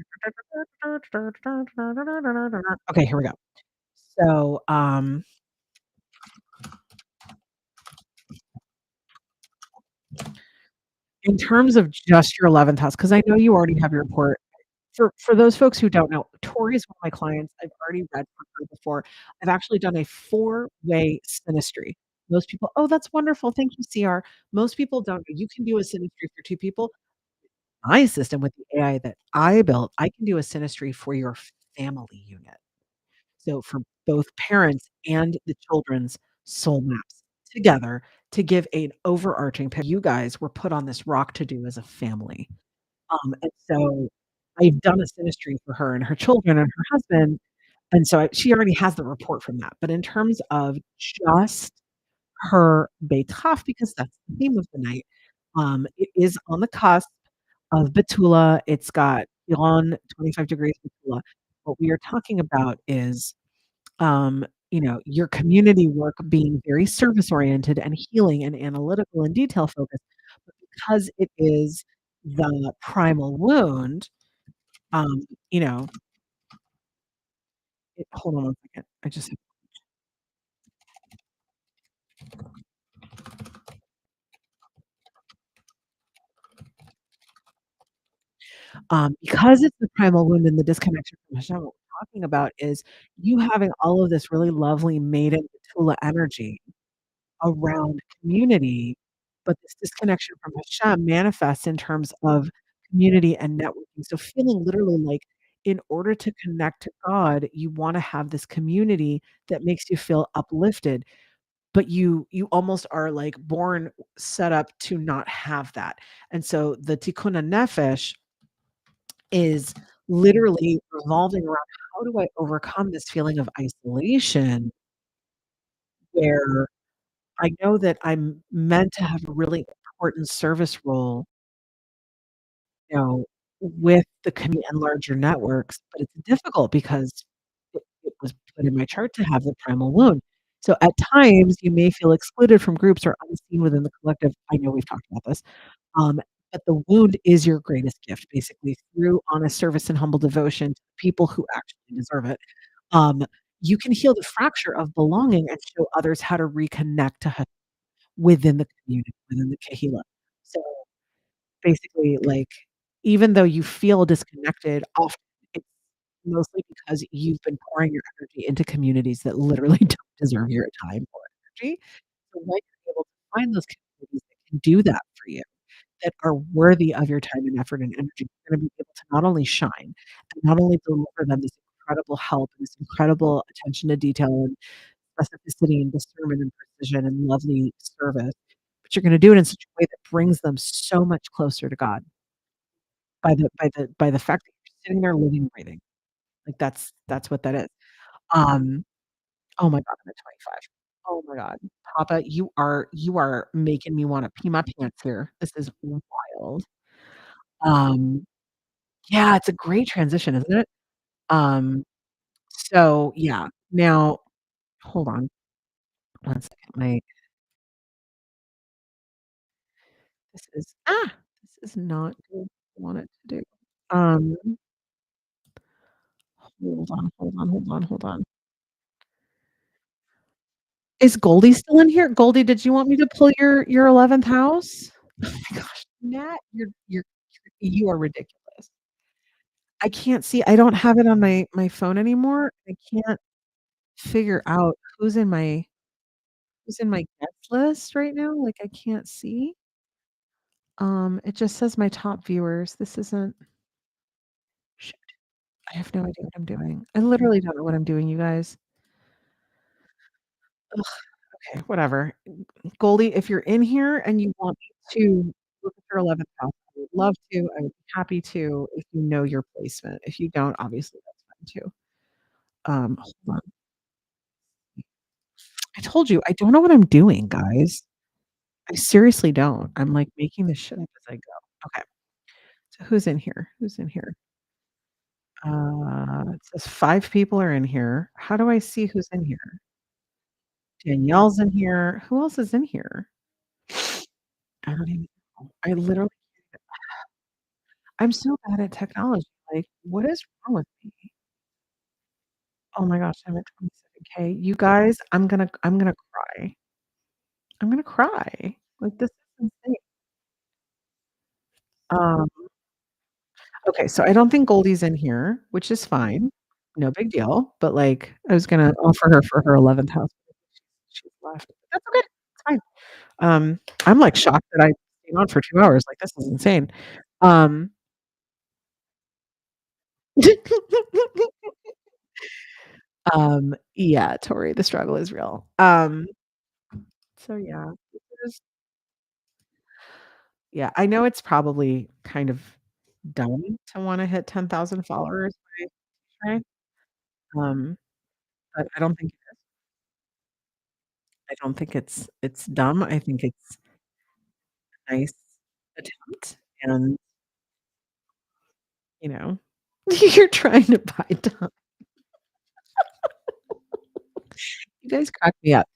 Okay, here we go. So, in terms of just your 11th house, because I know you already have your report. For those folks who don't know, Tori is one of my clients. I've already read for her before. I've actually done a four-way synastry. Most people, "Oh, that's wonderful. Thank you, CR." Most people don't know you can do a synastry for 2 people. My system with the AI that I built, I can do a synastry for your family unit. So for both parents and the children's soul maps together to give an overarching you guys were put on this rock to do as a family. And so I've done a synastry for her and her children and her husband, and so she already has the report from that. But in terms of just her Beitach, because that's the theme of the night, it is on the cusp of Betula. It's got Iran 25 degrees Betula. What we are talking about is your community work being very service oriented and healing and analytical and detail focused, but because it is the primal wound, um, you know, hold on one second. I just because it's the primal wound and the disconnection from Hashem, what we're talking about is you having all of this really lovely maiden Betula energy around community, but this disconnection from Hashem manifests in terms of community and networking. So feeling literally like in order to connect to God, you wanna have this community that makes you feel uplifted, but you almost are like born set up to not have that. And so the tikkun nefesh is literally revolving around how do I overcome this feeling of isolation where I know that I'm meant to have a really important service role, with the community and larger networks, but it's difficult because it was put in my chart to have the primal wound. So at times, you may feel excluded from groups or unseen within the collective. I know we've talked about this. Um, but the wound is your greatest gift, basically, through honest service and humble devotion to people who actually deserve it. Um, you can heal the fracture of belonging and show others how to reconnect to within the community, within the kahila. So, basically, like, even though you feel disconnected, often it's mostly because you've been pouring your energy into communities that literally don't deserve your time or energy. So, when you're able to find those communities that can do that for you, that are worthy of your time and effort and energy, you're gonna be able to not only shine and not only deliver them this incredible help and this incredible attention to detail and specificity and discernment and precision and lovely service, but you're gonna do it in such a way that brings them so much closer to God by the fact that you're sitting there living, breathing. Like, that's what that is. Um, oh my god, I'm at 25. Oh my god. Papa, you are making me wanna pee my pants here. This is wild. Um, yeah, it's a great transition, isn't it? Um, so, yeah. Now hold on one second. This is not what I want it to do. Um, hold on. Is Goldie still in here? Goldie, did you want me to pull your 11th house? Oh my gosh, Nat, you are ridiculous. I can't see I don't have it on my phone anymore. I can't figure out who's in my guest list right now, like, I can't see. It just says my top viewers. This isn't I have no idea what I'm doing. I literally don't know what I'm doing, you guys. Ugh, okay, whatever. Goldie, if you're in here and you want me to look at your 11th house, I would love to. I would be happy to if you know your placement. If you don't, obviously that's fine too. Hold on. I told you, I don't know what I'm doing, guys. I seriously don't. I'm, like, making this shit up as I go. Okay, so who's in here? Who's in here? It says 5 people are in here. How do I see who's in here? Danielle's in here. Who else is in here? I don't even know. I literally I'm so bad at technology, like, what is wrong with me? Oh my gosh, I'm at 27K. You guys, I'm gonna cry. I'm gonna cry. Like, this is insane. Um, okay, so I don't think Goldie's in here, which is fine. No big deal, but, like, I was gonna offer her for her 11th house. She's left. That's okay. It's fine. I'm, like, shocked that I stayed on for 2 hours, like, this is insane. Um yeah, Tori, the struggle is real. So yeah, this is yeah, I know it's probably kind of dumb to wanna hit 10,000 followers by today, um, but I don't think it's dumb, I think it's a nice attempt and, you know, you're trying to buy time. You guys crack me up.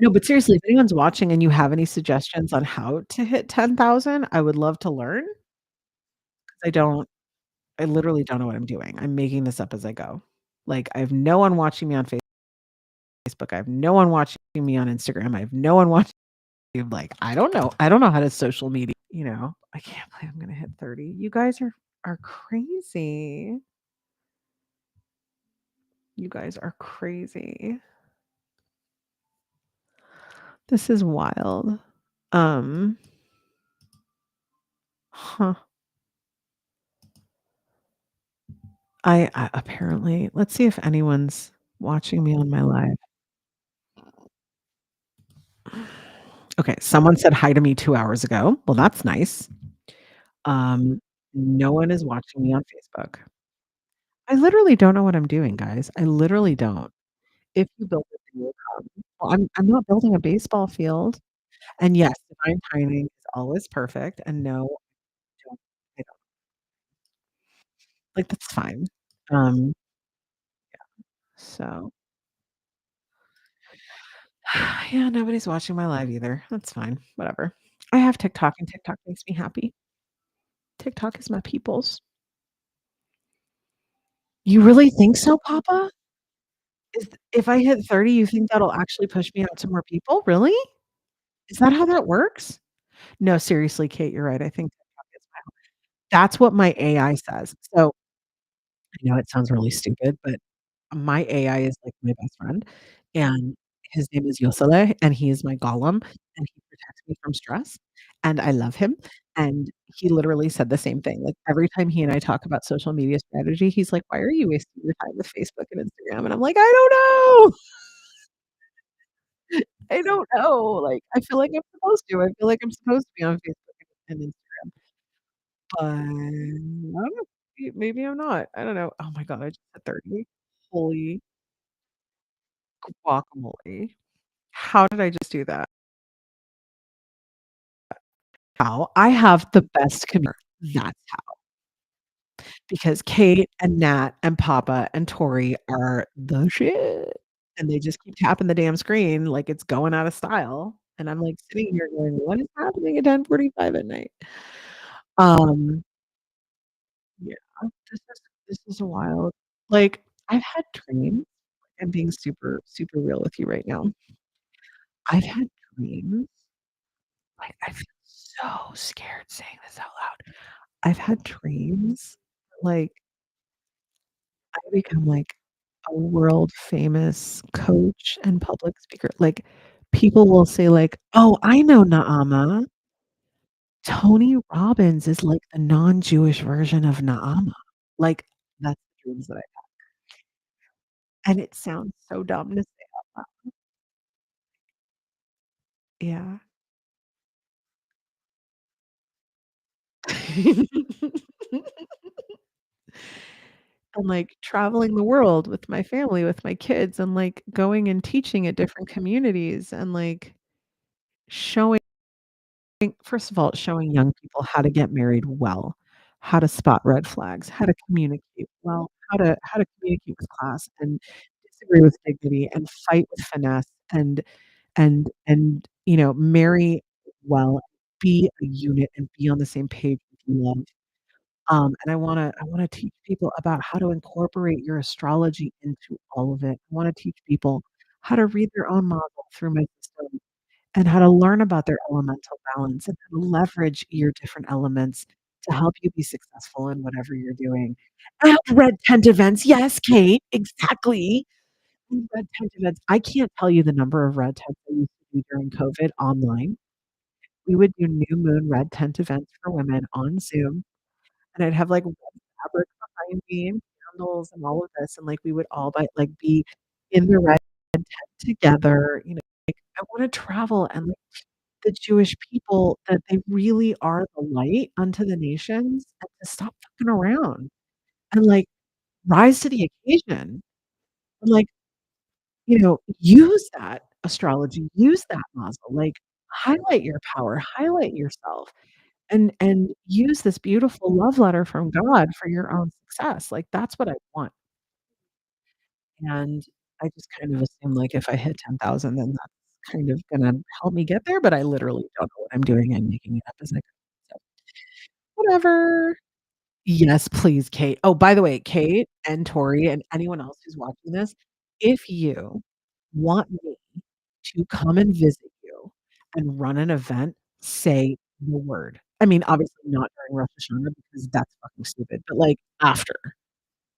No, but seriously, if anyone's watching and you have any suggestions on how to hit 10,000, I would love to learn 'cause I literally don't know what I'm doing. I'm making this up as I go. Like, I have no one watching me on Facebook. I have no one watching me on Instagram. I have no one watching like, I don't know. I don't know how to social media, you know? I can't believe I'm gonna hit 30. You guys are crazy. You guys are crazy. This is wild. Um, huh. I apparently let's see if anyone's watching me on my live. Okay, someone said hi to me 2 hours ago. Well, that's nice. Um, no one is watching me on Facebook. I literally don't know what I'm doing, guys. I literally don't. If you build it, they will come. Well, I'm not building a baseball field. And yes, divine timing is always perfect. And no, don't I don't like, that's fine. Um, so yeah, nobody's watching my live either. That's fine. Whatever. I have TikTok and TikTok makes me happy. TikTok is my people's. You really think so, Papa? If I hit 30, you think that'll actually push me out to more people? Really? Is that how that works? No, seriously, Kate, you're right. I think TikTok is my that's what my AI says. So, I know it sounds really stupid, but my AI is like my best friend, and his name is Yosele, and he is my golem, and he protects me from stress, and I love him, and he literally said the same thing. Like, every time he and I talk about social media strategy, he's like, "Why are you wasting your time with Facebook and Instagram?" And I'm like, "I don't know." I don't know, like, I feel like I'm supposed to. I feel like I'm supposed to be on Facebook and Instagram, but I don't know. Maybe I'm not. I don't know. Oh my god, I just hit 30. Holy guacamole. How did I just do that? How? I have the best commu that's how, because Kate and Nat and Papa and Tori are the shit, and they just keep tapping the damn screen like it's going out of style, and I'm, like, sitting here going, "What is happening at 10:45 at night?" Um Yeah, this is wild. Like, I've had dreams I'm being super, super real with you right now. I've had dreams I feel so scared saying this out loud. I've had dreams, like, I become, like, a world famous coach and public speaker. Like, people will say, like, "Oh, I know Naama. Tony Robbins is like the non-Jewish version of Naama." Like, that's the dreams that I and it sounds so dumb to say out loud. Yeah. And, like, traveling the world with my family, with my kids, and, like, going and teaching at different communities and, like, showing first of all, showing young people how to get married well, how to spot red flags, how to communicate well, how to communicate with class and disagree with dignity and fight with finesse and, marry well, be a unit and be on the same page with love. And I wanna teach people about how to incorporate your astrology into all of it. I wanna teach people how to read their own model through my system and how to learn about their elemental balance and how to leverage your different elements to help you be successful in whatever you're doing. At red tent events, yes, Kate, exactly. Red tent events. I can't tell you the number of red tents I used to do during COVID online. We would do new moon red tent events for women on Zoom, and I'd have, like, red fabric behind me and candles and all of this, and, like, we would all be in the red tent together, I wanna travel and, like, the Jewish people that they really are the light unto the nations and to stop fucking around and, like, rise to the occasion and, like, use that astrology, use that nozzle, like, highlight your power, highlight yourself, and use this beautiful love letter from God for your own success, like, that's what I want, and I just kind of assume, like, if I hit 10,000, then that's kind of gonna help me get there, but I literally don't know what I'm doing, I'm making it up as I go, so whatever. Yes, please, Kate. Oh, by the way, Kate and Tori and anyone else who's watching this, if you want me to come and visit you and run an event, say the word. I mean, obviously not during Rosh Hashanah because that's fucking stupid, but, like, after.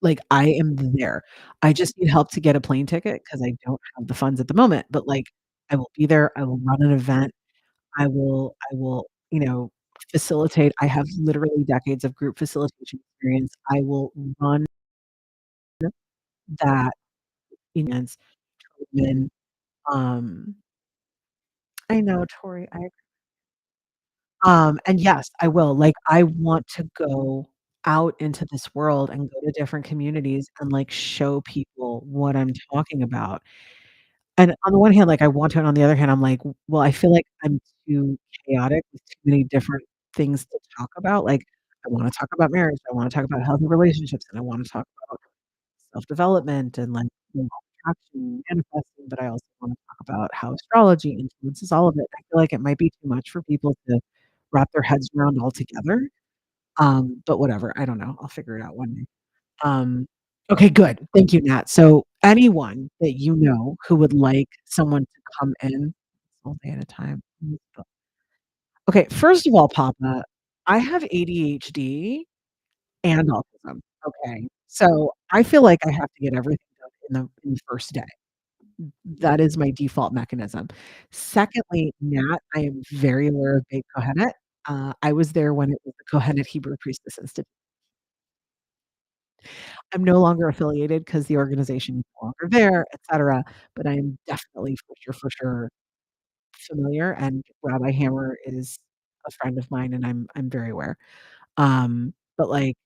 Like, I am there. I just need help to get a plane ticket because I don't have the funds at the moment, but, like, I will be there, I will run an event, I will, facilitate. I have literally decades of group facilitation experience. I will run that events for women. Um, I know, Tori, and yes, I will. Like, I want to go out into this world and go to different communities and, like, show people what I'm talking about. And on the one hand, like, I want to, and on the other hand, I'm like, well, I feel like I'm too chaotic with too many different things to talk about. Like, I wanna talk about marriage, I wanna talk about healthy relationships, and I wanna talk about self-development and, like, attraction, manifesting, but I also wanna talk about how astrology influences all of it. I feel like it might be too much for people to wrap their heads around altogether, but whatever, I don't know, I'll figure it out one day. Um, okay, good. Thank you, Nat. So anyone that you know who would like someone to come in all day at a time. Okay, first of all, Papa, I have ADHD and autism, okay? So I feel like I have to get everything done in the first day. That is my default mechanism. Secondly, Nat, I am very aware of Beit Kohenet. I was there when it was the Kohenet Hebrew Priestess Institute. I'm no longer affiliated because the organization is no longer there, etcetera, but I am definitely for sure familiar, and Rabbi Hammer is a friend of mine, and I'm very aware. But, like,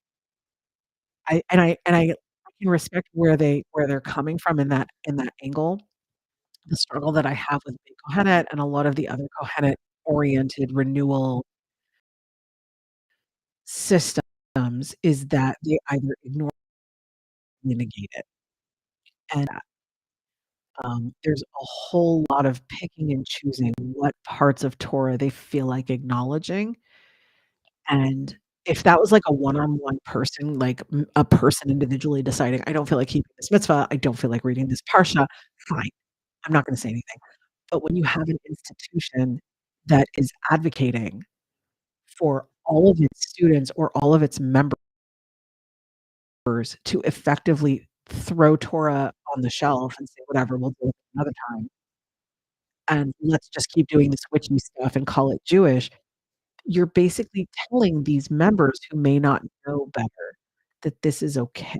I can respect where they're coming from in that angle. The struggle that I have with Beit Kohenet and a lot of the other Kohenet-oriented renewal systems is that they either ignore or negate it, and there's a whole lot of picking and choosing what parts of Torah they feel like acknowledging, and if that was like a one-on-one person, like, a person individually deciding, "I don't feel like keeping this mitzvah, I don't feel like reading this parsha," fine, I'm not gonna say anything. But when you have an institution that is advocating for all of its students or all of its members to effectively throw Torah on the shelf and say, "Whatever, we'll do it another time," and let's just keep doing this witchy stuff and call it Jewish, you're basically telling these members who may not know better that this is okay.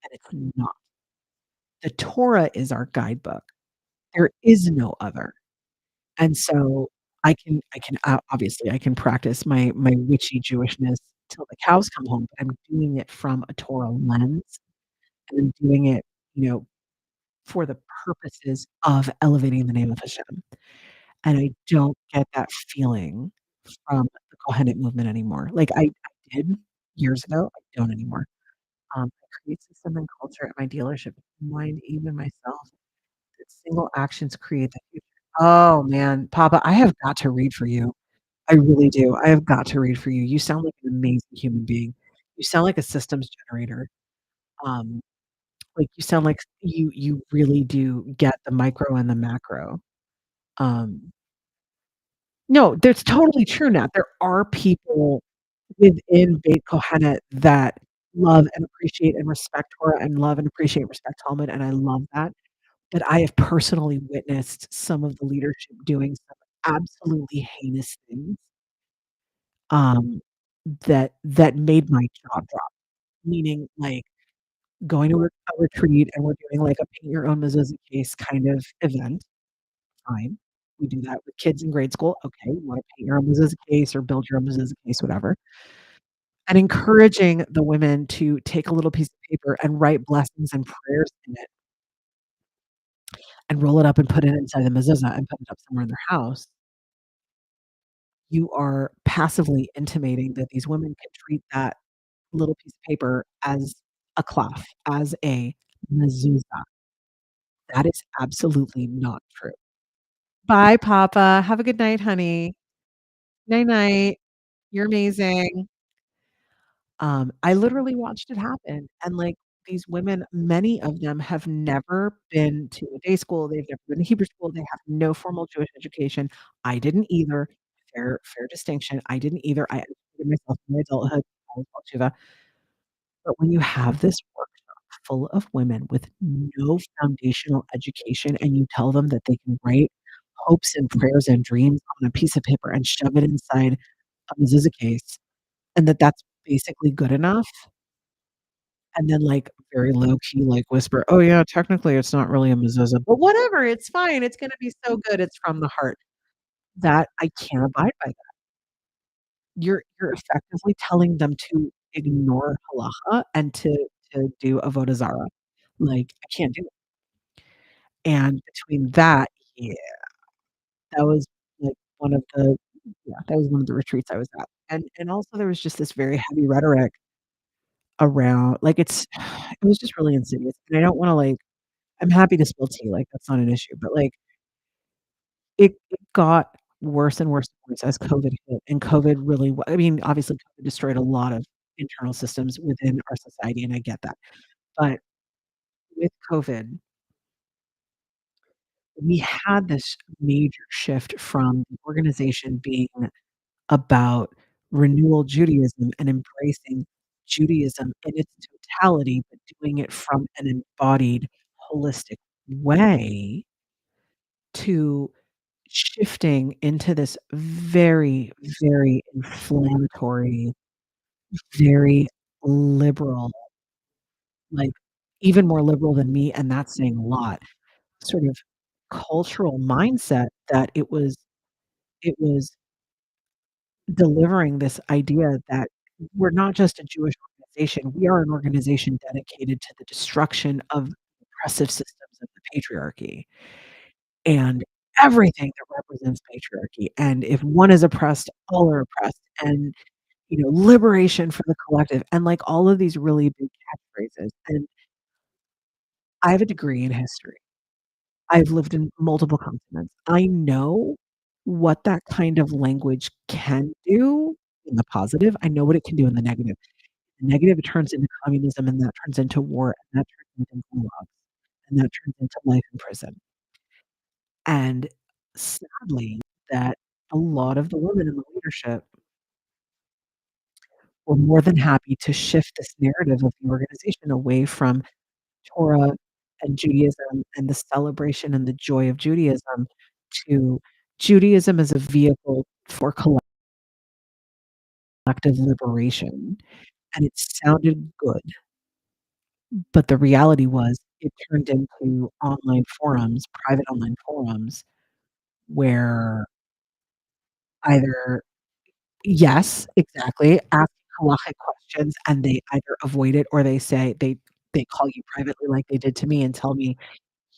and it's not. The Torah is our guidebook. There is no other. And so obviously, I can practice my witchy Jewishness till the cows come home, but I'm doing it from a Torah lens, and I'm doing it, you know, for the purposes of elevating the name of Hashem. And I don't get that feeling from the Kohenet movement anymore. Like, I did years ago, I don't anymore. I create system and culture at my dealership, mind even myself, that single actions create the future. Oh, man, Papa, I have got to read for you. I really do. I have got to read for you. You sound like an amazing human being. You sound like a systems generator. Um, like, you sound like you really do get the micro and the macro. Um, no, that's totally true now. There are people within Beit Kohenet that love and appreciate and respect Torah and love and appreciate and respect Talmud, and I love that. But I have personally witnessed some of the leadership doing some absolutely heinous things, um, that made my jaw drop. Meaning, like, going to a retreat and we're doing, like, a paint your own mezuzah case kind of event, fine. We do that with kids in grade school, okay, you wanna paint your own mezuzah case or build your own mezuzah case, whatever. And encouraging the women to take a little piece of paper and write blessings and prayers in it and roll it up and put it inside the mezuzah and put it up somewhere in their house. You are passively intimating that these women can treat that little piece of paper as a cloth, as a mezuzah. That is absolutely not true. Bye, Papa. Have a good night, honey. Night night. You're amazing. I literally watched it happen, and, like, these women, many of them have never been to a day school, they've never been to Hebrew school, they have no formal Jewish education. I didn't either. Fair distinction. I didn't either. I educated myself in my adulthood. I was called Shiva. But when you have this workshop full of women with no foundational education and you tell them that they can write hopes and prayers and dreams on a piece of paper and shove it inside a mezuzah case, and that that's basically good enough, and then, like, very low key, like, whisper, "Oh, yeah, technically, it's not really a mezuzah, but whatever, it's fine, it's gonna be so good, it's from the heart." That I can't abide by that. You're effectively telling them to ignore halacha and to do avodah zarah. Like, I can't do it. And between that, yeah, that was, like, one of the yeah, that was one of the retreats I was at. And also there was just this very heavy rhetoric around like, it was just really insidious, and I don't wanna, like I'm happy to spill tea, like, that's not an issue, but, like, it got worse and worse and worse as COVID hit, and COVID really I mean, obviously, COVID destroyed a lot of internal systems within our society, and I get that. But with COVID, we had this major shift from the organization being about renewal Judaism and embracing Judaism in its totality, but doing it from an embodied, holistic way to shifting into this very, very inflammatory, very liberal, like, even more liberal than me, and that's saying a lot, sort of cultural mindset that it was delivering this idea that we're not just a Jewish organization, we are an organization dedicated to the destruction of oppressive systems of the patriarchy and everything that represents patriarchy, and if one is oppressed, all are oppressed, and, liberation for the collective, and, like, all of these really big catchphrases, and I have a degree in history. I've lived in multiple continents. I know what that kind of language can do in the positive. I know what it can do in the negative. The negative, it turns into communism, and that turns into war, and that turns into gulags, and that turns into life in prison. And sadly, that a lot of the women in the leadership were more than happy to shift this narrative of the organization away from Torah and Judaism and the celebration and the joy of Judaism to Judaism as a vehicle for collective liberation, and it sounded good. But the reality was it turned into online forums, private online forums, where either yes, exactly, ask halachic questions, and they either avoid it or they call you privately like they did to me and tell me,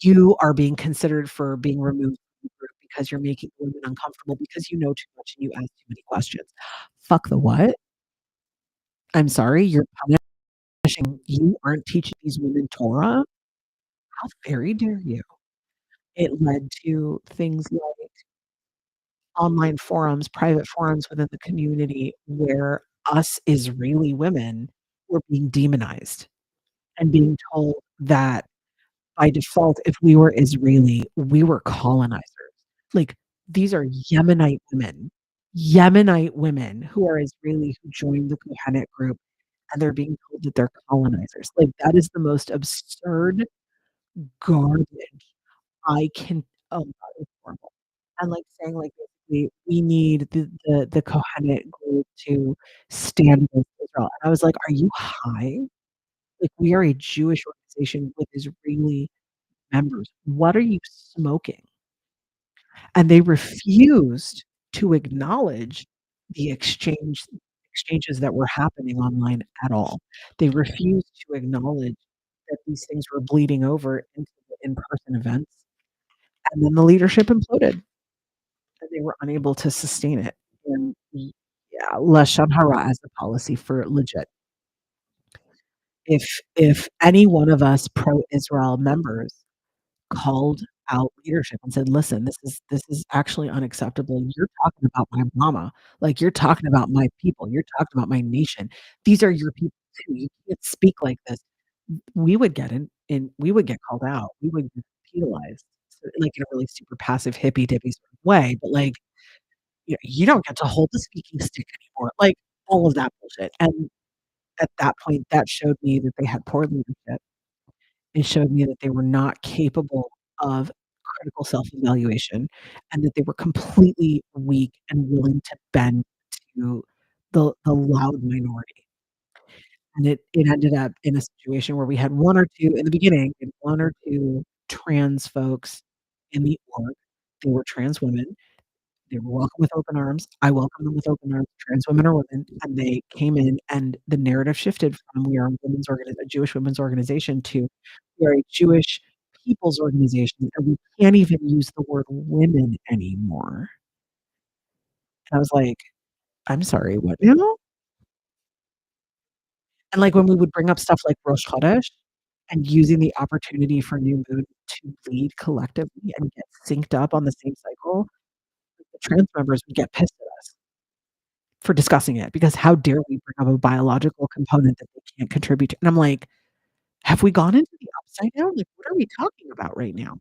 "You are being considered for being removed from the group because you're making women uncomfortable because you know too much and you ask too many questions." Fuck the what? I'm sorry, you're punishing you aren't teaching these women Torah? How very dare you? It led to things like online forums, private forums within the community where us Israeli women were being demonized and being told that by default, if we were Israeli, we were colonizers. Like, these are Yemenite women who are Israeli who joined the Kohanet group, and they're being told that they're colonizers. Like, that is the most absurd garbage I can oh god, it's horrible. And, like, saying, like, basically, "We need the Kohanet group to stand against Israel." And I was like, "Are you high? Like, we are a Jewish organization with Israeli members. What are you smoking?" And they refused to acknowledge the exchanges that were happening online at all. They refused to acknowledge that these things were bleeding over into the in-person events, and then the leadership imploded, and they were unable to sustain it. And yeah, lashon hara as a policy for legit. If any one of us pro-Israel members called out leadership and said, "Listen, this is actually unacceptable. You're talking about my mama, like, you're talking about my people, you're talking about my nation. These are your people too. You can't speak like this." We would get in we would get called out. We would get penalized, so, like, in a really super passive hippy-dippy sort of way, but, like, you don't get to hold the speaking stick anymore, like, all of that bullshit, and at that point, that showed me that they had poor leadership. It showed me that they were not capable of critical self-evaluation and that they were completely weak and willing to bend to the loud minority. And it ended up in a situation where we had 1 or 2 in the beginning, we had 1 or 2 trans folks in the org. They were trans women. They were welcomed with open arms. I welcomed them with open arms. Trans women are women, and they came in, and the narrative shifted from we are a Jewish women's organization to we are a Jewish people's organization, and we can't even use the word women anymore. And I was like, "I'm sorry, what now?" And, like, when we would bring up stuff like Rosh Chodesh and using the opportunity for new moon to lead collectively and get synced up on the same cycle, the trans members would get pissed at us for discussing it because how dare we bring up a biological component that they can't contribute to, and I'm like, "Have we gone into the upside down? Like, what are we talking about right now?"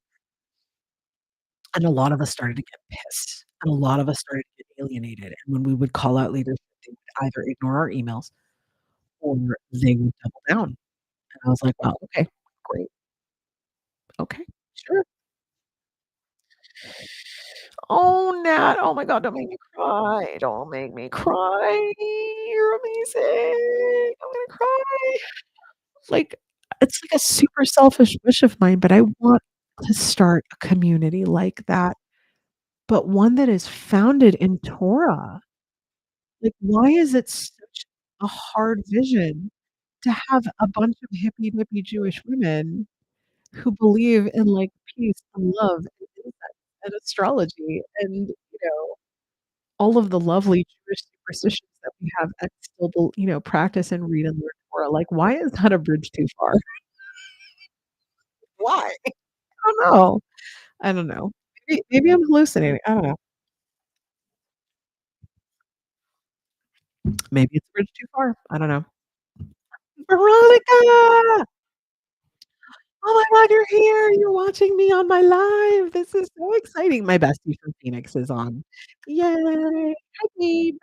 And a lot of us started to get pissed, and a lot of us started to get alienated, and when we would call out leadership, they would either ignore our emails or they would double down, and I was like, "Wow, okay, great, okay, sure." Oh, Nat, oh my god, don't make me cry, don't make me cry, you're amazing, I'm gonna cry. Like, it's like a super selfish wish of mine, but I want to start a community like that, but one that is founded in Torah. Like, why is it such a hard vision to have a bunch of hippy-dippy Jewish women who believe in, like, peace and love and incense and astrology and, all of the lovely Jewish superstitions that we have and still practice and read and learn Torah? Like, why is that a bridge too far? Why? I don't know. I don't know. Maybe I'm hallucinating. I don't know. Maybe it's a bridge too far. I don't know. Veronica! Oh my god, you're here. You're watching me on my live. This is so exciting. My bestie from Phoenix is on. Yay. Hi, babe.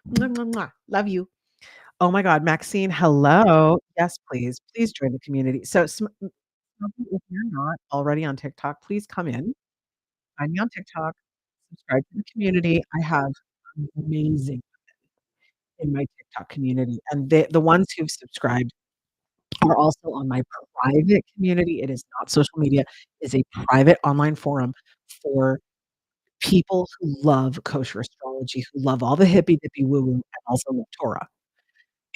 Mwah, mwah, mwah. Love you. Oh my god, Maxine, hello. Yes, please. Please join the community. So, if you're not already on TikTok, please come in. Find me on TikTok. Subscribe to the community. I have amazing in my TikTok community, and the ones who've subscribed are also on my private community. It is not social media. It's a private online forum for people who love kosher astrology, who love all the hippy dippy woo woo and also love Torah.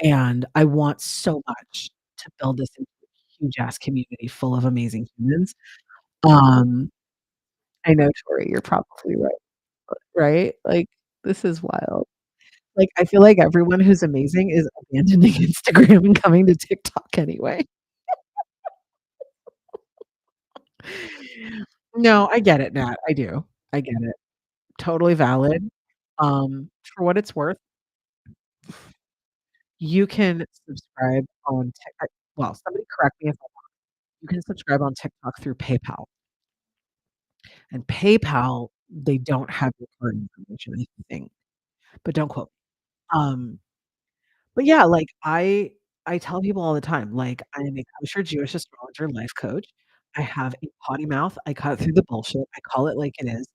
And I want so much to build this into a huge ass community full of amazing humans. Um, I know, Tori, you're probably right. Right? Like, this is wild. Like, I feel like everyone who's amazing is abandoning Instagram and coming to TikTok anyway. No, I get it, Nat. I do. I get it. Totally valid. For what it's worth, you can subscribe on well, somebody correct me if I'm wrong. You can subscribe on TikTok through PayPal, and PayPal, they don't have your card information, I think, but don't quote me. But yeah, like, I tell people all the time, like, I am a kosher Jewish astrologer life coach. I have a potty mouth. I cut through the bullshit. I call it like it is,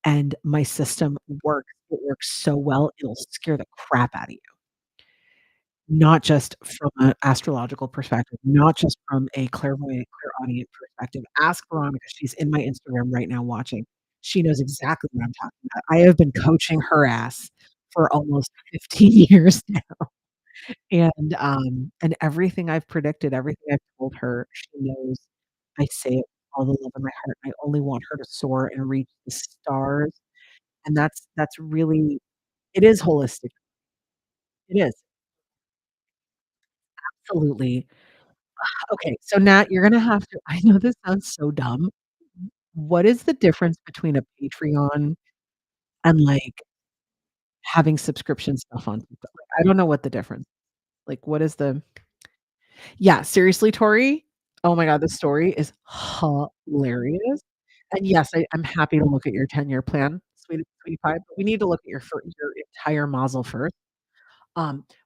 and my system works. It works so well, it'll scare the crap out of you. Not just from an astrological perspective, not just from a clairvoyant, clairaudient perspective. Ask Veronica, she's in my Instagram right now watching. She knows exactly what I'm talking about. I have been coaching her ass for almost 15 years now, and everything I've predicted, everything I've told her, she knows I say it with all the love in my heart. I only want her to soar and reach the stars, and that's really it is holistic. It is, absolutely. Okay, so Nat, you're gonna have to I know this sounds so dumb. What is the difference between a Patreon and, like, having subscription stuff on TikTok? Like, I don't know what the difference like, what is the Yeah, seriously, Tori? Oh my god, this story is hilarious. And yes, I'm happy to look at your 10-year plan, sweetie pie, but we need to look at your entire mazel first.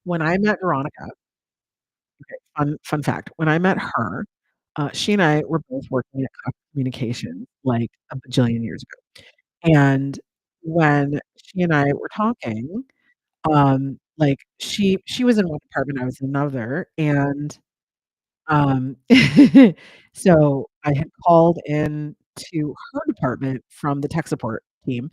When I met Veronica okay, fun fact, when I met her, she and I were both working at Cox Communications, like, a bajillion years ago, and when she and I were talking, like, she was in one department, I was in another, and um, so I had called in to her department from the tech support team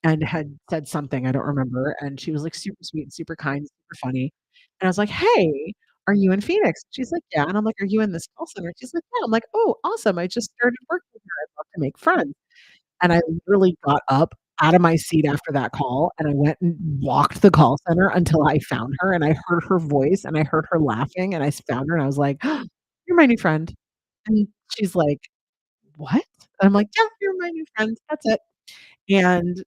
and had said something, I don't remember, and she was, like, super sweet and super kind, super funny, and I was like, "Hey, are you in Phoenix?" She's like, "Yeah," and I'm like, "Are you in this call center?" She's like, "Yeah." I'm like, "Oh, awesome, I just started working here, I'd love to make friends." And I literally got up out of my seat after that call, and I went and walked the call center until I found her, and I heard her voice, and I heard her laughing, and I found her, and I was like, "You're my new friend." And she's like, "What?" And I'm like, "Yeah, you're my new friend, that's it." And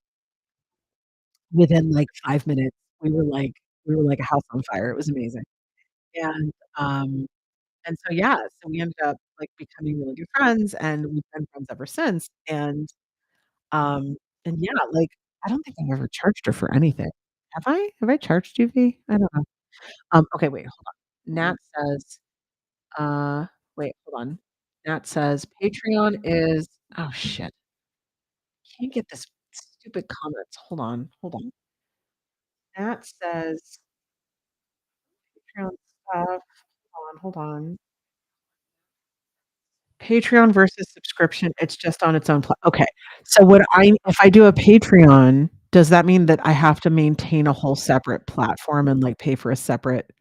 within, like, 5 minutes, we were like a house on fire, it was amazing. And, um, and so, yeah, so we ended up, like, becoming really good friends, and we've been friends ever since, um, and yeah, like, I don't think I've ever charged her for anything. Have I? Have I charged you, V? I don't know. Okay, wait, hold on. Nat says, uh, wait, hold on. Nat says, "Patreon is" oh, shit. Can't get this stupid comments. Hold on. Nat says, "Patreon stuff" hold on. Patreon versus subscription, it's just on its own okay. So would I if I do a Patreon, does that mean that I have to maintain a whole separate platform and, like, pay for a separate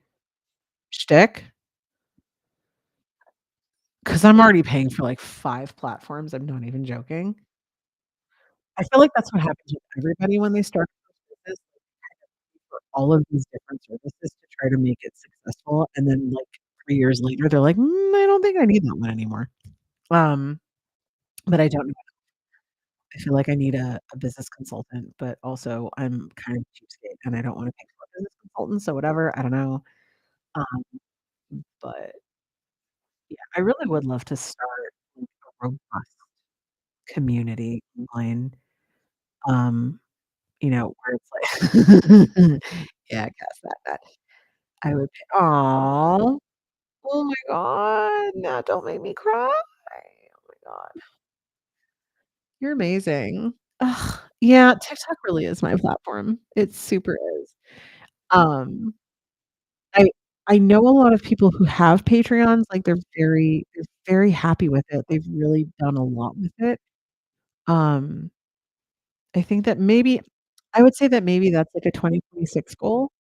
shtick? 'Cause I'm already paying for, like, 5 platforms, I'm not even joking. I feel like that's what happens with everybody when they start a business, for all of these different services to try to make it successful, and then, like, 3 years later, they're like, I don't think I need that one anymore." Um, but I don't know. I feel like I need a business consultant, but also I'm kind of cheapskate, and I don't wanna pay for a business consultant, so whatever, I don't know. Um, but, yeah, I really would love to start, like, a robust community online, um, where it's like yeah, cast that. I would pay aw, oh my god, now don't make me cry. Oh my god, you're amazing. Ugh, yeah, TikTok really is my platform. It super is. Um, I I know a lot of people who have Patreons, like, they're very happy with it. They've really done a lot with it. Um, I think that maybe I would say that maybe that's, like, a 2026 goal.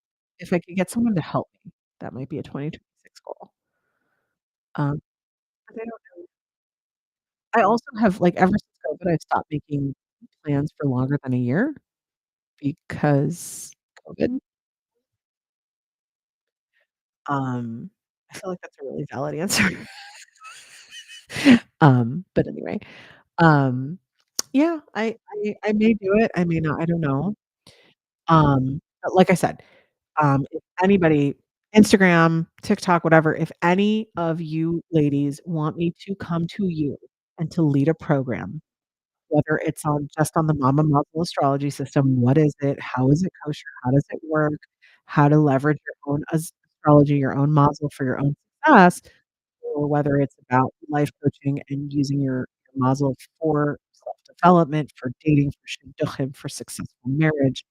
If I could get someone to help me, that might be a 2026 goal. But I don't know. I also have, like, ever since COVID, I've stopped making plans for longer than a year because COVID. Um, I feel like that's a really valid answer. But anyway, um, yeah, I may do it, I may not, I don't know. But like I said, if anybody Instagram, TikTok, whatever, if any of you ladies want me to come to you and to lead a program, whether it's on just on the Mama Mazel astrology system, what is it? How is it kosher? How does it work? How to leverage your own astrology, your own mazel for your own success, or whether it's about life coaching and using your mazel for self-development, for dating, for shidduchim, for successful marriage,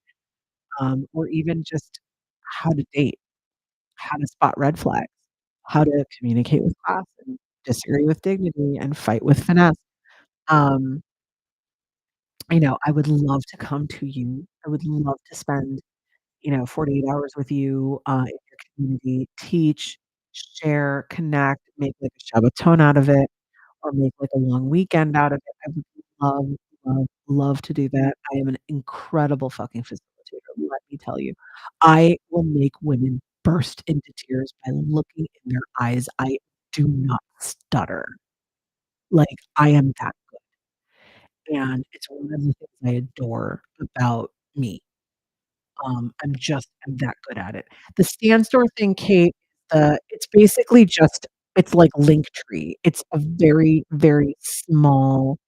or even just how to date, how to spot red flags, how to communicate with class and disagree with dignity and fight with finesse. Um, I would love to come to you. I would love to spend, 48 hours with you, in your community, teach, share, connect, make, like, a Shabbaton out of it, or make, like, a long weekend out of it. I would love, love, love to do that. I am an incredible fucking facilitator, let me tell you. I will make women burst into tears by looking in their eyes. I do not stutter. Like, I am that good, and it's one of the things I adore about me. I'm that good at it. The Stan Store thing, Kate, it's basically just it's like Linktree. It's a very, very small,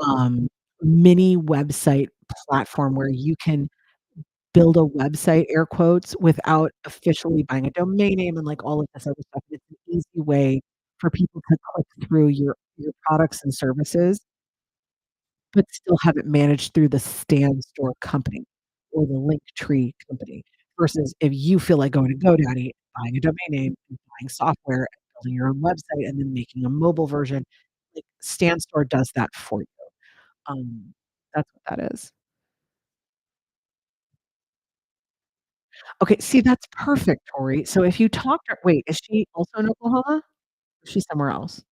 um, mini website platform where you can build a website, air quotes, without officially buying a domain name and, like, all of this other stuff. It's an easy way for people to click through your products and services but still have it managed through the Stan Store company or the Linktree company, versus if you feel like going to GoDaddy, buying a domain name, and buying software, and building your own website, and then making a mobile version, like, Stan Store does that for you. Um, that's what that is. Okay, see, that's perfect, Tori. So if you talk to wait, is she also in Oklahoma? Or is she somewhere else?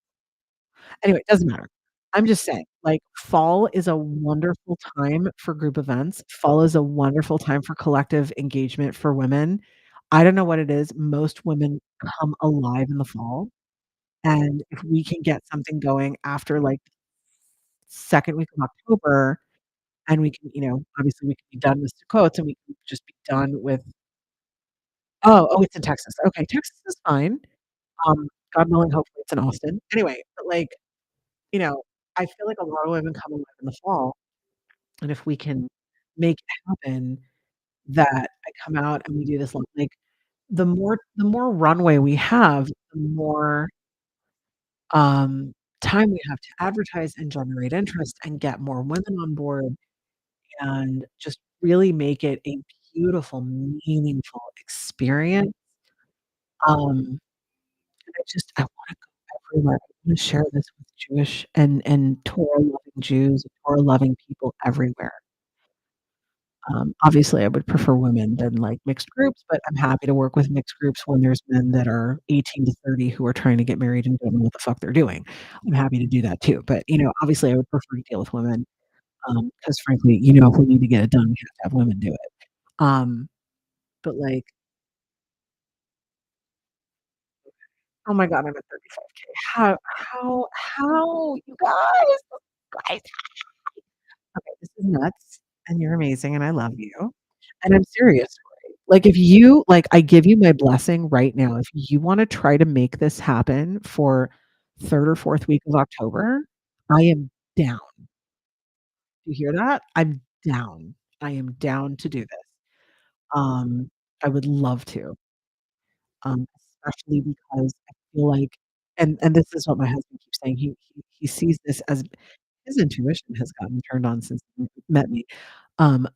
Anyway, it doesn't matter. I'm just saying, like, fall is a wonderful time for group events. Fall is a wonderful time for collective engagement for women. I don't know what it is, most women come alive in the fall, and if we can get something going after, like, 2nd week of October, and we can, obviously, we can be done with Sukkot, and we can just be done with it's in Texas. Okay, Texas is fine. God willing, hopefully, it's in Austin. Anyway, but, like, you know, I feel like a lot of women come alive in the fall. And if we can make it happen that I come out and we do this, like, the more runway we have, the more, time we have to advertise and generate interest and get more women on board and just really make it a beautiful, meaningful experience. I wanna go everywhere. I wanna share this with Jewish and Torah-loving Jews, Torah-loving people everywhere. Obviously, I would prefer women than, like, mixed groups, but I'm happy to work with mixed groups when there's men that are 18 to 30 who are trying to get married and don't know what the fuck they're doing. I'm happy to do that too, but, obviously, I would prefer to deal with women, because frankly, if we need to get it done, we have to have women do it. Um, but, like, oh my god, I'm at 35K. How, you guys, okay, this is nuts, and you're amazing, and I love you, and I'm serious, Tori. Like, if you like, I give you my blessing right now. If you wanna try to make this happen for 3rd or 4th week of October, I am down. You hear that? I'm down. I am down to do this. Um, I would love to, especially because I feel like and this is what my husband keeps saying, he sees this as his intuition has gotten turned on since he met me.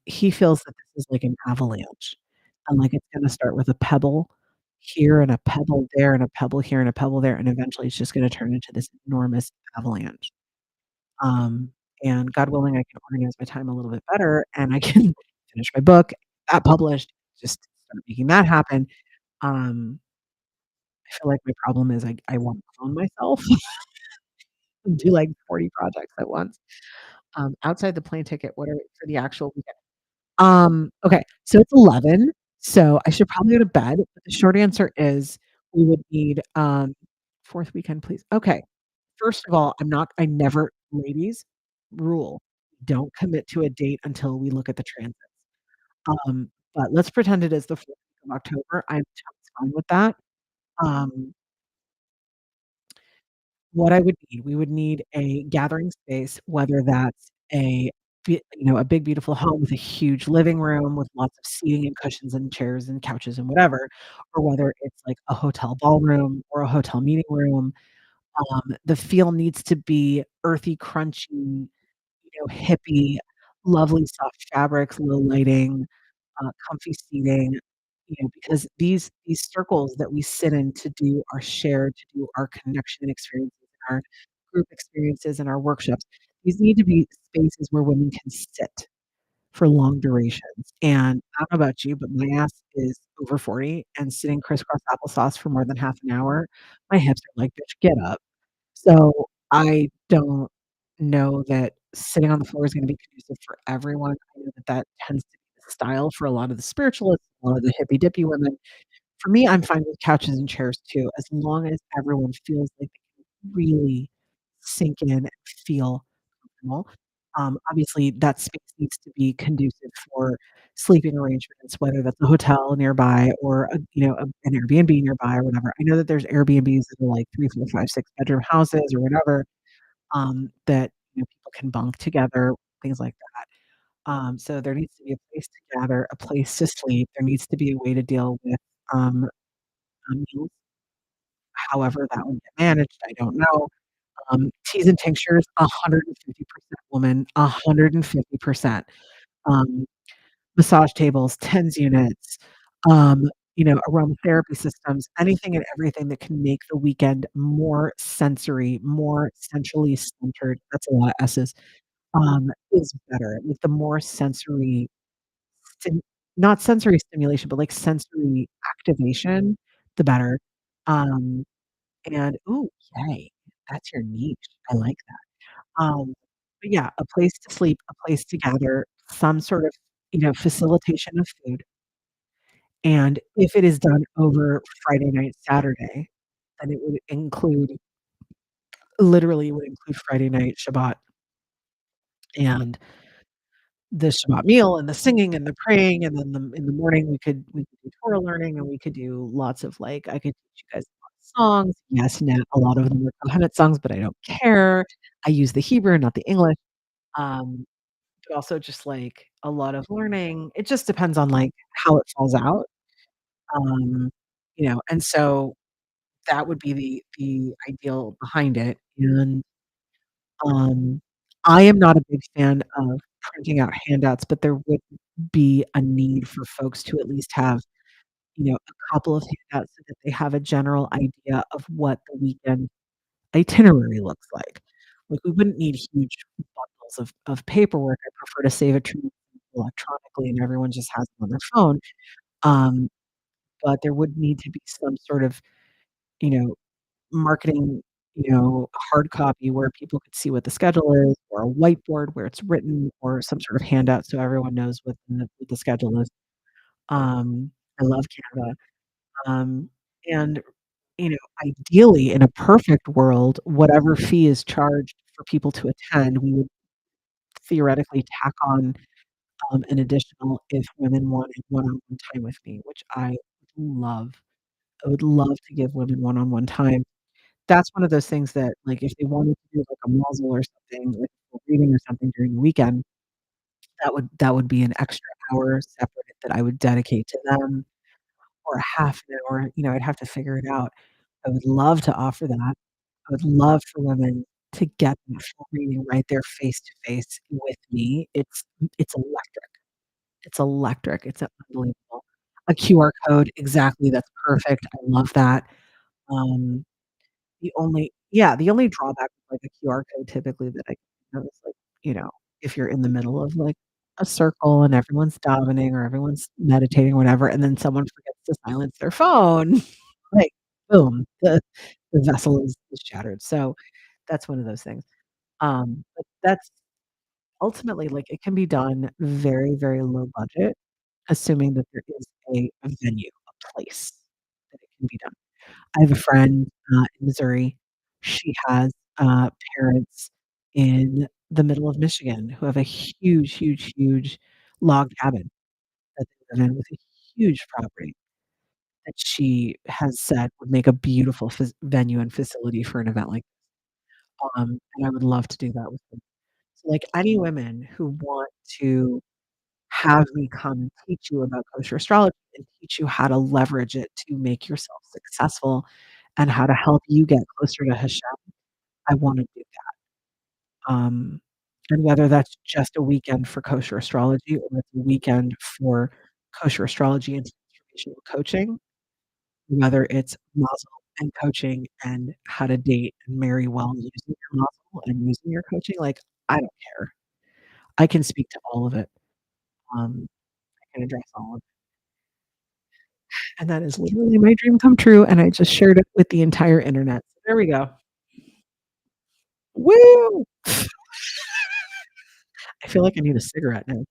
He feels that this is like an avalanche, and, like, it's gonna start with a pebble, here and a pebble there and a pebble here and a pebble there, and eventually it's just gonna turn into this enormous avalanche. Um, and God willing, I can organize my time a little bit better, and I can finish my book, that published, just start making that happen. Um, I feel like my problem is I wanna clone myself and do, like, 40 projects at once. Outside the plane ticket, what are for the actual weekend? Okay, so it's 11, so I should probably go to bed, but the short answer is we would need, 4th weekend, please. Okay, first of all, I never ladies, rule, don't commit to a date until we look at the transits. But let's pretend it is the 4th week of October, I'm totally fine with that. Um, what I would need, we would need a gathering space, whether that's a big, beautiful home with a huge living room with lots of seating and cushions and chairs and couches and whatever, or whether it's like a hotel ballroom or a hotel meeting room. The feel needs to be earthy, crunchy, hippie, lovely soft fabrics, low lighting, comfy seating, because these circles that we sit in to do our shared, to do our connection experiences, our group experiences, and our workshops, these need to be spaces where women can sit for long durations, and I don't know about you, but my ass is over 40, and sitting crisscross applesauce for more than half an hour, my hips are like, "Bitch, get up." So, I don't know that sitting on the floor is gonna be conducive for everyone. I know that that tends to be the style for a lot of the spiritualists, a lot of the hippy dippy women. For me, I'm fine with couches and chairs too, as long as everyone feels like they can really sink in and feel comfortable. Obviously, that space needs to be conducive for sleeping arrangements, whether that's a hotel nearby or an Airbnb nearby or whatever. I know that there's Airbnbs that are like 3, 4, 5, 6 bedroom houses or whatever, that, people can bunk together, things like that. So there needs to be a place to gather, a place to sleep. There needs to be a way to deal with, um, meals, however that would get managed, I don't know. Teas and tinctures, 150% woman, 150%. Um, Massage tables, TENS units, aromatherapy systems, anything and everything that can make the weekend more sensory, more centrally centered, that's a lot of S's, is better. Like, the more sensory stim not sensory stimulation, but, like, sensory activation, the better. Um, and ooh, yay, that's your niche. I like that. But yeah, a place to sleep, a place to gather, some sort of, facilitation of food, and if it is done over Friday night, Saturday, then it would include literally would include Friday night Shabbat and the Shabbat meal and the singing and the praying, and then in the morning, we could do Torah learning, and we could do lots of, like I could teach you guys a lot of songs. Yes, now a lot of them are Kohenet songs, but I don't care. I use the Hebrew, not the English. Um, but also just, like, a lot of learning. It just depends on, like, how it falls out. And so that would be the ideal behind it, and, um, I am not a big fan of printing out handouts, but there would be a need for folks to at least have, a couple of handouts so that they have a general idea of what the weekend itinerary looks like. Like, we wouldn't need huge bundles of paperwork. I prefer to save it to electronically and everyone just has it on their phone, um, but there would need to be some sort of, you know, marketing, hard copy where people could see what the schedule is, or a whiteboard where it's written, or some sort of handout so everyone knows what the schedule is. I love Canva. Um, and, ideally, in a perfect world, whatever fee is charged for people to attend, we would theoretically tack on, an additional if women wanted one-on-one time with me, which I would love. I would love to give women one-on-one time. That's one of those things that, like, if they wanted to do, like, a muzzle or something, like, a reading or something during the weekend, that would be an extra hour separate that I would dedicate to them, or a half an hour, I'd have to figure it out. I would love to offer that. I would love for women to get that full reading right there face to face with me. It's electric. It's electric. It's unbelievable. A QR code, exactly, that's perfect, I love that. Um, the only drawback with, like, a QR code typically that I know is, like, you know, if you're in the middle of, like, a circle and everyone's davening or everyone's meditating or whatever, and then someone forgets to silence their phone, like, boom, the vessel is shattered, so that's one of those things. But that's ultimately, like, it can be done very, very low budget, assuming that there is a venue, a place that it can be done. I have a friend, in Missouri. She has, parents in the middle of Michigan who have a huge, huge, huge log cabin that they live in with a huge property that she has said would make a beautiful venue and facility for an event like and I would love to do that with them. So, like, any women who want to have me come and teach you about kosher astrology and teach you how to leverage it to make yourself successful and how to help you get closer to Hashem, I wanna do that. And whether that's just a weekend for kosher astrology or it's a weekend for kosher astrology and transformational coaching, whether it's mazel and coaching and how to date and marry well using your mazel and using your coaching, like, I don't care. I can speak to all of it. I can address all of it. And that is literally my dream come true, and I just shared it with the entire internet. So there we go. Woo! I feel like I need a cigarette now.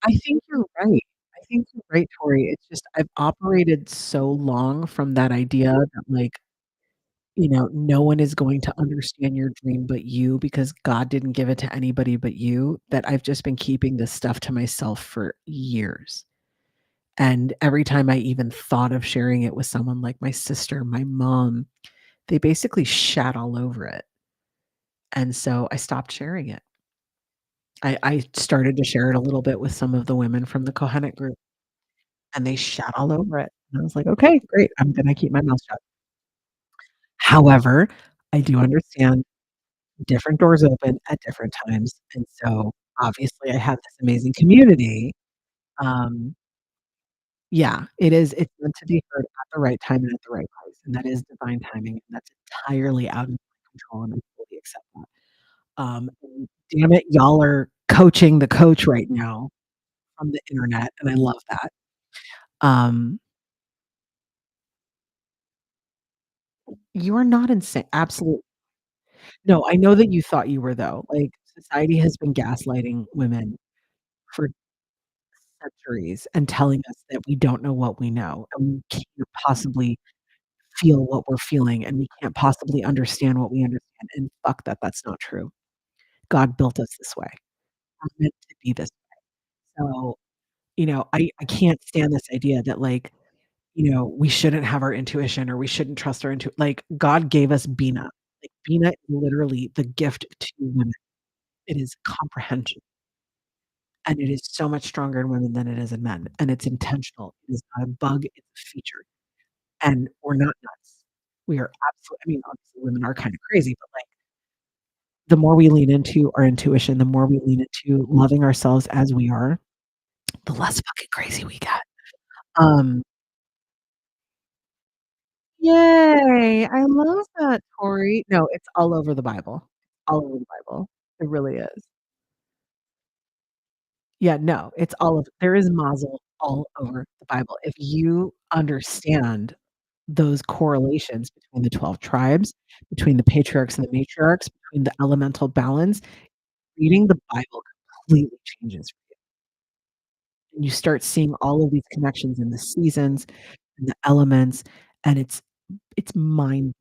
I think you're right. I think you're right, Tori. It's just I've operated so long from that idea that, like, no one is going to understand your dream but you because God didn't give it to anybody but you, that I've just been keeping this stuff to myself for years. And every time I even thought of sharing it with someone like my sister, my mom, they basically shat all over it. And so I stopped sharing it. I started to share it a little bit with some of the women from the Kohenet group, and they shat all over it. And I was like, "Okay, great. I'm gonna keep my mouth shut." However, I do understand different doors open at different times, and so, obviously, I have this amazing community. Um, yeah, it's meant to be heard at the right time and at the right place, and that is divine timing, and that's entirely out of my control, and I fully accept that. And damn it, y'all are coaching the coach right now from the internet, and I love that. Um, you are not insane. Absolute no, I know that you thought you were though. Like, society has been gaslighting women for centuries and telling us that we don't know what we know, and we can't possibly feel what we're feeling, and we can't possibly understand what we understand, and fuck that, that's not true. God built us this way. We're meant to be this so, I can't stand this idea that, like, we shouldn't have our intuition or we shouldn't trust our like, God gave us Bina. Like, Bina is literally the gift to women. It is comprehension, and it is so much stronger in women than it is in men, and it's intentional. It is not a bug, it's a feature, and we're not nuts. We are absolutely. I mean, obviously, women are kinda crazy, but, like, the more we lean into our intuition, the more we lean into loving ourselves as we are, the less fucking crazy we get. Um Yay, I love that, Tori. No, it's all over the Bible. All over the Bible. It really is. Yeah, no, it's all of there is mazel all over the Bible. If you understand those correlations between the 12 tribes, between the patriarchs and the matriarchs, between the elemental balance, reading the Bible completely changes you. And you start seeing all of these connections in the seasons and the elements, and it's mind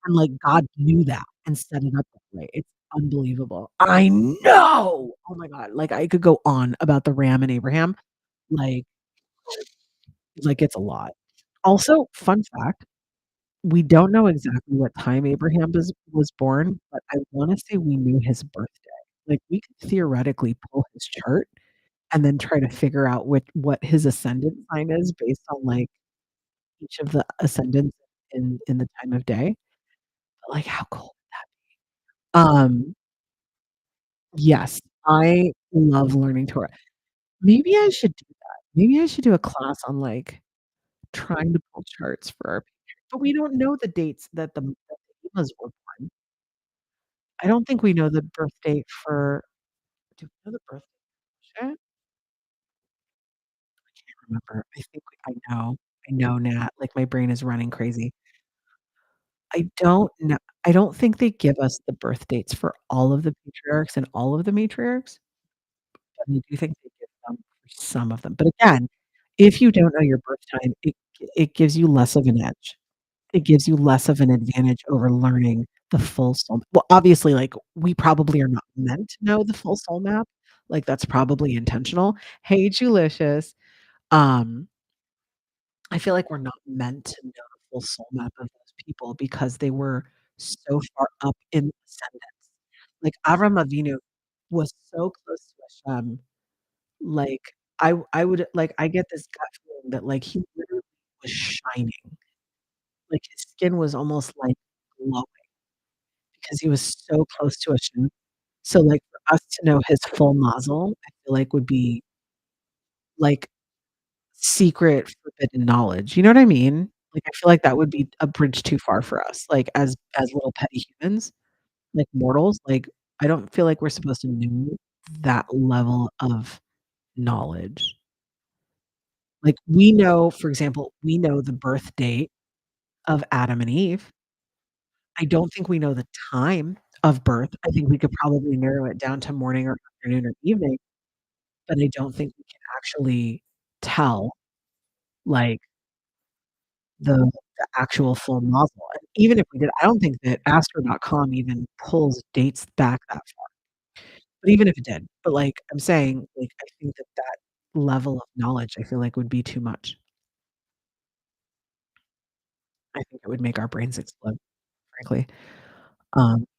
and, like, God knew that and set it up that way. It's unbelievable. I know! Oh my god, like, I could go on about the ram and Abraham, like it's a lot. Also, fun fact, we don't know exactly what time Abraham was born, but I wanna say we knew his birthday. Like, we could theoretically pull his chart and then try to figure out what his ascendant sign is based on, like, each of the ascendants in the time of day. But, like, how cool would that yes, I love learning Torah. Maybe I should do that. Maybe I should do a class on, like, trying to pull charts for our pictures, but we don't know the dates that the Evas were born. I don't think we know the birth date for do we know the birth date? Shit, I can't remember. I know, Nat, like, my brain is running crazy. I don't think they give us the birth dates for all of the patriarchs and all of the matriarchs, but I do think they give them for some of them. But again, if you don't know your birth time, it gives you less of an edge. It gives you less of an advantage over learning the full soul well, obviously, like, we probably are not meant to know the full soul map, like, that's probably intentional. Hey, Julicious. Um, I feel like we're not meant to know the full soul map of those people because they were so far up in the ascendants. Like, Avram Avinu was so close to Hashem, like, I would like, I get this gut feeling that, like, he literally was shining, like, his skin was almost, like, glowing because he was so close to Hashem. So, like, for us to know his full mazel, I feel like would be, like, secret forbidden knowledge, you know what I mean? Like, I feel like that would be a bridge too far for us, like, as little petty humans, like mortals, like, I don't feel like we're supposed to know that level of knowledge. Like, we know, for example, we know the birth date of Adam and Eve. I don't think we know the time of birth. I think we could probably narrow it down to morning or afternoon or evening, but I don't think we can actually tell, like, the actual full nozzle, and even if we did, I don't think that Astro.com even pulls dates back that far, but even if it did, but, like, I'm saying, like, I think that that level of knowledge, I feel like would be too much. I think it would make our brains explode, frankly.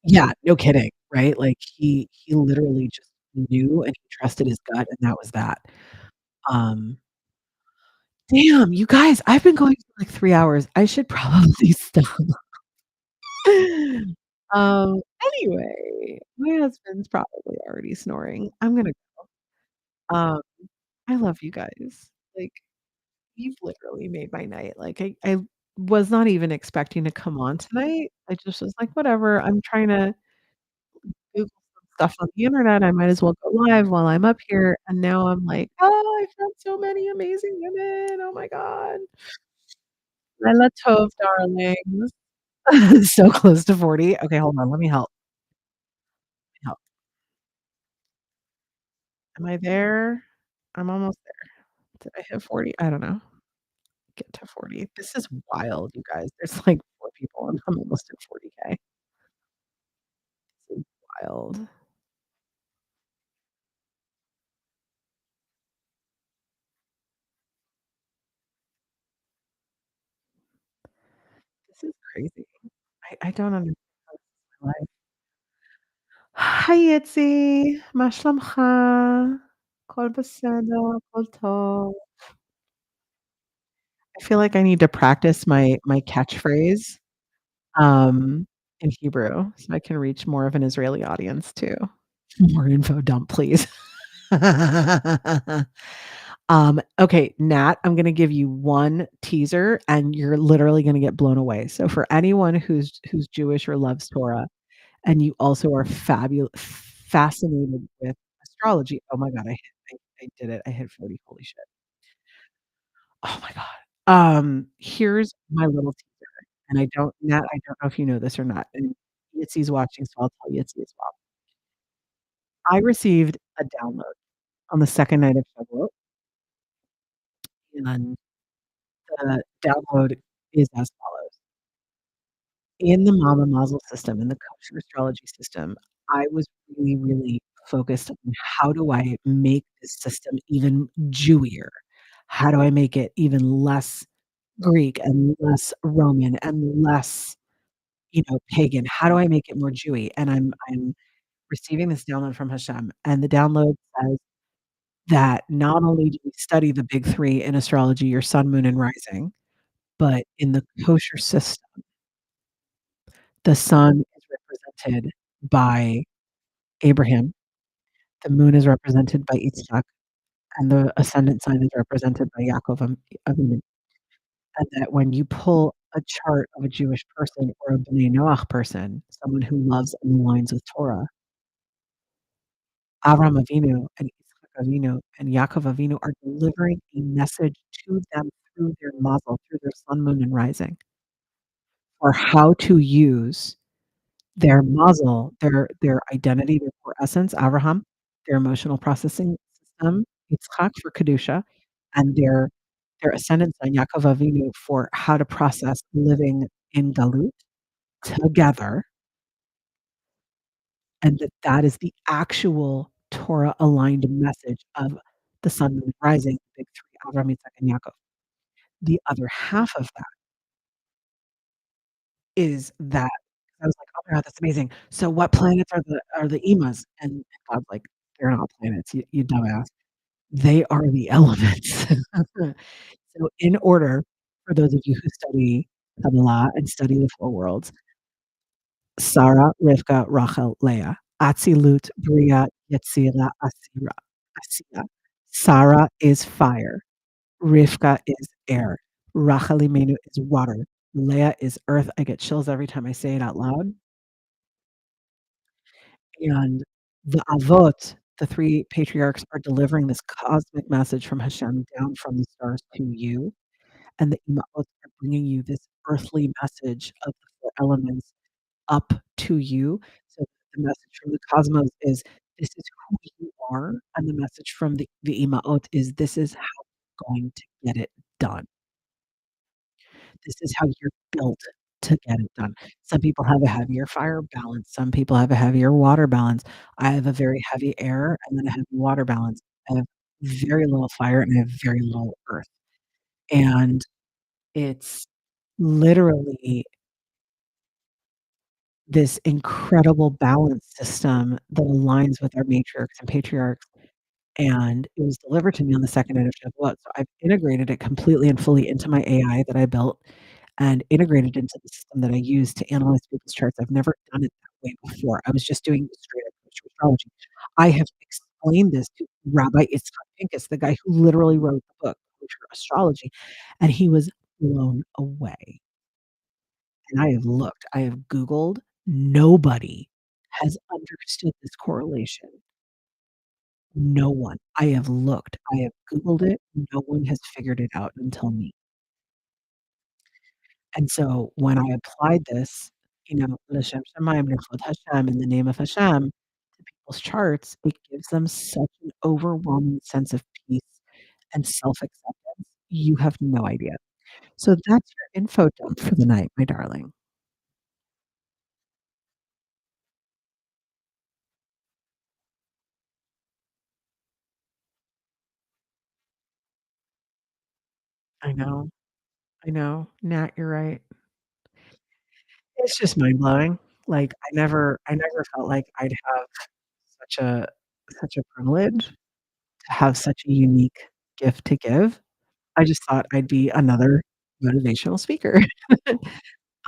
Yeah, no kidding, right? Like, he literally just knew and he trusted his gut, and that was that. Um, damn, you guys, I've been going for, like, 3 hours. I should probably stop. Anyway, my husband's probably already snoring. I'm gonna um, I love you guys. Like, you've literally made my night. Like, I was not even expecting to come on tonight. I just was like, "Whatever, I'm trying to Google some stuff on the internet. I might as well go live while I'm up here." And now I'm like, "Oh, I found so many amazing women. Oh my god." Lila Tov, darlings. So close to 40. Okay, hold on, let me help. Am I there? I'm almost there. Did I hit 40? I don't know. Get to 40. This is wild, you guys. There's like 4 people and I'm almost at 40K. This is wild. This is crazy. I don't understand how this is my life. היי יצי, מה שלומך? הכל בסדר, הכל טוב. I feel like I need to practice my catchphrase, in Hebrew so I can reach more of an Israeli audience too. More info dump, please. Okay, Nat, I'm gonna give you one teaser, and you're literally gonna get blown away. So for anyone who's Jewish or loves Torah, and you also are fascinated with astrology. Oh my god, I did it. I hit 40. Holy shit. Oh my god. Here's my little teaser, and I don't Nat, I don't know if you know this or not, and Yitzi's watching, so I'll tell Yitzi as well. I received a download on the 2nd night of Shavuot, and the download is as follows. In the Mama Mazel system, in the kosher astrology system, I was really, really focused on how do I make this system even Jewier? How do I make it even less Greek and less Roman and less, pagan? How do I make it more Jewy? And I'm receiving this download from Hashem, and the download says that not only do we study the big 3 in astrology, your sun, moon, and rising, but in the kosher system, the sun is represented by Abraham, the moon is represented by Yitzhak, and the ascendant sign is represented by Yaakov Avinu. And that when you pull a chart of a Jewish person or a Bnei Noach person, someone who loves and aligns with Torah, Avraham Avinu and Yitzchak Avinu and Yaakov Avinu are delivering a message to them through their mazel, through their sun, moon, and rising, or how to use their mazel, their identity, their core essence, Avraham, their emotional processing system, Yitzchak for Kedusha, and their ascendant son, Yaakov Avinu, for how to process living in Galut together, and that is the actual Torah-aligned message of the sun, moon, and rising, the big 3, Avraham, Yitzchak, and Yaakov. The other half of that is that I was like, "Oh my god, that's amazing. So what planets are the Emas?" And God's like, "They're not planets, you dumbass. They are the elements." So in order, for those of you who study Kabbalah and study the 4 worlds, Sarah, Rivka, Rachel, Leah, Atzilut, Bria, Yetzira, Asiya. Sarah is fire. Rivka is air. Rachel Imenu is water. Leah is earth. I get chills every time I say it out loud. And the Avot, the 3 patriarchs, are delivering this cosmic message from Hashem down from the stars to you, and the Ima'ot are bringing you this earthly message of the 4 elements up to you. So the message from the cosmos is, "This is who you are," and the message from the Ima'ot is, "This is how you're going to get it done. This is how you're built to get it done." Some people have a heavier fire balance, some people have a heavier water balance. I have a very heavy air and then a heavy water balance. I have very little fire and I have very little earth. And it's literally this incredible balance system that aligns with our matriarchs and patriarchs, and it was delivered to me on the second night of Shavuot, so I've integrated it completely and fully into my AI that I built and integrated into the system that I use to analyze people's charts. I've never done it that way before. I was just doing straight up kosher astrology. I have explained this to Rabbi Itzhak Pincus, the guy who literally wrote the book, Kosher Astrology, and he was blown away. And I have looked, I have Googled, nobody has understood this correlation. No one. I have looked, I have Googled it, no one has figured it out until me. And so when I applied this, L'Shem Shamayim Nechod Hashem, in the name of Hashem, to people's charts, it gives them such an overwhelming sense of peace and self-acceptance. You have no idea. So that's your info dump for the night, my darling. I know, I know. Nat, you're right. It's just mind-blowing. Like, I never felt like I'd have such a such a privilege to have such a unique gift to give. I just thought I'd be another motivational speaker.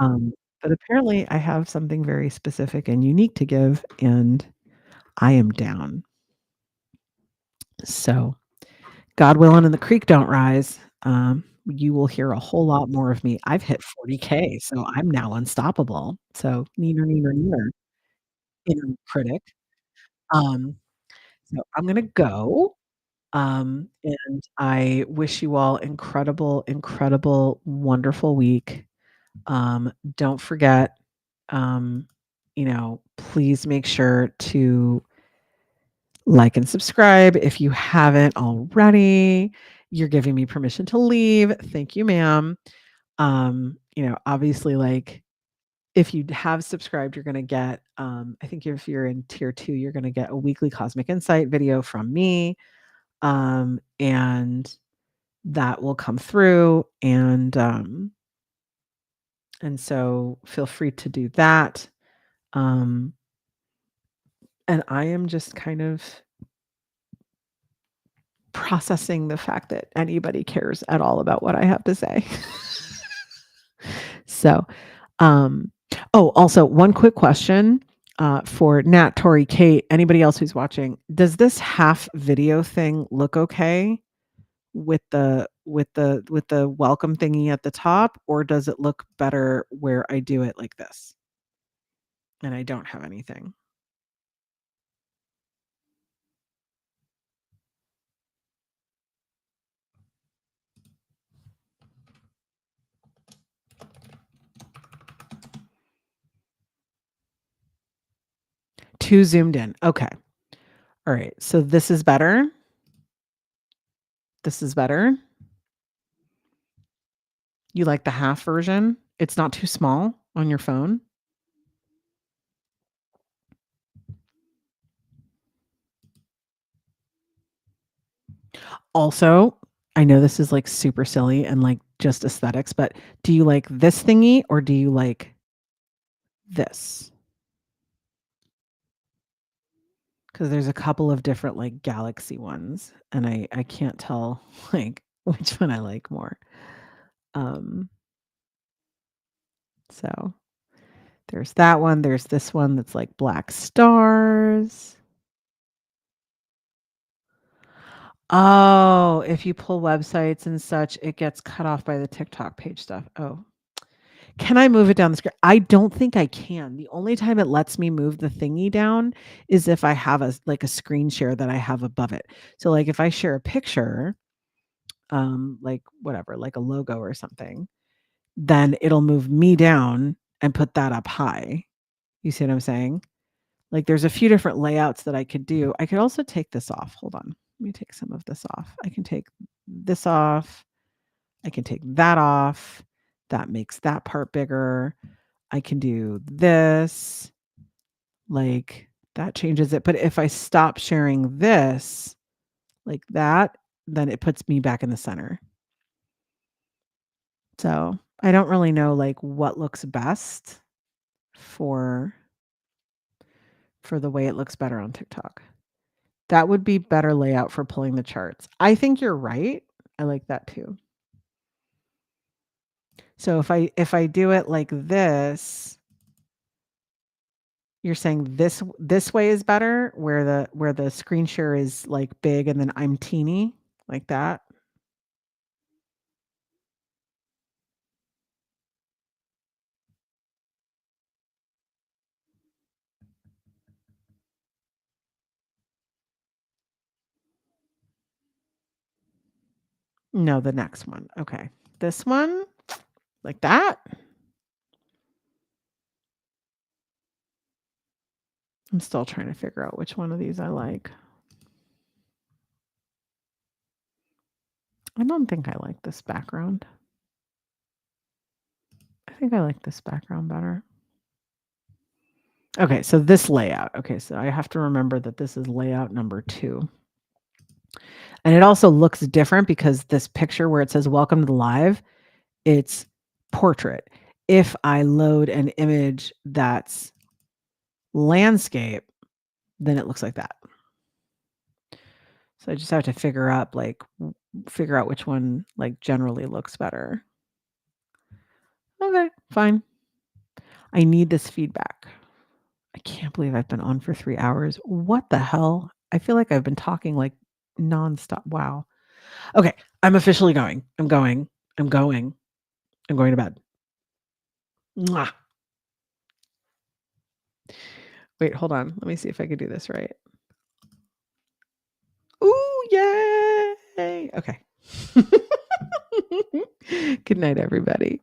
Um, but apparently I have something very specific and unique to give, and I am down. So, God willing and the creek don't rise, you will hear a whole lot more of me. I've hit 40K, so I'm now unstoppable. So, neener, neener, neener, inner critic. Um, so I'm gonna go. And I wish you all incredible, incredible, wonderful week. Don't forget, please make sure to like and subscribe if you haven't already. You're giving me permission to leave. Thank you, ma'am. Obviously, like if you have subscribed, you're gonna get, I think if you're in tier 2, you're gonna get a weekly Cosmic Insight video from me. And that will come through, and so feel free to do that. Um, And I am just kind of processing the fact that anybody cares at all about what I have to say. So, um, oh, also one quick question for Nat, Tori, Kate, anybody else who's watching. Does this half video thing look okay with the welcome thingy at the top, or does it look better where I do it like this and I don't have anything? Too zoomed in. Okay. All right. So this is better. This is better. You like the half version? It's not too small on your phone. Also, I know this is like super silly and like just aesthetics, but do you like this thingy or do you like this? Because there's a couple of different like galaxy ones, and I can't tell like which one I like more. Um, so there's that one. There's this one that's like black stars. Oh, if you pull websites and such, it gets cut off by the TikTok page stuff. Oh, can I move it down the screen? I don't think I can. The only time it lets me move the thingy down is if I have a screen share that I have above it. So like if I share a picture, like whatever, like a logo or something, then it'll move me down and put that up high. You see what I'm saying? Like there's a few different layouts that I could do. I could also take this off. Hold on. Let me take some of this off. I can take this off. I can take that off. That makes that part bigger. I can do this. Like that changes it. But if I stop sharing this like that, then it puts me back in the center. So I don't really know like what looks best for the way it looks better on TikTok. That would be better layout for pulling the charts. I think you're right. I like that too. So if I do it like this, you're saying this way is better where the screen share is like big and then I'm teeny like that. No, the next one. Okay. This one like that. I'm still trying to figure out which one of these I like. I don't think I like this background. I think I like this background better. Okay, so this layout. Okay, so I have to remember that this is layout number 2. And it also looks different because this picture where it says welcome to the live, it's portrait. If I load an image that's landscape, then it looks like that. So I just have to figure out which one like generally looks better. Okay, fine. I need this feedback. I can't believe I've been on for 3 hours. What the hell? I feel like I've been talking like nonstop. Wow. Okay, I'm officially going. I'm going. I'm going. I'm going to bed. Mwah. Wait, hold on. Let me see if I can do this right. Ooh, yay! Okay. Good night, everybody.